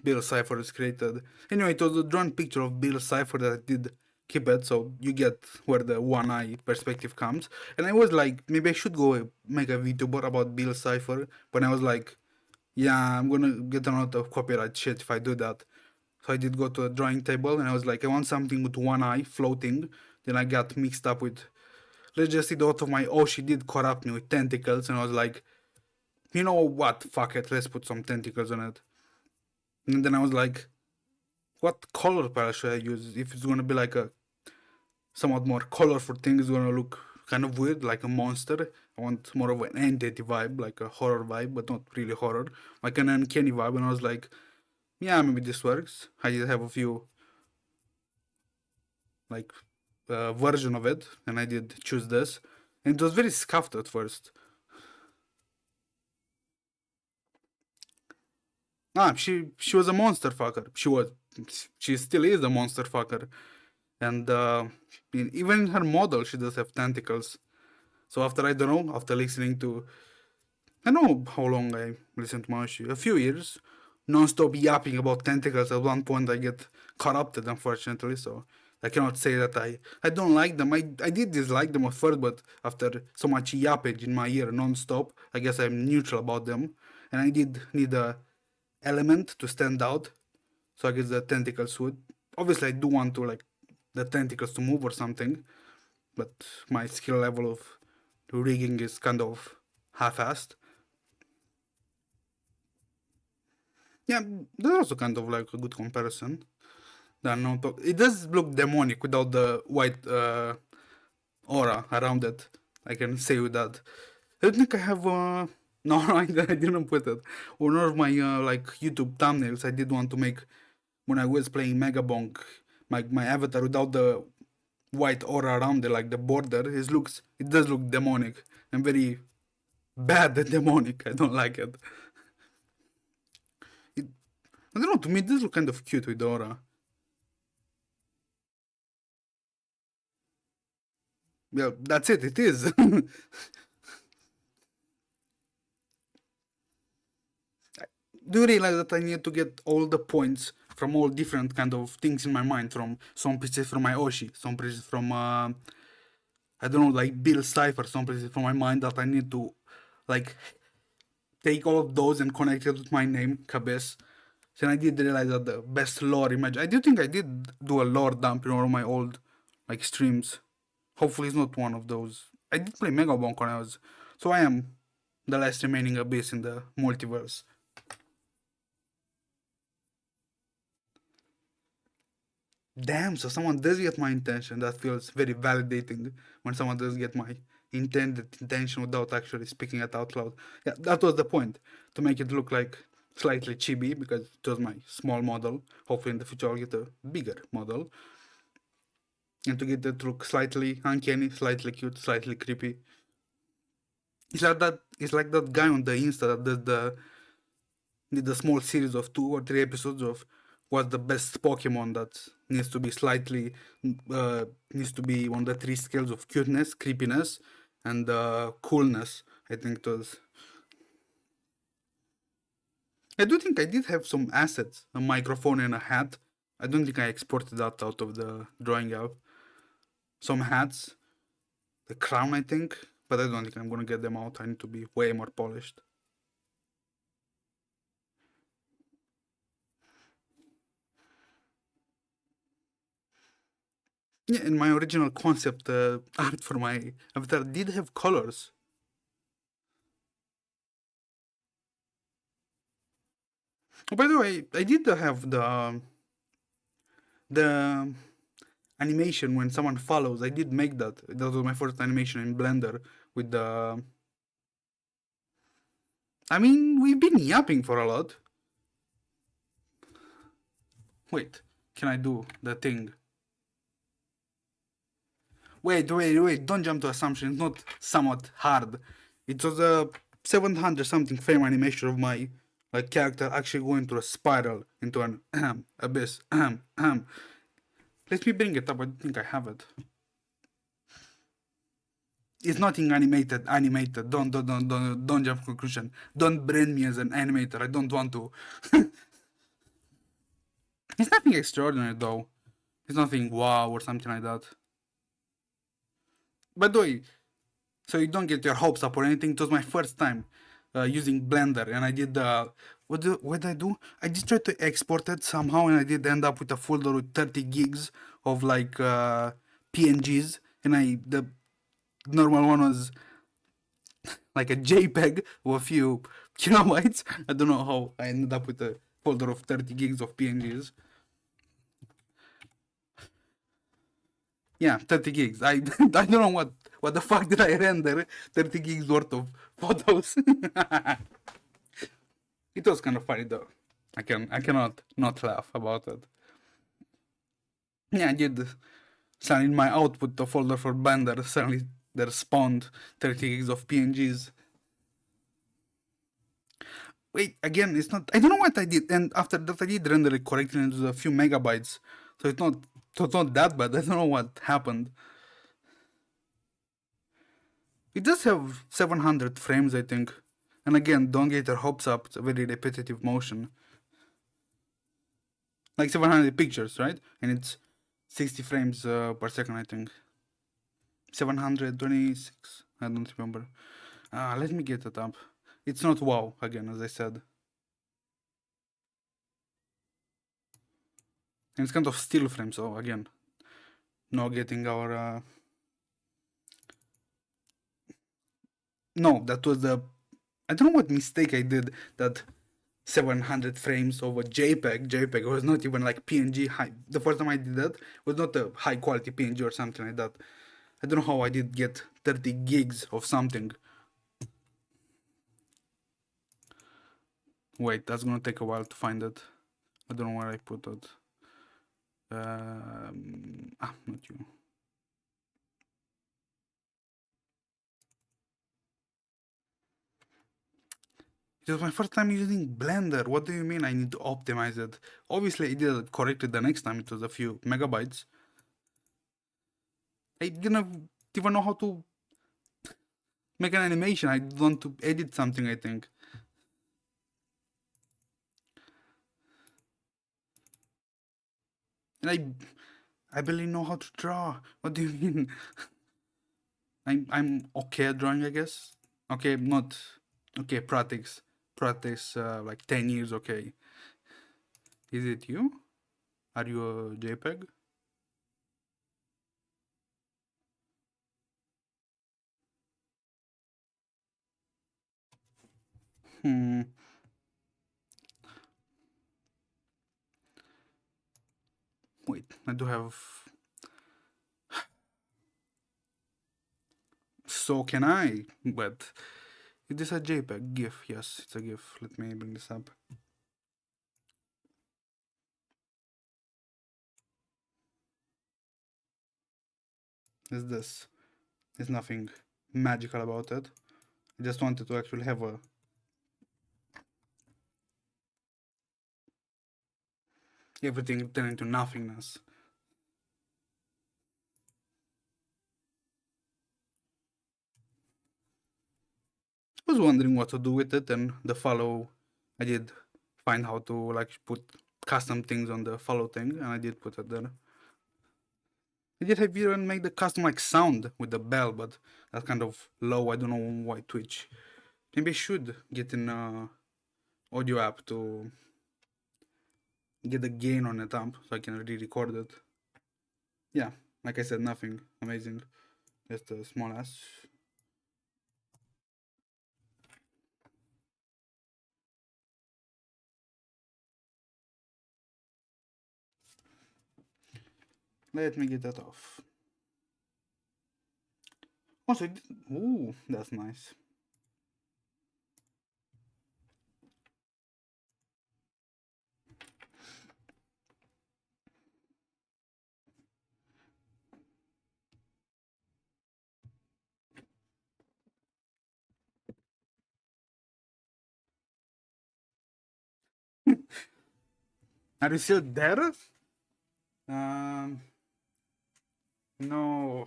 Speaker 1: Bill Cipher is created. Anyway, it was a drawn picture of Bill Cipher that I did keep it, so you get where the one eye perspective comes. And I was like, maybe I should go make a VTuber about Bill Cipher, but I was like, yeah, I'm gonna get a lot of copyright shit if I do that. So I did go to a drawing table and I was like, I want something with one eye floating. Then I got mixed up with, let's just see the out of my, oh, she did corrupt me with tentacles. And I was like, you know what? Fuck it. Let's put some tentacles on it. And then I was like, what color palette should I use? If it's gonna be like a somewhat more colorful thing, it's gonna look kind of weird, like a monster. I want more of an entity vibe, like a horror vibe, but not really horror, like an uncanny vibe. And I was like, yeah, maybe this works. I did have a few like version of it, and I did choose this. And it was very scuffed at first. She was a monster fucker. She still is a monster fucker. And even in her model, she does have tentacles. So after I don't know, after listening to, I don't know how long I listened to Maoshi, a few years, non-stop yapping about tentacles. At one point, I get corrupted, unfortunately. So I cannot say that I don't like them. I did dislike them at first, but after so much yappage in my ear non-stop, I guess I'm neutral about them. And I did need a element to stand out. So I guess the tentacles would. Obviously, I do want to like the tentacles to move or something, but my skill level of rigging is kind of half-assed. Yeah, that's also kind of like a good comparison. It does look demonic without the white aura around it. I can say with that. I don't think I have. No, I didn't put it. One of my like YouTube thumbnails I did want to make when I was playing Megabonk, my avatar without the white aura around it, like the border. It does look demonic and very bad and demonic. I don't like it. it. I don't know. To me, it does look kind of cute with the aura. Yeah, that's it. It is. Do you realize that I need to get all the points from all different kind of things in my mind, from some pieces from my Oshi, some pieces from I don't know, like Bill Cipher, some pieces from my mind that I need to like take all of those and connect it with my name, Kabes. Then I did realize that the best lore image. I do think I did do a lore dump in all of my old like streams. Hopefully, it's not one of those. I did play Megabonk when I was, so I am the last remaining abyss in the multiverse. Damn, so someone does get my intention. That feels very validating when someone does get my intended intention without actually speaking it out loud. Yeah, that was the point. To make it look like slightly chibi because it was my small model. Hopefully in the future I'll get a bigger model. And to get it to look slightly uncanny, slightly cute, slightly creepy. It's like that guy on the Insta that does did a small series of 2 or 3 episodes of what's the best Pokemon that needs to be slightly needs to be on the 3 scales of cuteness, creepiness, and coolness. I think it was. I do think I did have some assets, a microphone and a hat. I don't think I exported that out of the drawing app. Some hats, the crown, I think, but I don't think I'm gonna get them out. I need to be way more polished. Yeah, in my original concept art for my avatar did have colors. Oh, by the way, I did have the animation when someone follows. I did make that. That was my first animation in Blender with the. I mean, we've been yapping for a lot. Wait, can I do the thing? Wait! Don't jump to assumption. It's not somewhat hard. It was a 700 something frame animation of my like character actually going through a spiral into an abyss. Let me bring it up. I think I have it. It's nothing animated. Animated. Don't jump to conclusion. Don't brand me as an animator. I don't want to. It's nothing extraordinary though. It's nothing wow or something like that. By the way, so you don't get your hopes up or anything. It was my first time using Blender, and I did what did I do? I just tried to export it somehow, and I did end up with a folder with 30 gigs of like PNGs, and the normal one was like a JPEG of a few kilobytes. I don't know how I ended up with a folder of 30 gigs of PNGs. Yeah, 30 gigs. I I don't know what the fuck did I render 30 gigs worth of photos. It was kind of funny though. I cannot not laugh about it. Yeah, I did. Suddenly in my output the folder for Blender suddenly there spawned 30 gigs of PNGs. Wait, again, it's not. I don't know what I did, and after that I did render it correctly into a few megabytes, so it's not that bad. I don't know what happened. It does have 700 frames, I think, and again, don't get your hopes up. It's a very repetitive motion, like 700 pictures, right? And it's 60 frames per second, I think. 726. I don't remember. Let me get it up. It's not wow again, as I said, and it's kind of still frame. So again, no getting our no, that was the. I don't know what mistake I did. That 700 frames over JPEG. JPEG was not even like PNG high. The first time I did that was not a high quality PNG or something like that. I don't know how I did get 30 gigs of something. Wait, that's gonna take a while to find it. I don't know where I put it. Not you. It was my first time using Blender. What do you mean I need to optimize it? Obviously, I did it correctly the next time. It was a few megabytes. I didn't even know how to make an animation. I want to edit something, I think. And I barely know how to draw. What do you mean? I'm okay at drawing, I guess. Okay, not okay. Practice like 10 years. Okay. Is it you? Are you a JPEG? Hmm. Wait, I do have. So can I? But is this a JPEG? GIF? Yes, it's a GIF. Let me bring this up. Is this? There's nothing magical about it. I just wanted to actually have a. Everything turn into nothingness. I was wondering what to do with it, and the follow, I did find how to like put custom things on the follow thing, and I did put it there. I did have even make the custom like sound with the bell, but that's kind of low. I don't know why Twitch. Maybe I should get an audio app to get the gain on it up so I can re-record it. Yeah, like I said, nothing amazing. Just a small ass. Let me get that off. Also, ooh, that's nice. Are you still there? Um, no.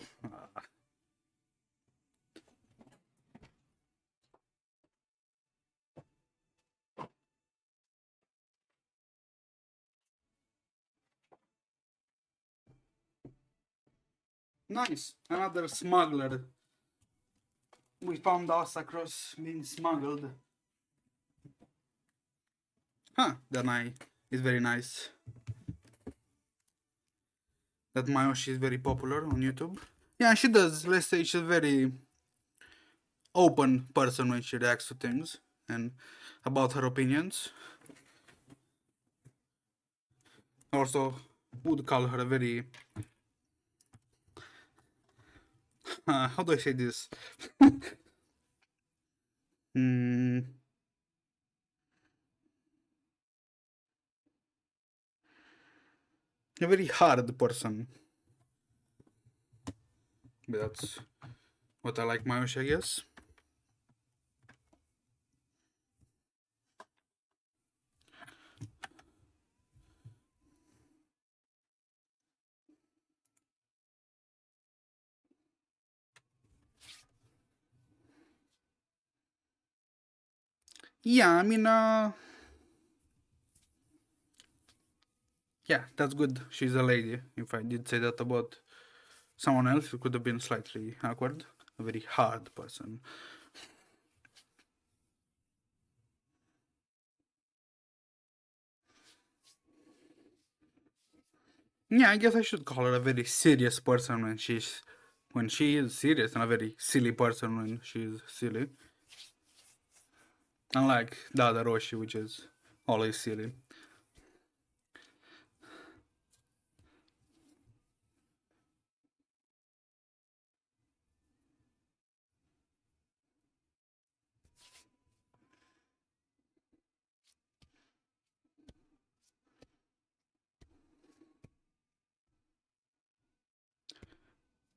Speaker 1: Nice. Another smuggler. We found us across being smuggled. Huh, that night is very nice. That Mayoshi is very popular on YouTube. Yeah, she does. Let's say she's a very open person when she reacts to things and about her opinions. Also, would call her a very how do I say this? mm, a very hard person. But that's what I like Mayoshi, I guess. Yeah, I mean, yeah, that's good. She's a lady. If I did say that about someone else, it could have been slightly awkward. A very hard person. Yeah, I guess I should call her a very serious person when she is serious, and a very silly person when she is silly. Unlike the other Roshi, which is Always silly.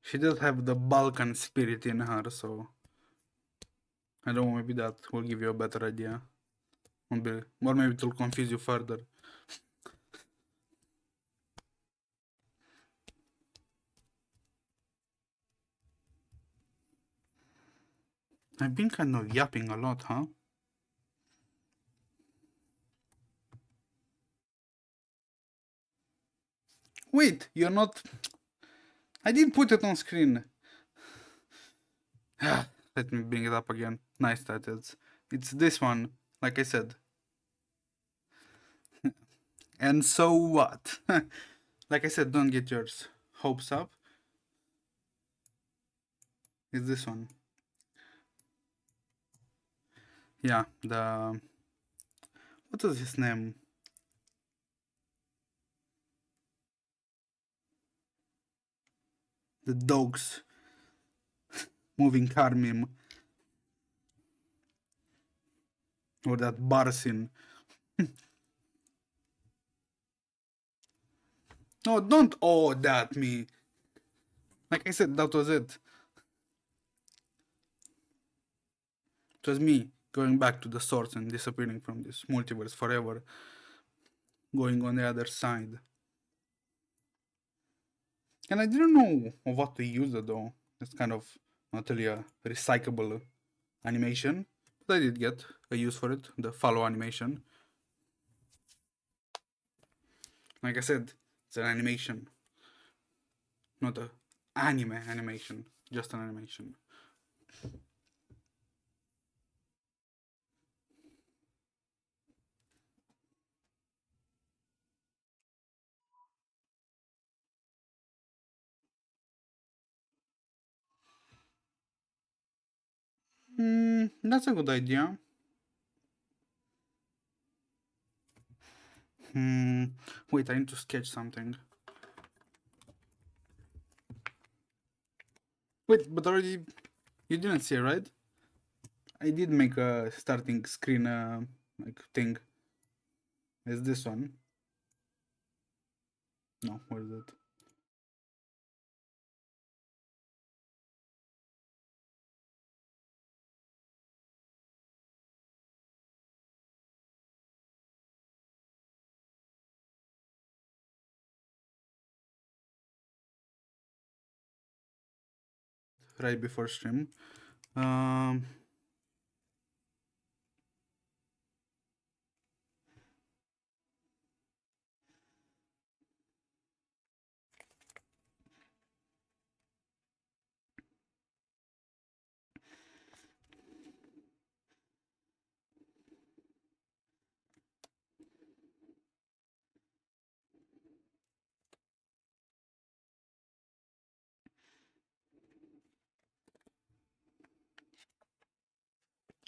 Speaker 1: She does have the Balkan spirit in her, so I don't know, maybe that will give you a better idea. Maybe, or maybe it will confuse you further. I've been kind of yapping a lot, huh? Wait, you're not... I didn't put it on screen. Let me bring it up again. Nice titles. It's this one, like I said. And so what? Like I said, don't get your hopes up. It's this one. Yeah, the... What was his name? The dogs. Moving car meme. Or that bar scene. No, don't oh that me. Like I said, that was it. It was me going back to the source and disappearing from this multiverse forever. Going on the other side. And I didn't know of what to use it though. It's kind of not really a recyclable animation. But I did get a use for it, the follow animation. Like I said, it's an animation. Not a anime animation. Just an animation. That's a good idea. Wait, I need to sketch something. Wait, but already you didn't see, right? I did make a starting screen like thing. Is this one? No, where is it? Right before stream. Um,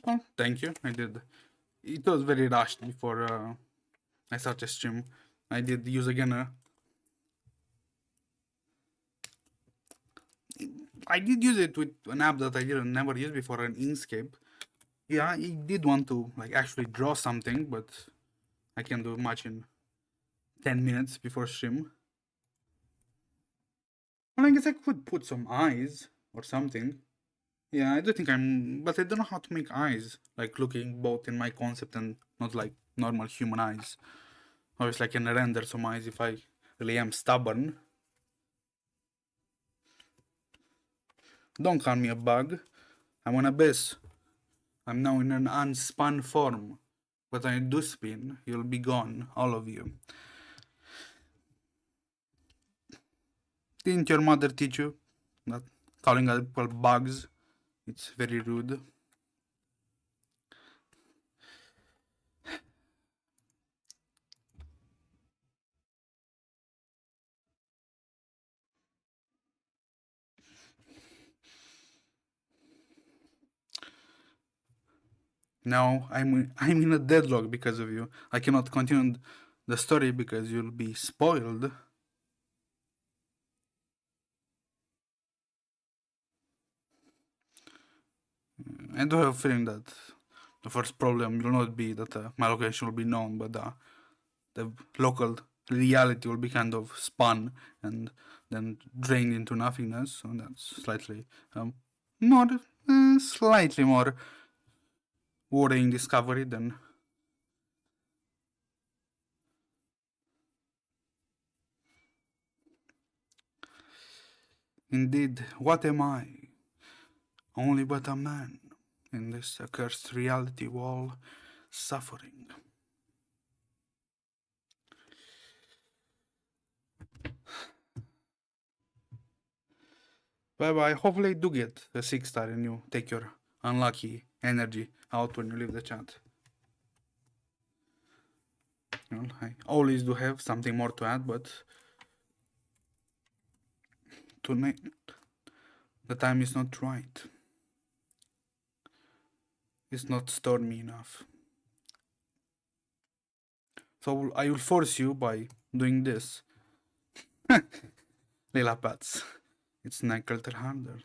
Speaker 1: oh, thank you. I did. It was very rushed before I started stream. I did use again. I did use it with an app that I didn't never use before, an Inkscape. Yeah, I did want to like actually draw something, but I can do much in 10 minutes before stream. Well, I guess I could put some eyes or something. Yeah, I do think but I don't know how to make eyes, like looking both in my concept and not like normal human eyes. Obviously, I can render some eyes if I really am stubborn. Don't call me a bug. I'm an abyss. I'm now in an unspun form. But when I do spin, you'll be gone, all of you. Didn't your mother teach you that calling other people bugs? It's very rude. Now I'm in a deadlock because of you. I cannot continue the story because you'll be spoiled. I do have a feeling that the first problem will not be that my location will be known, but the local reality will be kind of spun and then drained into nothingness. So that's more, slightly more worrying discovery than. Indeed, what am I? Only but a man in this accursed reality wall, suffering. Bye bye. Hopefully, do get a 6-star and you take your unlucky energy out when you leave the chat. I always do have something more to add, but tonight the time is not right. It's not stormy enough. So I will force you by doing this. Lila Pats. It's neck a little harder.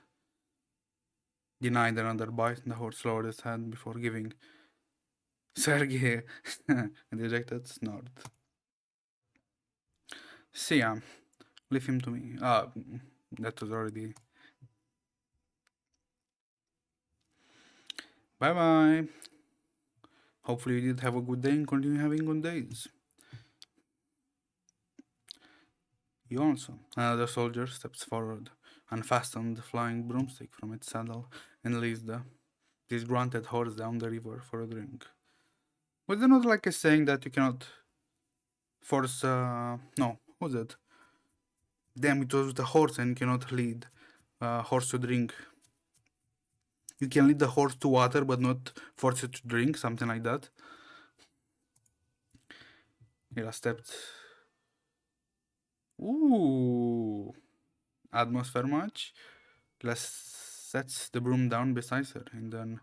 Speaker 1: Denied another bite, and the horse lowered his head before giving Sergei a dejected snort. See, leave him to me. That was already. Bye bye. Hopefully, you did have a good day and continue having good days. You also. Another soldier steps forward, unfastened the flying broomstick from its saddle, and leads the disgruntled horse down the river for a drink. Was there not like a saying that you cannot force. No, what was it? Damn, it was the horse and you cannot lead horse to drink. You can lead the horse to water but not force it to drink, something like that. Ela stepped. Ooh. Atmosphere match. Let's sets the broom down beside her and then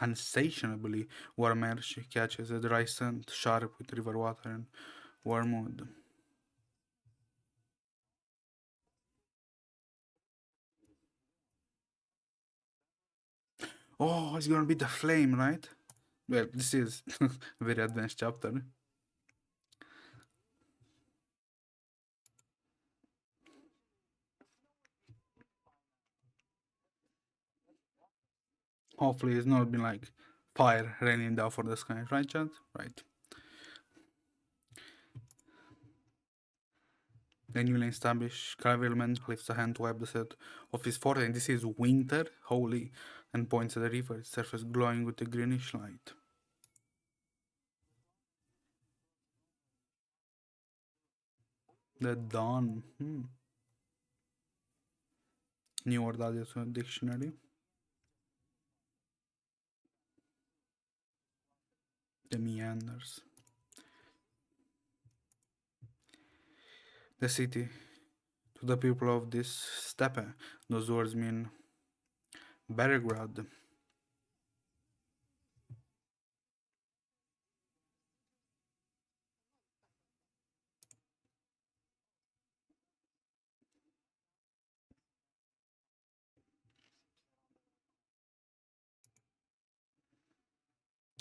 Speaker 1: unsatiably warm air she catches a dry scent sharp with river water and wormwood. Oh, it's gonna be the flame, right? Well, this is a very advanced chapter. Hopefully it's not been like fire raining down for the sky, right, chat? Right. The newly established cavalryman lifts a hand to wipe the sweat of his forehead, and this is winter, holy, and points at the river, its surface glowing with a greenish light. The dawn. New word added to the dictionary. The meanders. The city. To the people of this steppe, those words mean Beregrad.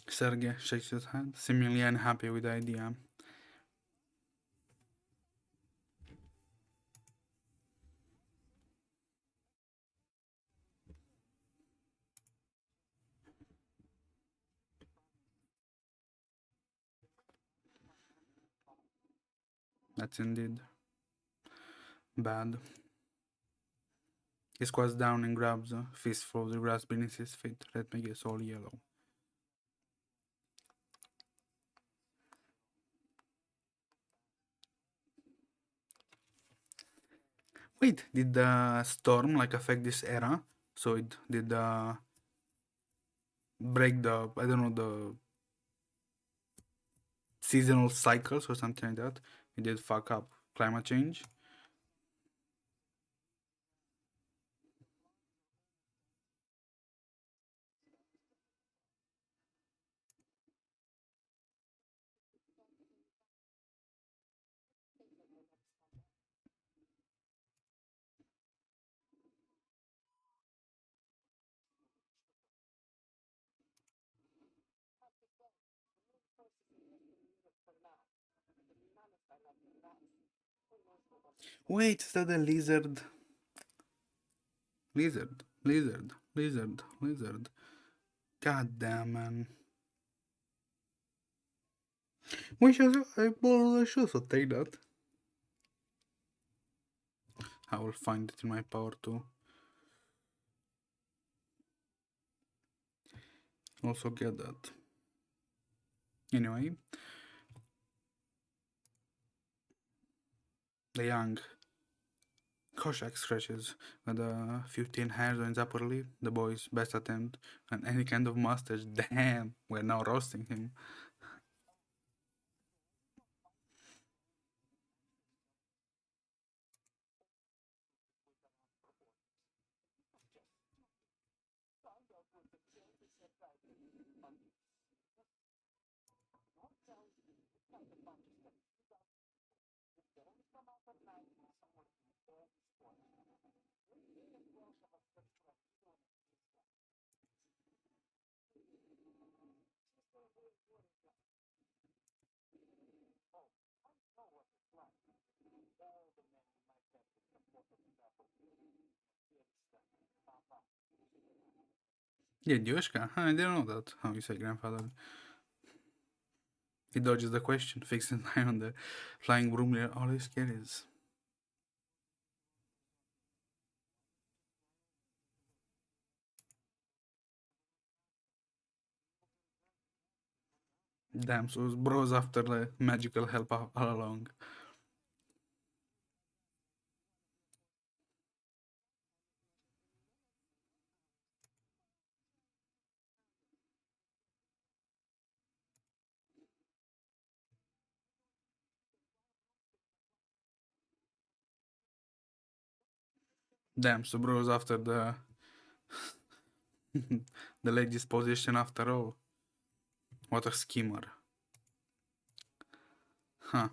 Speaker 1: Sergei shakes his head, seemingly unhappy with the idea. That's indeed bad. He squats down and grabs a fistful of the grass beneath his feet. Let me guess, all yellow. Wait, did the storm like affect this era? So it did break the, I don't know, the seasonal cycles or something like that? It did fuck up climate change. Wait, is that a lizard? Lizard, lizard, lizard, lizard. God damn, man. We should, I should also take that. I will find it in my power too. Also get that. Anyway, the young Koshak scratches with a 15 hairs on his upper lip. The boy's best attempt at any kind of mustache. Damn, we're now roasting him. Yeah, Dioshka? I didn't know that. How you say grandfather? He dodges the question, fixes an eye on the flying broom near all his carries. Damn, so his bros after the magical help all along. Damn, so bros after the the lady's position after all. What a schemer. Huh.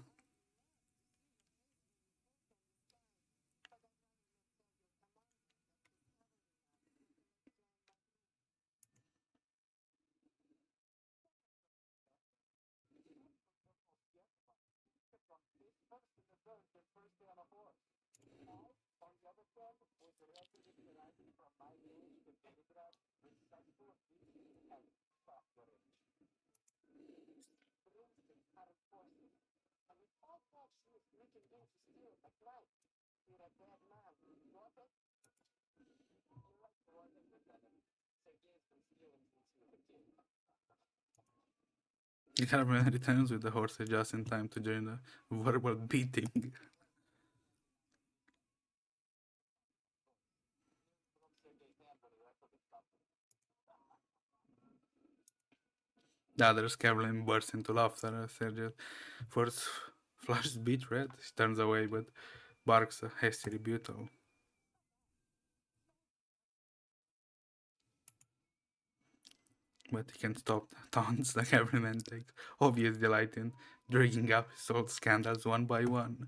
Speaker 1: The caravan returns with the horses just in time to join the verbal beating. The other Kevlin bursts into laughter as Sergio first flushes beet red. She turns away but barks a hasty rebuttal. But he can't stop the taunts the Kevlin takes obvious delight in dragging up his old scandals one by one.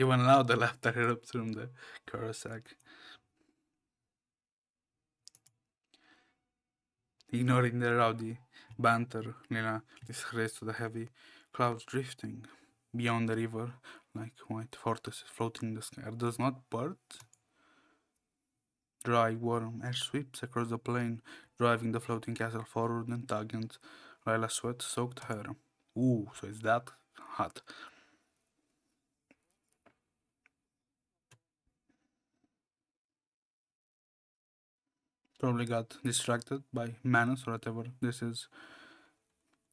Speaker 1: Even louder laughter erupts from the Corosac. Ignoring the rowdy banter, Lena is raised to the heavy clouds drifting beyond the river like white fortresses floating in the sky. Are those not birds? Dry, warm air sweeps across the plain, driving the floating castle forward and tugging Lila's sweat-soaked hair. Ooh, so it's that hot. Probably got distracted by Manus or whatever this is,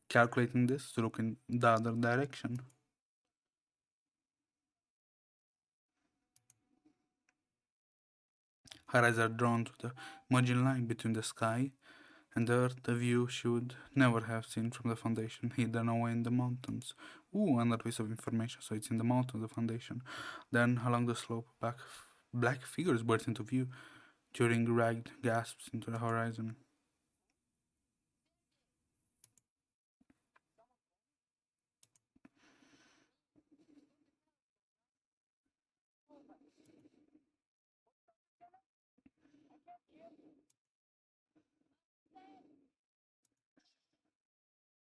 Speaker 1: calculating this to look in the other direction. Her eyes are drawn to the margin line between the sky and the earth, the view she would never have seen from the foundation, hidden away in the mountains. Ooh, another piece of information, so it's in the mountains, the foundation. Then, along the slope, black figures burst into view, during ragged gasps into the horizon.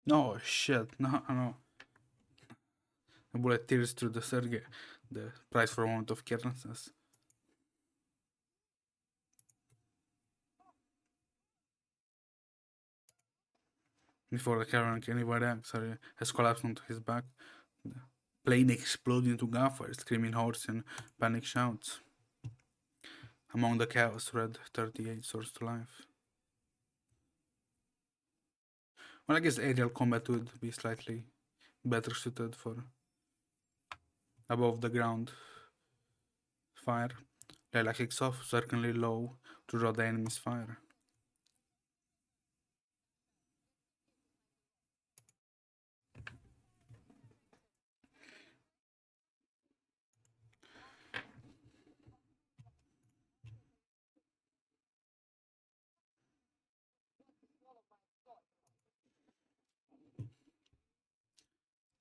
Speaker 1: No shit, no, no. A bullet tears through the Sergei. The price for a moment of carelessness. Before the caravan can even react, Sergei has collapsed onto his back. The plane explodes into gunfire, screaming horse and panic shouts. Among the chaos, Red 38 soars to life. Well, I guess aerial combat would be slightly better suited for above the ground fire. Layla kicks off, certainly low, to draw the enemy's fire.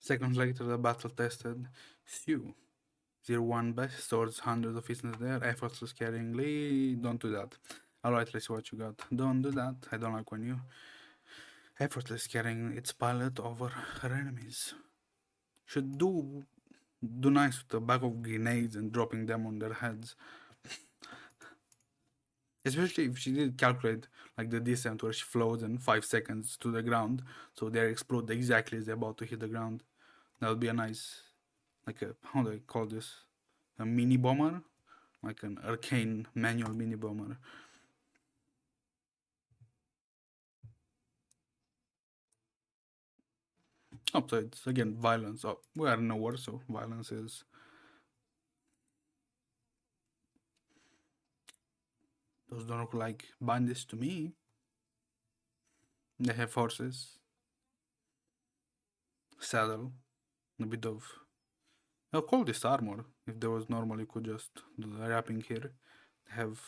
Speaker 1: Seconds later, the battle tested Thew. 0-1 best swords hundreds of instances there, effortless carryingly. Don't do that. Alright, let's see what you got. Don't do that. I don't like when you effortless carrying its pilot over her enemies. Should do nice with a bag of grenades and dropping them on their heads. Especially if she did calculate like the descent where she floats in 5 seconds to the ground, so they explode exactly as they're about to hit the ground. That would be a nice, like a, how do I call this? A mini bomber? Like an arcane manual mini bomber. Upsides, again, violence. Oh, we are in a war, so violence is. Those don't look like bandits to me. They have horses, saddle, a bit of. I'll call this armor. If there was normal, you could just do the wrapping here. They have.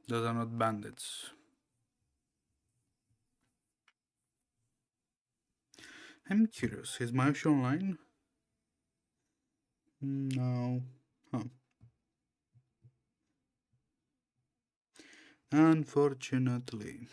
Speaker 1: Those are not bandits. I'm curious. Is Mayoshi online? No. Huh. Unfortunately.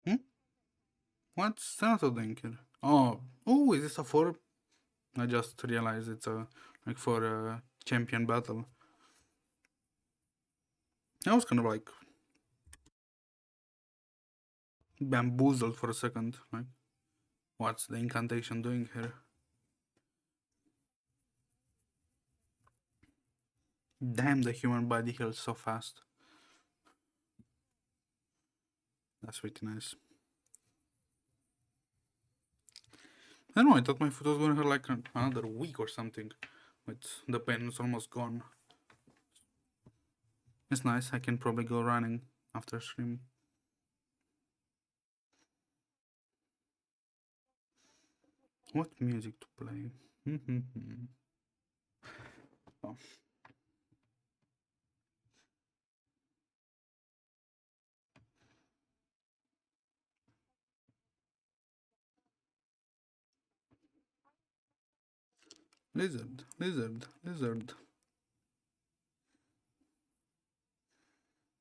Speaker 1: Hmm? What's Senator doing here? Oh, is this a 4? I just realized it's a like for a champion battle. I was kind of like bamboozled for a second. Like, what's the incantation doing here? Damn, the human body heals so fast. That's pretty nice. I don't know, I thought my foot was gonna hurt like another week or something. But the pain is almost gone. It's nice, I can probably go running after stream. What music to play? Oh. Lizard, lizard, lizard.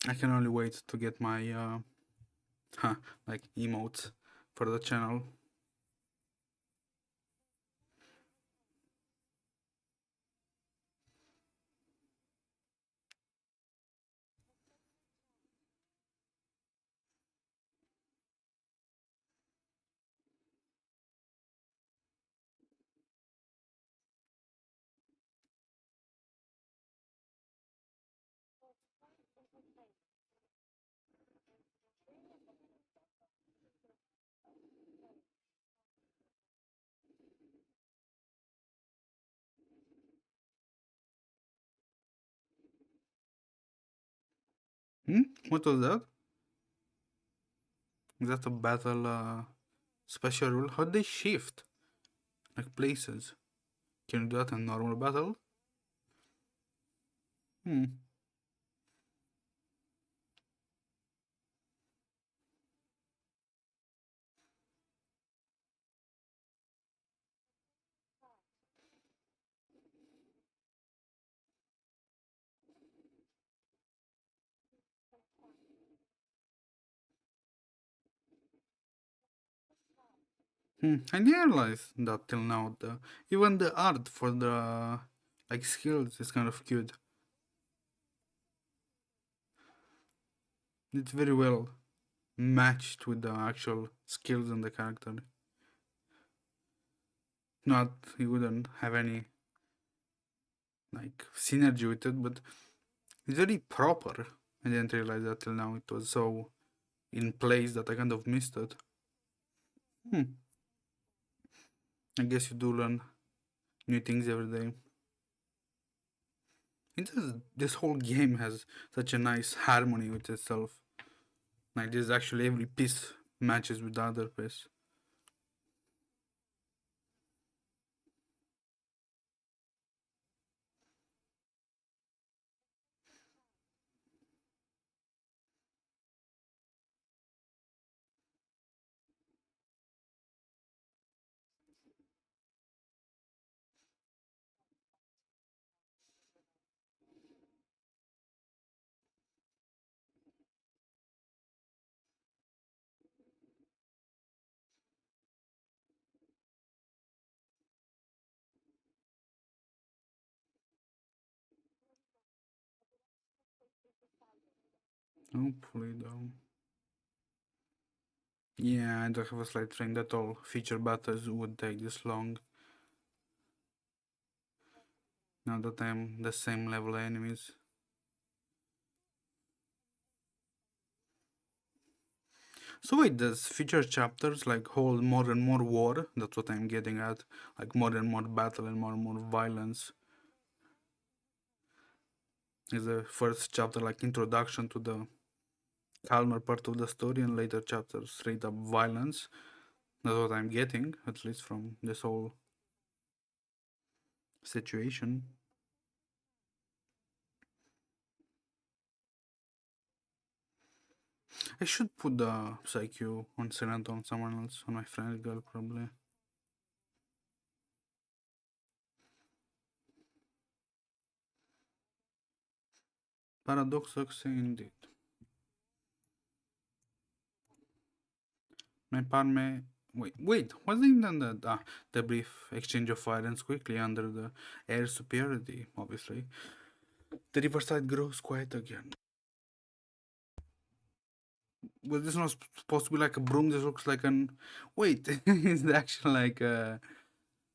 Speaker 1: I can only wait to get my like emotes for the channel. What was that? Is that a battle special rule? How did they shift? Like places. Can you do that in normal battle? Hmm. I didn't realize that till now. Even the art for the like skills is kind of cute. It's very well matched with the actual skills in the character. Not you wouldn't have any like synergy with it, but it's very proper. I didn't realize that till now. It was so in place that I kind of missed it. Hmm. I guess you do learn new things every day. This whole game has such a nice harmony with itself. Like this actually every piece matches with the other piece. Hopefully though. Yeah, I don't have a slight feeling that all feature battles would take this long. Now that I'm the same level enemies. So wait, does future chapters like hold more and more war? That's what I'm getting at. Like more and more battle and more violence. Is the first chapter like introduction to the calmer part of the story and later chapters straight up violence? That's what I'm getting, at least from this whole situation. I should put the Psyche on Silent on someone else, on my friend girl probably. Paradox indeed. My partner. Wait, what's the intended? The brief exchange of violence quickly under the air superiority, obviously. The riverside grows quiet again. Well, this not supposed to be like a broom. This looks like an. Wait, it's actually like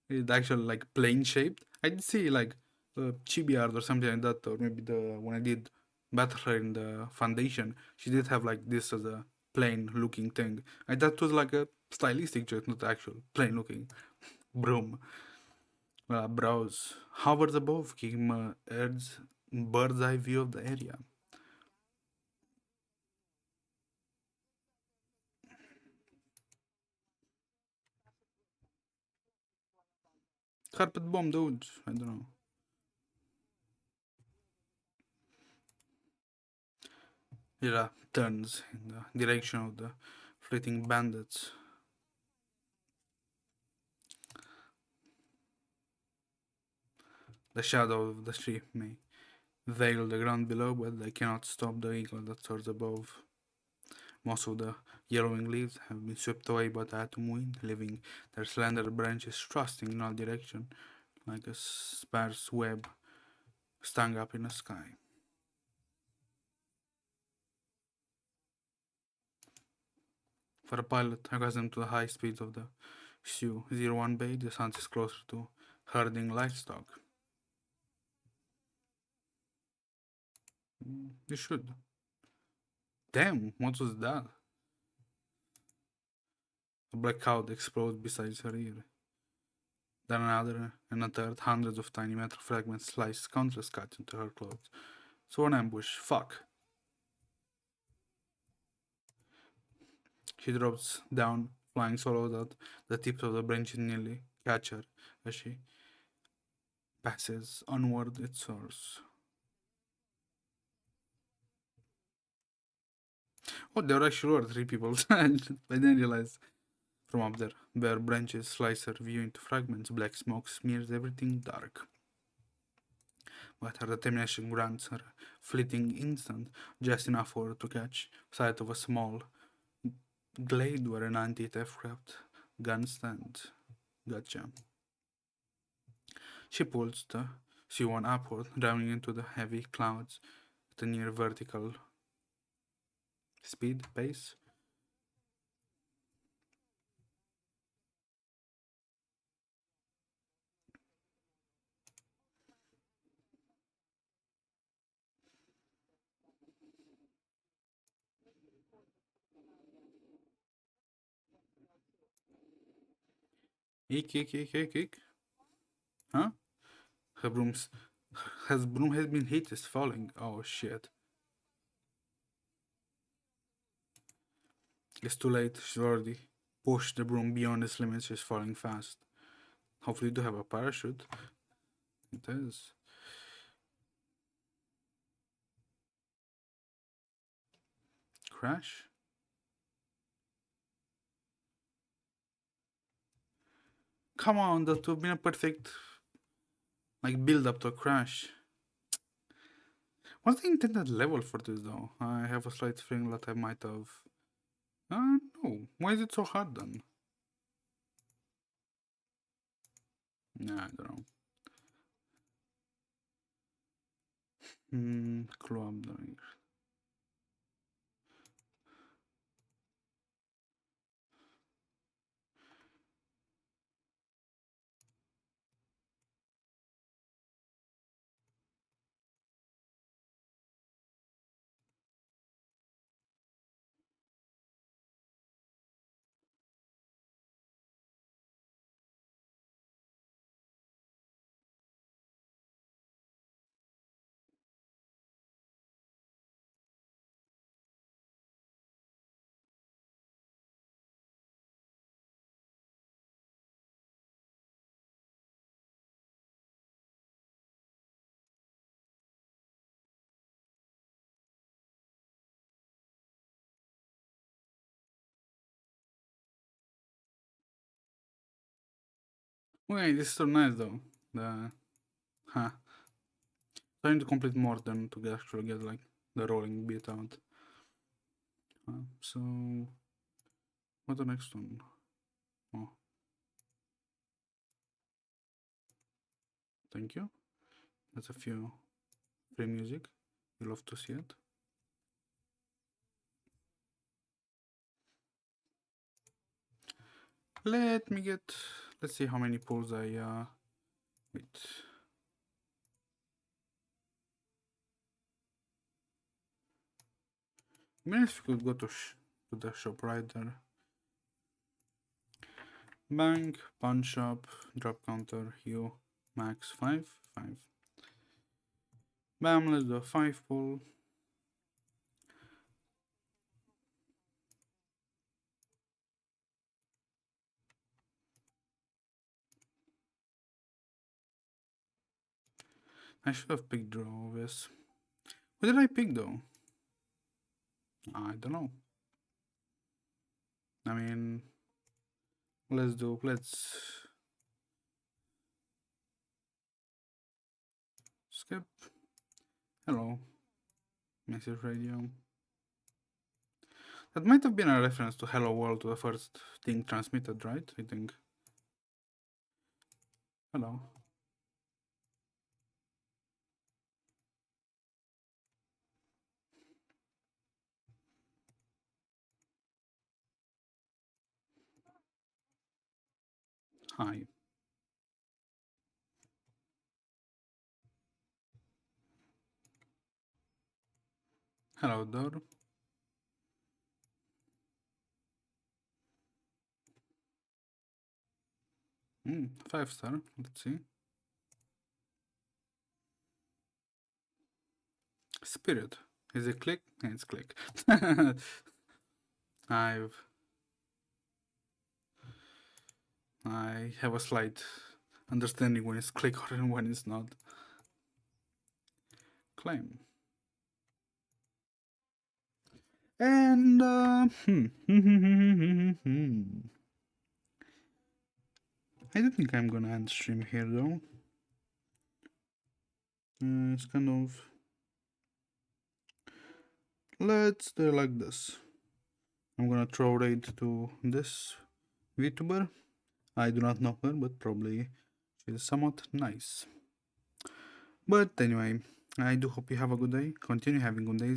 Speaker 1: it's actually like plane shaped. I did see like the chibi art or something like that, or maybe the when I did battle her in the foundation, she did have like this as a plain looking thing. And that was like a stylistic choice, not actual plain looking broom. Browse hovers above, giving Earth's bird's eye view of the area. Carpet bomb, dude. I don't know. Ira turns in the direction of the fleeting bandits. The shadow of the tree may veil the ground below, but they cannot stop the eagle that soars above. Most of the yellowing leaves have been swept away by the autumn wind, leaving their slender branches thrusting in all directions like a sparse web strung up in the sky. For a pilot accustomed to the high speeds of the Su-01 Bay, the sun is closer to herding livestock. You should. Damn, what was that? A black cloud explodes beside her ear. Then another and a third, hundreds of tiny metal fragments slice countless cuts into her clothes. So an ambush. Fuck. She drops down, flying solo that the tips of the branches nearly catcher as she passes onward its source. Oh, there actually were three people. I didn't realize. From up there, bare branches slice her view into fragments. Black smoke smears everything dark. But her determination grants her fleeting instant, just enough for her to catch sight of a small glade where an anti-theft craft gun stands. Gotcha. She pulls the C1 upward, drowning into the heavy clouds at a near vertical speed pace. Eek, eek, eek, eek, eek. Huh? Her broom's His broom has been hit, is falling. Oh shit. It's too late. She's already pushed the broom beyond its limits. She's falling fast. Hopefully, you do have a parachute. It is. Crash? Come on, that would have been a perfect like build up to a crash. What's the intended level for this though? I have a slight feeling that I might have. No. Why is it so hard then? Nah, I don't know. Club doing. Wait, this is so nice though. The trying to complete more than to actually get like the rolling bit out. So what's the next one? Oh, thank you. That's a few free music. You love to see it. Let me get. Let's see how many pulls I. Wait. Maybe if we could go to the shop right there. Bank, pawn shop, drop counter, hue, max 5, 5. Bam, let's do a 5 pull. I should have picked draw this. What did I pick though? I don't know. I mean, let's skip. Hello, message radio. That might have been a reference to Hello World, to the first thing transmitted, right? I think. Hello. Hi. Hello there. 5-star. Let's see. Spirit. Is it click? Yeah, it's click. I've I have a slight understanding when it's clicker and when it's not. Claim. And I don't think I'm gonna end stream here though. It's kind of, let's do it like this. I'm gonna throw raid to this VTuber. I do not know her, but probably she's somewhat nice. But anyway, I do hope you have a good day. Continue having good days.